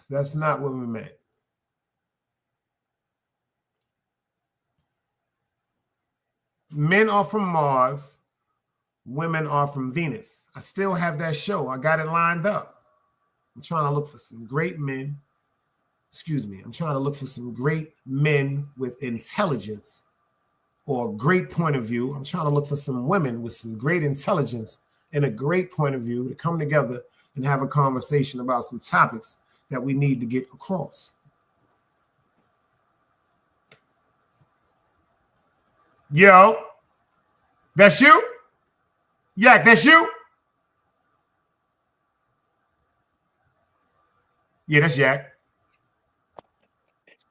that's not what we meant. Men are from Mars. Women are from Venus. I still have that show. I got it lined up. I'm trying to look for some great men. Excuse me. I'm trying to look for some great men with intelligence or a great point of view. I'm trying to look for some women with some great intelligence and a great point of view to come together and have a conversation about some topics that we need to get across. Yo, that's you? Yak, that's you? Yeah, that's Yak.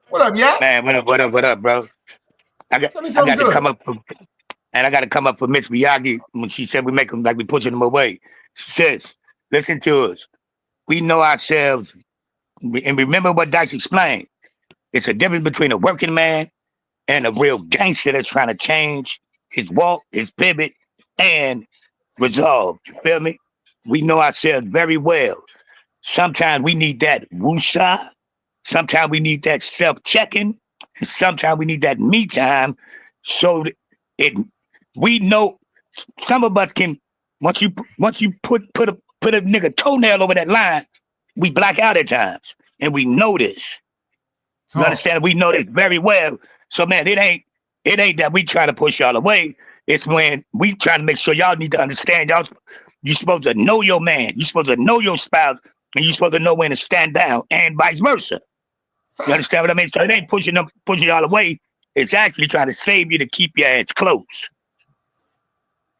What up, Yak? Man, what up, bro? I got to come up for, and I got to come up for Miss Miyagi when she said we make them like we pushing them away. She says, listen to us. We know ourselves, and remember what Dice explained. It's a difference between a working man and a real gangster that's trying to change his walk, his pivot, and resolve. You feel me? We know ourselves very well. Sometimes we need that woosah. Sometimes we need that self-checking. And sometimes we need that me time. So we know some of us can, once you put a nigga toenail over that line, we black out at times. And we know this. You understand? We know this very well. So man, it ain't that we try to push y'all away. It's when we trying to make sure y'all need to understand you're supposed to know your man. You're supposed to know your spouse, and you're supposed to know when to stand down, and vice versa. You understand what I mean? So it ain't pushing y'all away. It's actually trying to save you to keep your ass close.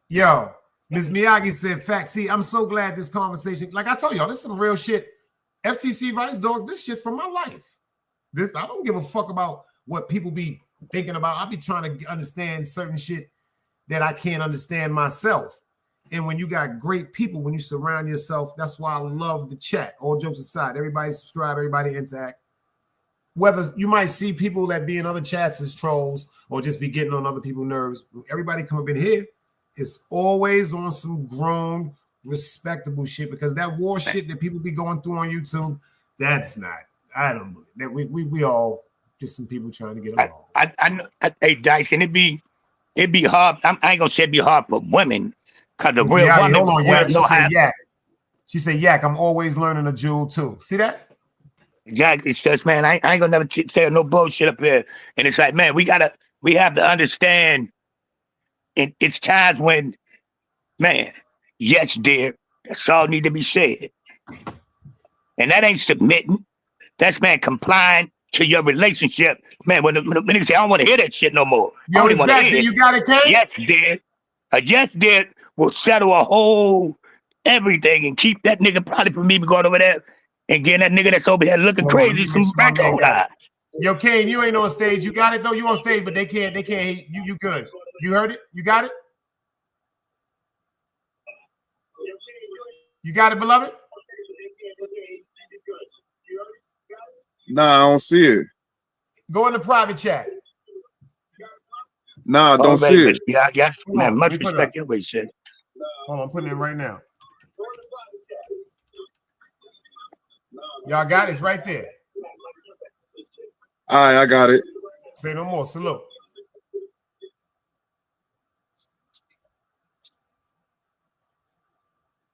Yo, Ms. Miyagi said, fact. See, I'm so glad this conversation, like I told y'all, this is some real shit. FTC Vice Dog, this shit from my life. This, I don't give a fuck about what people be thinking about. I be trying to understand certain shit that I can't understand myself. And when you got great people, when you surround yourself, that's why I love the chat. All jokes aside, everybody subscribe, everybody interact. Whether you might see people that be in other chats as trolls or just be getting on other people's nerves, everybody come up in here. It's always on some grown, respectable shit, because that war shit that people be going through on YouTube, that's not. I don't believe that. We all just some people trying to get along. I know. Hey, Dice, and it'd be hard. I ain't gonna say it'd be hard for women, cause the real woman. Hold on, Yak. She said Yak. She said Yak. I'm always learning a jewel too. See that? Exactly. It's just, man, I ain't gonna never say no bullshit up here. And it's like, man, we have to understand. It's times when, man, yes, dear, that's all need to be said. And that ain't submitting. That's, man, complying to your relationship. Man, when they say, I don't want to hear that shit no more. Yo, it's back. You got it, Ken? Yes, dear. A yes, dear will settle a whole everything and keep that nigga probably from even going over there and getting that nigga that's over here looking crazy some back on God. Yo, Kane, you ain't on stage. You got it though. You on stage, but they can't hate you. You good. You heard it? You got it? You got it, beloved? Nah, I don't see it. Go in the private chat. Nah, I don't see it. Yeah, man, much respect your way, shit. Hold on, I'm putting it in right now. Y'all got it? It's right there. All right, I got it. Say no more. Salute.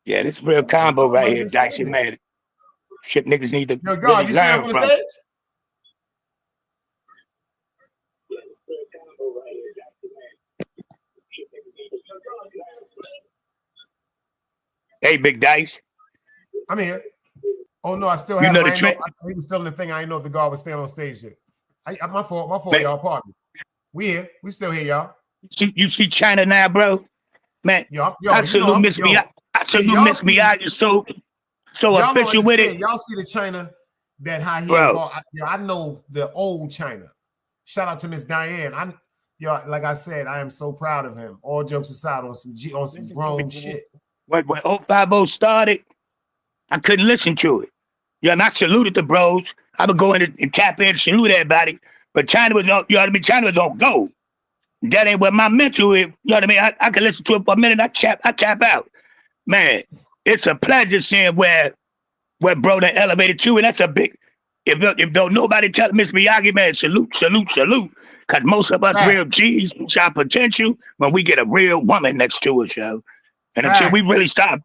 Yeah, this real combo right here, Dicey, man. Shit niggas need to Yo, God, you stand on the stage? Hey, Big Dice. I'm here. Oh no, I still have. He was still in the thing. I didn't know if the guard was staying on stage yet. My fault, man. Y'all. Pardon me. We here. We still here, y'all. You see China now, bro? Man, I salute Miss Miyagi. I salute Miss Miyagi. So official with it. Y'all see the China that how he I know the old China. Shout out to Miss Diane. Like I said, I am so proud of him. All jokes aside, on some grown shit. When 050 started, I couldn't listen to it. Yeah, and I saluted the bros. I would go in and tap in and salute everybody. But China was on, you know what I mean? China was on go. That ain't what my mental is. You know what I mean? I can listen to it for a minute. I tap out. Man, it's a pleasure seeing where bro done elevated to. And that's a big, if don't nobody tell Miss Miyagi, man, salute. Because most of us real G's reach our potential when we get a real woman next to us, yo. And until we really stop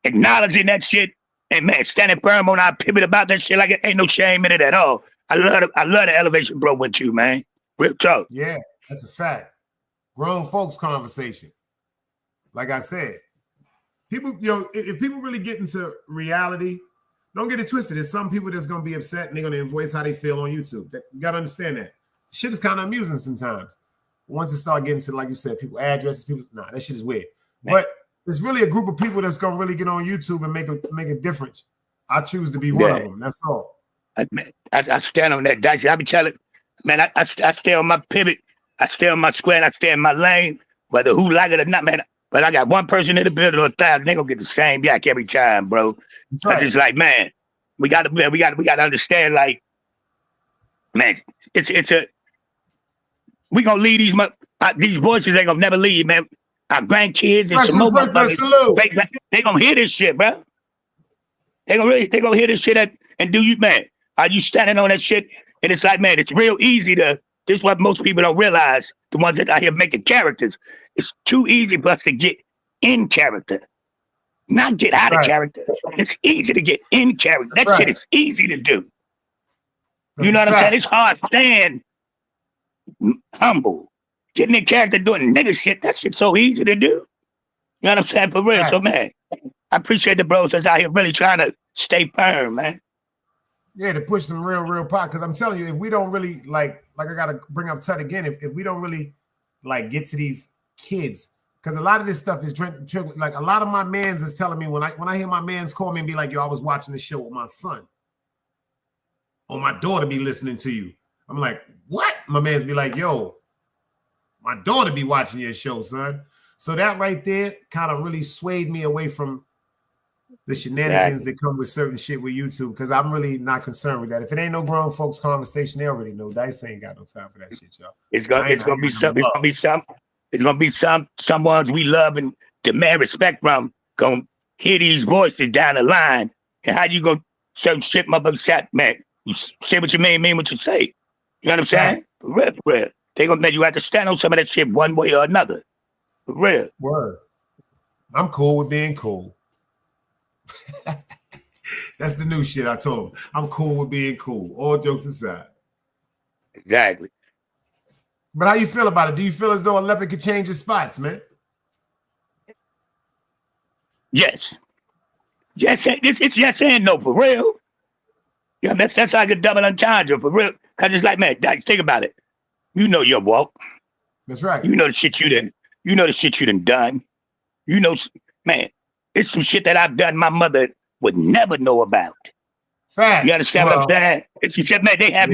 acknowledging that shit and, man, standing firm on our pivot about that shit, like it ain't no shame in it at all. I love the elevation bro went to, man. Real talk. Yeah, that's a fact. Grown folks conversation. Like I said, people, if people really get into reality, don't get it twisted. There's some people that's gonna be upset and they're gonna voice how they feel on YouTube. You gotta understand that. Shit is kind of amusing sometimes. Once it start getting to, like you said, people addresses, that shit is weird. Man. But there's really a group of people that's gonna really get on YouTube and make a difference. I choose to be one of them. That's all. I stand on that, Dicey. I be telling, man, I stay on my pivot. I stay on my square and I stay in my lane, whether who like it or not, man. But I got one person in the building or 1,000, they gonna get the same yak every time, bro. Right. It's like, man, we gotta understand, like, man, we gonna leave these voices ain't gonna never leave, man. Our grandkids and some more motherfuckers, they gonna hear this shit, bro. They gonna hear this shit and do you, man. Are you standing on that shit? And it's like, man, it's real easy this is what most people don't realize, the ones that are here making characters. It's too easy for us to get in character, not get out of character. It's easy to get in character. That shit is easy to do. You know what I'm saying? It's hard staying humble. Getting in character doing nigga shit, that shit's so easy to do. You know what I'm saying? For real. So, man, I appreciate the bros that's out here really trying to stay firm, man. Yeah, to push some real pot. Because I'm telling you, if we don't really like I gotta bring up Tut again. If we don't really like get to these kids, because a lot of this stuff is like a lot of my mans is telling me when I hear my mans call me and be like, yo, I was watching the show with my son. Or my daughter be listening to you. I'm like, what? My mans be like, yo, my daughter be watching your show, son. So that right there kind of really swayed me away from the shenanigans that come with certain shit with YouTube, because I'm really not concerned with that. If it ain't no grown folks conversation, they already know. Dice ain't got no time for that shit, y'all. It's gonna be some ones we love and demand respect from. Gonna hear these voices down the line, and how you gonna certain shit, motherfucker, shot, man? You say what you mean what you say. You know what I'm saying? For real. They gonna make you have to stand on some of that shit one way or another. For real. Word. I'm cool with being cool. That's the new shit I told him. I'm cool with being cool. All jokes aside. Exactly. But how you feel about it? Do you feel as though a leopard could change his spots, man? Yes. Yes, it's yes and no, for real. Yeah, that's like a double entendre, for real. Cause it's like, man, think about it. You know your walk. That's right. You know the shit you done done. You know, man, it's some shit that I've done my mother would never know about. Facts. You understand what I'm saying? It's just, man, they have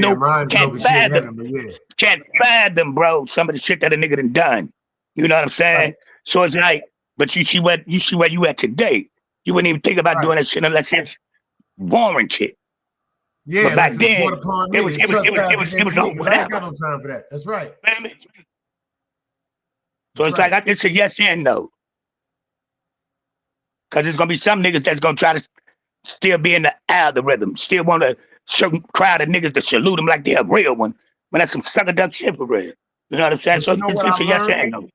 can't fathom, bro, some of the shit that a nigga done. You know what I'm saying? Right. So it's like, but you see where you at today. You wouldn't even think about doing that shit unless it's warranted. Yeah, but back then, it was over. I ain't got no time for that. That's right. So it's like it's a yes and no. Because there's gonna be some niggas that's gonna try to still be in the algorithm, still want a certain crowd of niggas to salute them like they're a real one. When that's some sucker duck shit for real. You know what I'm saying? So it's a yes and no.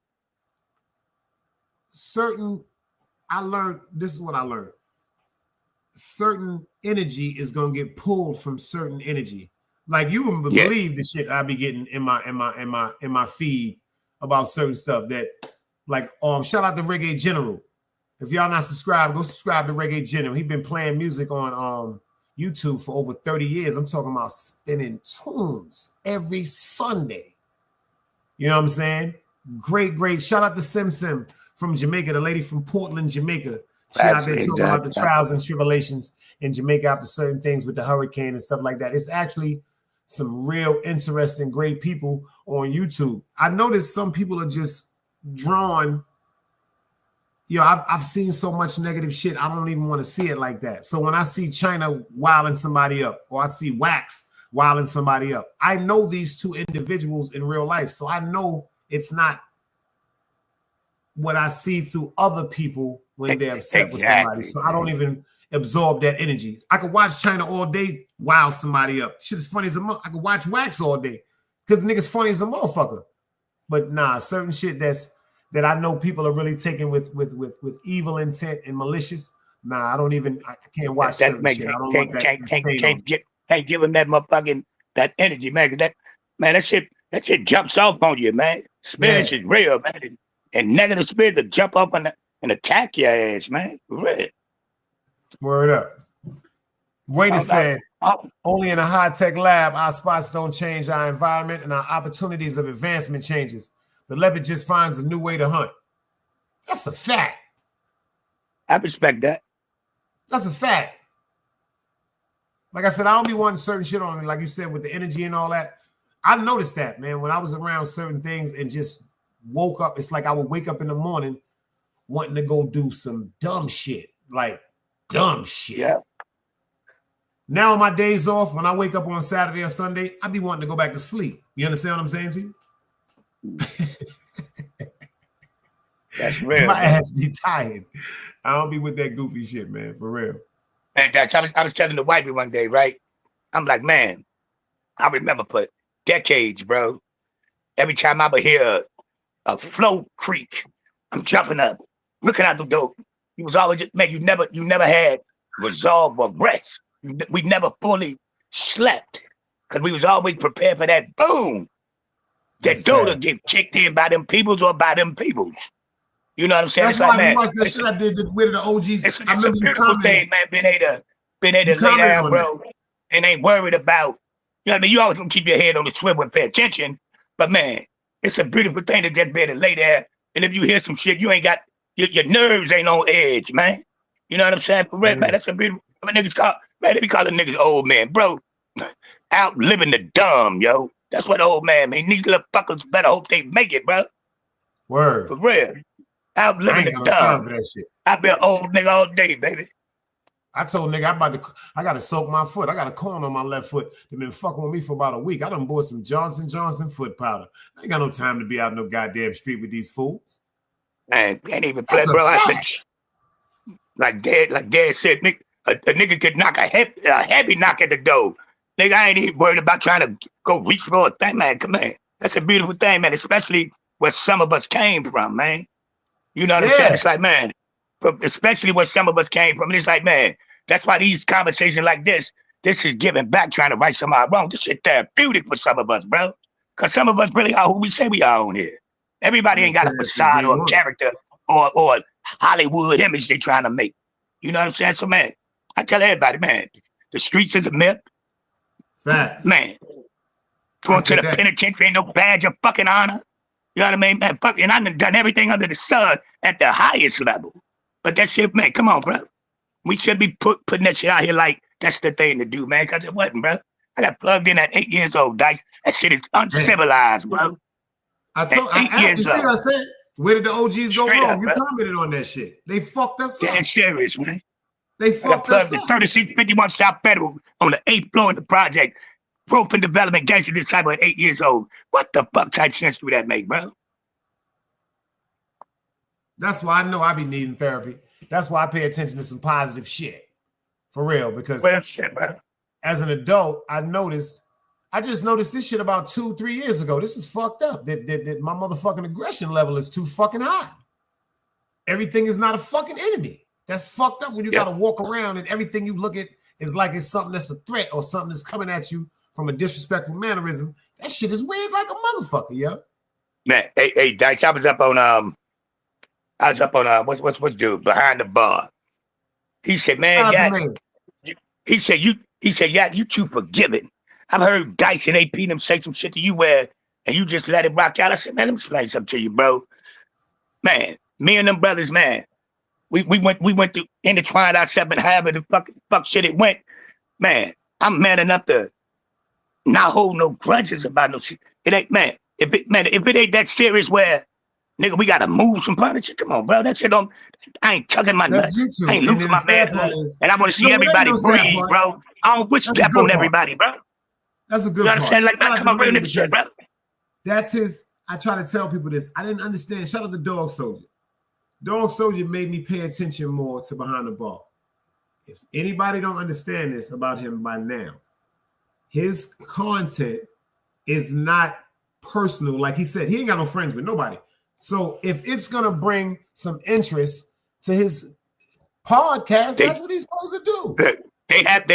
This is what I learned. Certain energy is gonna get pulled from certain energy. Like you wouldn't believe the shit I be getting in my feed about certain stuff that, like, shout out to Reggae General. If y'all not subscribed, go subscribe to Reggae General. He been playing music on YouTube for over 30 years. I'm talking about spinning tunes every Sunday. You know what I'm saying? Great. Shout out to Sim from Jamaica, the lady from Portland, Jamaica. She out there talking about the trials and tribulations in Jamaica after certain things with the hurricane and stuff like that. It's actually some real interesting, great people on YouTube. I noticed some people are just drawn. I've seen so much negative shit, I don't even want to see it like that. So when I see China wilding somebody up, or I see Wax wilding somebody up, I know these two individuals in real life. So I know it's not what I see through other people when they're upset with somebody. So I don't even absorb that energy. I could watch China all day, wild somebody up. Shit is funny as a motherfucker. I could watch Wax all day because the nigga's funny as a motherfucker. But nah, certain shit that I know people are really taking with evil intent and malicious. Nah, I can't watch certain shit. I don't want that. Can't give him that motherfucking that energy, man. That shit jumps off on you, man. Spirits is real, man. And negative spirits that jump up and attack your ass, man. Real. Word up. Waiter said, only in a high-tech lab, our spots don't change our environment and our opportunities of advancement changes. The leopard just finds a new way to hunt. That's a fact. I respect that. That's a fact. Like I said, I don't be wanting certain shit on me, like you said, with the energy and all that. I noticed that, man, when I was around certain things and just woke up. It's like I would wake up in the morning wanting to go do some dumb shit. Like dumb shit. Yeah. Now on my days off, when I wake up on Saturday or Sunday, I be wanting to go back to sleep. You understand what I'm saying to you? That's real. My ass be tired. I don't be with that goofy shit, man, for real. Man, I was telling the wifey one day, right? I'm like, man, I remember for decades, bro. Every time I would hear a flow creak, I'm jumping up, looking out the door. It was always just, man, you never had resolve or rest. We never fully slept because we was always prepared for that boom. That door to get kicked in by them peoples or by them peoples. You know what I'm saying? That's why we watched that shit I did with the OGs. It's a beautiful thing, man. Being able to lay down, bro, and ain't worried about, you know what I mean? You always gonna keep your head on the swivel and pay attention. But man, it's a beautiful thing to just be able to lay there. And if you hear some shit, you ain't got your nerves ain't on edge, man. You know what I'm saying? For real, man. That's a beautiful. I mean, niggas call, man. They be calling niggas old man, bro. Outliving the dumb, yo. That's what old man mean. These little fuckers better hope they make it, bro. Word. For real. Outliving the I ain't got no time dumb. for that shit. I been old nigga all day, baby. I told nigga I gotta soak my foot. I got a corn on my left foot. They been fucking with me for about a week. I done bought some Johnson Johnson foot powder. I ain't got no time to be out in no goddamn street with these fools. Man, can't even play, bro. Like Dad said, nigga, a nigga could knock a heavy knock at the door. Nigga, I ain't even worried about trying to go reach for a thing, man. Come on. That's a beautiful thing, man, especially where some of us came from, man. You know what I'm saying? It's like, man, especially where some of us came from. It's like, man, that's why these conversations like this is giving back, trying to right somebody wrong. This shit therapeutic for some of us, bro. Because some of us really are who we say we are on here. Everybody ain't got a facade or a character or Hollywood image they trying to make. You know what I'm saying? So, man, I tell everybody, man, the streets is a myth. Facts. Man, going to the penitentiary ain't no badge of fucking honor. You know what I mean, man? And I've done everything under the sun at the highest level. But that shit, man, come on, bro. We should be putting that shit out here like that's the thing to do, man, because it wasn't, bro. I got plugged in at 8 years old, Dice. That shit is uncivilized, bro. You see what I said? Where did the OGs go wrong? You commented on that shit. They fucked us up. Yeah, it's serious, man. They fucked us up. 3651 South Federal on the 8th floor in the project. Growth and development, gangster disciple at 8 years old. What the fuck type sense do that make, bro? That's why I know I be needing therapy. That's why I pay attention to some positive shit. For real, because as an adult, I just noticed this shit about 2-3 years ago. This is fucked up. That my motherfucking aggression level is too fucking high. Everything is not a fucking enemy. That's fucked up when you gotta walk around and everything you look at is like it's something that's a threat or something that's coming at you from a disrespectful mannerism. That shit is weird like a motherfucker, yo. Man, hey, Dice, I was up on what's dude behind the bar. He said, man, he said, you too forgiving. I've heard Dice and AP them say some shit to you where and you just let it rock out. I said, man, let me explain something to you, bro. Man, me and them brothers, man, we went through intertwined ourselves and however the fuck shit it went. Man, I'm man enough to not hold no grudges about no shit. It ain't, man, if it ain't that serious where nigga, we gotta move some furniture. Come on, bro. That shit don't. I ain't tugging my nuts. I ain't losing my manhood. And I want to see everybody breathe, bro. I don't wish death on everybody, bro. That's a good part. You understand? Like, come on, real nigga shit, bro. That's his. I try to tell people this. I didn't understand. Shout out to Dog Soldier. Dog Soldier made me pay attention more to Behind the Bar. If anybody don't understand this about him by now, his content is not personal. Like he said, he ain't got no friends with nobody. So if it's gonna bring some interest to his podcast, that's what he's supposed to do. They have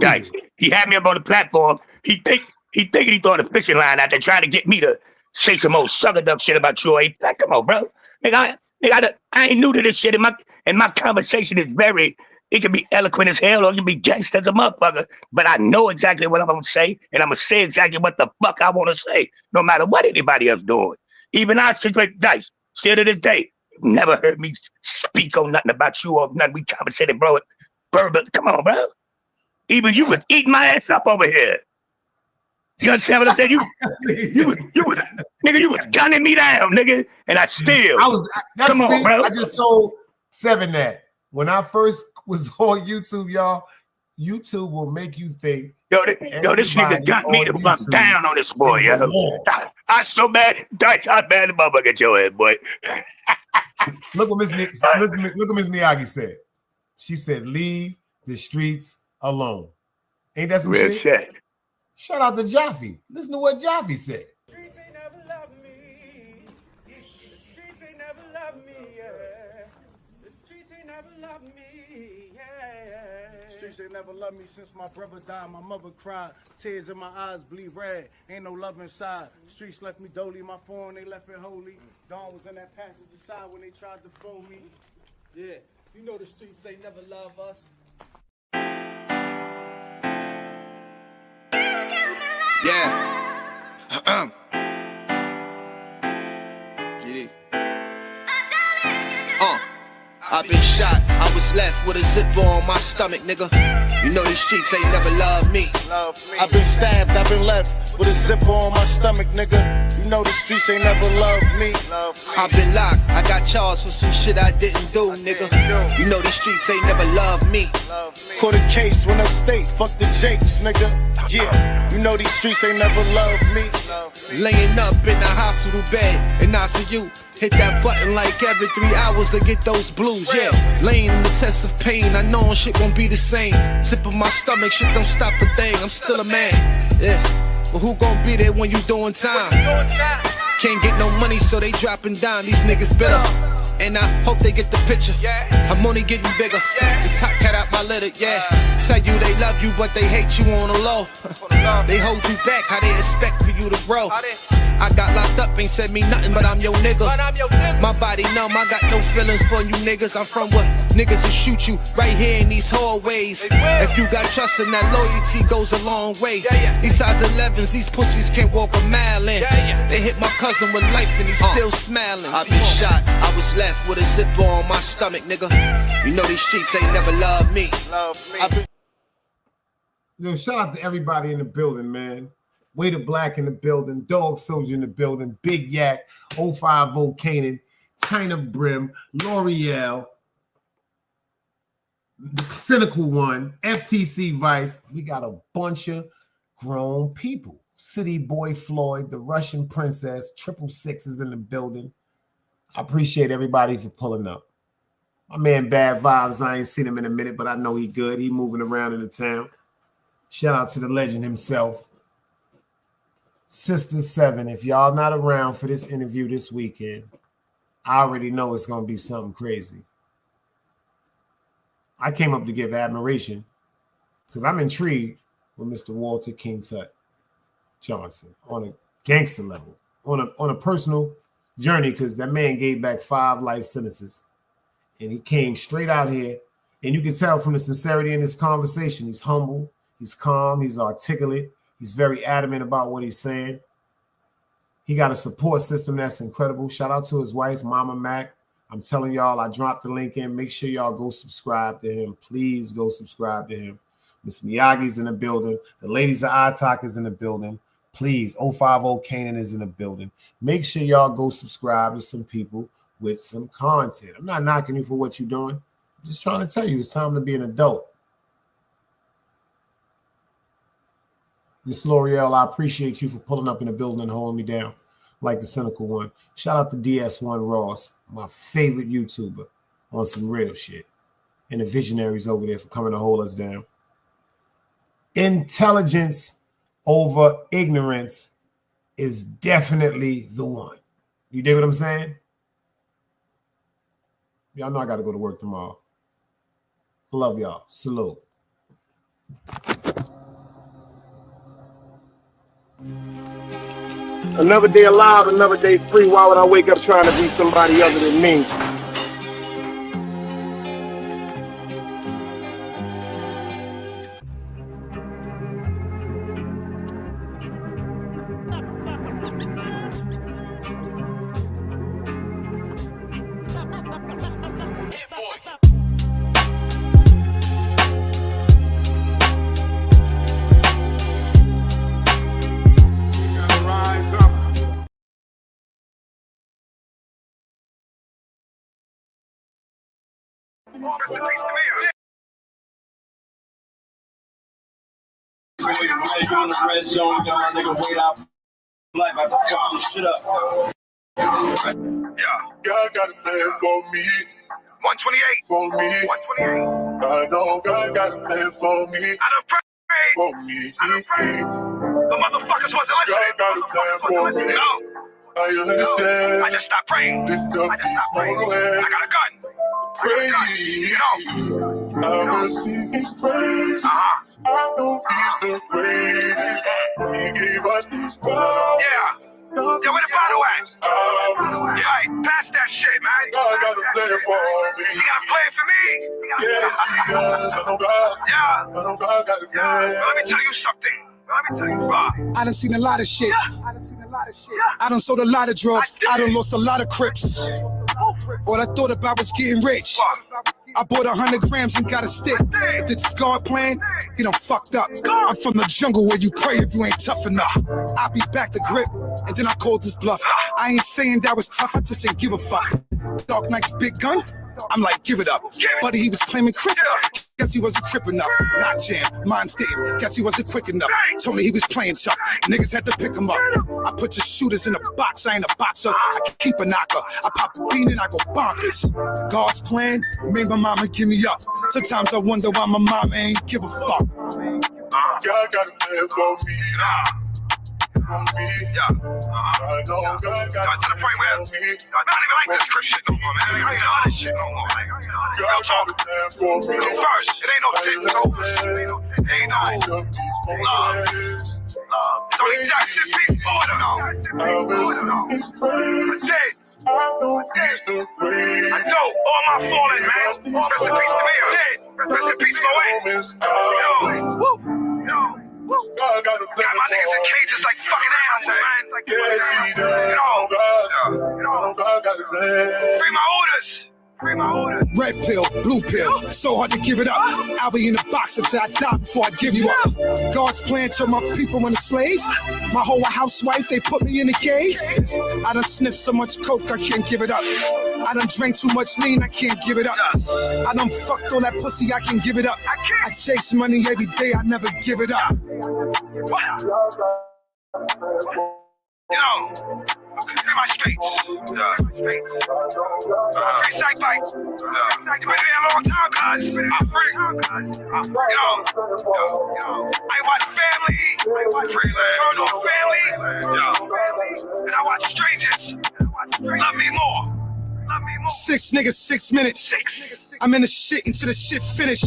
guys. He had me up on the platform. He thinking he throwing a fishing line out there trying to get me to say some old suckered up shit about you. Like, come on, bro. Nigga, I ain't new to this shit. And my conversation is it can be eloquent as hell or it can be gangster as a motherfucker. But I know exactly what I'm gonna say, and I'm gonna say exactly what the fuck I want to say, no matter what anybody else doing. Even I situation, Dice, still to this day, never heard me speak on nothing about you or nothing. We conversated, bro. Bourbon, come on, bro. Even you was eating my ass up over here. You understand what I'm saying? You was gunning me down, nigga, and I still. Come on, bro. I just told Seven that when I first was on YouTube, y'all, YouTube will make you think. Yo, this nigga got me to bust down on this boy, yo. I so bad, Dice, I bad the motherfucker at your head, boy. Look what Miss Miyagi said. She said, "Leave the streets alone." Ain't that some shit? Shout out to Jaffe. Listen to what Jaffe said. The streets ain't never loved me. The streets ain't never loved me, yeah. The streets ain't never loved me, yeah. Streets ain't never loved me since my brother died. My mother cried. Tears in my eyes bleed red. Ain't no love inside. Streets left me dolly. My phone, they left it holy. Dawn was in that passenger side when they tried to phone me. Yeah, you know the streets ain't never love us. Yeah. I've been shot, I was left with a zipper on my stomach, nigga. You know these streets ain't never loved me. I've been stabbed, I've been left with a zipper on my stomach, nigga. You know the streets ain't never loved me. I've been locked, I got charged for some shit I didn't do, nigga. You know these streets ain't never loved me. Caught a case, went upstate, fuck the Jakes, nigga. Yeah, you know these streets ain't never loved me. Laying up in the hospital bed in ICU. Hit that button like every 3 hours to get those blues, yeah. Laying in the test of pain, I know shit won't be the same. Sipping my stomach, shit don't stop a thing, I'm still a man, yeah. But who gon' be there when you doing time? Can't get no money, so they dropping down, these niggas bitter. And I hope they get the picture. I'm only getting bigger. The top cat out my litter, yeah. Tell you they love you, but they hate you on the low. They hold you back, how they expect for you to grow. I got locked up, ain't said me nothing, but I'm your nigga. My body numb, I got no feelings for you niggas. I'm from what niggas will shoot you right here in these hallways. If you got trust in that loyalty goes a long way. These size 11s, these pussies can't walk a mile in. They hit my cousin with life and he's still smiling. I've been shot, I was left with a zipper on my stomach, nigga. You know these streets ain't never loved me. Yo, shout out to everybody in the building, man. Way to Black in the building, Dog Soldier in the building, Big Yak, 050 Kanan, China Brim, L'Oreal, the Cynical One, FTC Vice. We got a bunch of grown people. City Boy Floyd, the Russian Princess, 666 is in the building. I appreciate everybody for pulling up. My man Bad Vibes, I ain't seen him in a minute, but I know he good. He moving around in the town. Shout out to the legend himself. Sister 7, if y'all not around for this interview this weekend, I already know it's going to be something crazy. I came up to give admiration because I'm intrigued with Mr. Walter King Tut Johnson on a gangster level, on a personal journey, because that man gave back 5 life sentences and he came straight out here, and you can tell from the sincerity in this conversation, he's humble, he's calm, he's articulate. He's very adamant about what he's saying. He got a support system that's incredible. Shout out to his wife, Mama Mac. I'm telling y'all, I dropped the link in. Make sure y'all go subscribe to him. Please go subscribe to him. Miss Miyagi's in the building. The ladies of iTalk is in the building. Please, 050 Kanan is in the building. Make sure y'all go subscribe to some people with some content. I'm not knocking you for what you're doing. I'm just trying to tell you it's time to be an adult. Miss L'Oreal, I appreciate you for pulling up in the building and holding me down like the Cynical One. Shout out to DS1 Ross, my favorite YouTuber, on some real shit. And the visionaries over there for coming to hold us down. Intelligence over ignorance is definitely the one. You dig what I'm saying? Y'all know I got to go to work tomorrow. I love y'all. Salute. Another day alive, another day free. Why would I wake up trying to be somebody other than me? On the red zone, got my nigga wait out. Like I can fuck this shit up. Yeah. God got a plan for me. 128 for me. 128. I know God got a plan for me. I done prayed for me. The motherfuckers wasn't listening. God got a plan for me. No. I understand. I just stopped praying. Lift up these mortal hands. I got a gun. Pray. You know. I will sing his praise. I know he's the greatest. He gave us this power. Yeah. Yo, where the bottle at? Yeah, right, pass that shit, man. God got a plan for me. He got a plan for me? Yes, he does. I know God. Yeah. I know God got a plan. But let me tell you something. I done seen a lot of shit. I done sold a lot of drugs. I done lost a lot of crips. All I thought about was getting rich. I bought 100 grams and got a stick. If this God plan, he done fucked up. I'm from the jungle where you pray if you ain't tough enough. I'll be back to grip, and then I called this bluff. I ain't saying that was tough, I just ain't give a fuck. Dark Knight's big gun, I'm like, give it up. Buddy, he was claiming crip. Guess he wasn't crip enough. Not jam, mine's didn't. Guess he wasn't quick enough. Told me he was playing tough. Niggas had to pick him up. I put your shooters in a box. I ain't a boxer. I can keep a knocker. I pop a bean and I go bonkers. God's plan made my mama give me up. Sometimes I wonder why my mama ain't give a fuck. God got a plan for me. For me. I know God got a plan for me. I don't even like this crip shit no more, man. I ain't like this shit no more. God got a plan for me. First, it ain't no shit, it's over. It ain't no love. It's only justice, peace, order. I know he's crazy. I know he's the great. I know all my fallen, man. Rest in peace to me, I'm dead. Rest in peace to my way. God got a plan. Got my niggas in cages like fucking animals, man. Yes, he does. God got a plan. Free my orders. Red pill, blue pill, so hard to give it up. I'll be in the box until I die before I give you up. God's plan turned my people into slaves. My whole housewife, they put me in a cage. I done sniffed so much coke, I can't give it up. I done drank too much lean, I can't give it up. I done fucked all that pussy, I can give it up. I chase money every day, I never give it up. Free my streets. Free Psych Bite. You been here a long time, guys. I'm free. I watch family. Free turn on family. And I watch strangers. Love me more. 6 niggas, 6 minutes. I'm in the shit until the shit finish.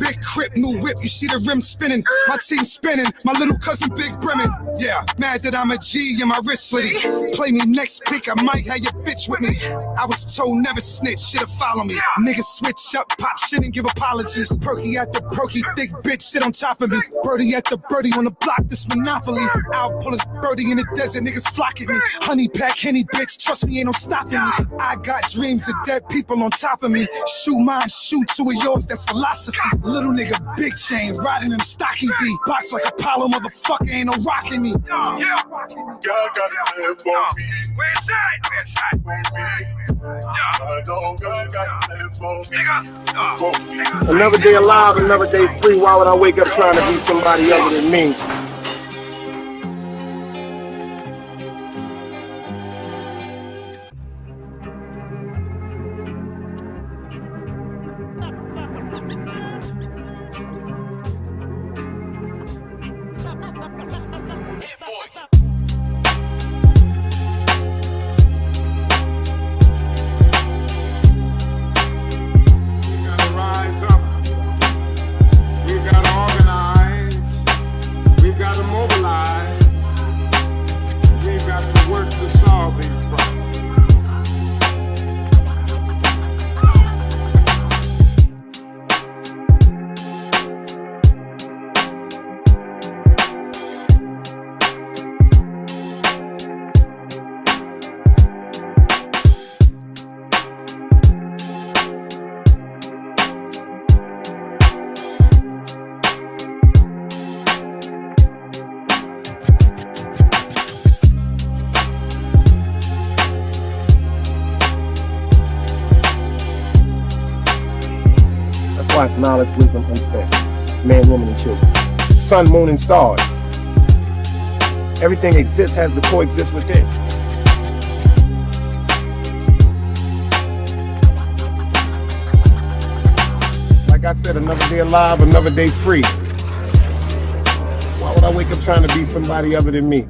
Big crip, new whip, you see the rim spinning. My team spinning, my little cousin Big Bremen. Yeah, mad that I'm a G and my wrist slitty. Play me next pick, I might have your bitch with me. I was told never snitch, shit'll follow me. Niggas switch up, pop shit and give apologies. Perky at the perky, thick bitch sit on top of me. Birdie at the birdie on the block, this monopoly. I'll pull his birdie in the desert, niggas flock at me. Honey pack, Henny bitch, trust me, ain't no stopping me. I got dreams of dead people on top of me. Shoot mine, shoot two of yours, that's philosophy. Little nigga, big chain, riding in a stocky V. Box like Apollo, motherfucker, ain't no rocking me. God got a plan for me. Where's that? For me. I know God got a plan for me. Another day alive, another day free. Why would I wake up trying to be somebody other than me? It's knowledge, wisdom, understanding. Man, woman, and children. Sun, moon, and stars. Everything exists, has to coexist within. Like I said, another day alive, another day free. Why would I wake up trying to be somebody other than me?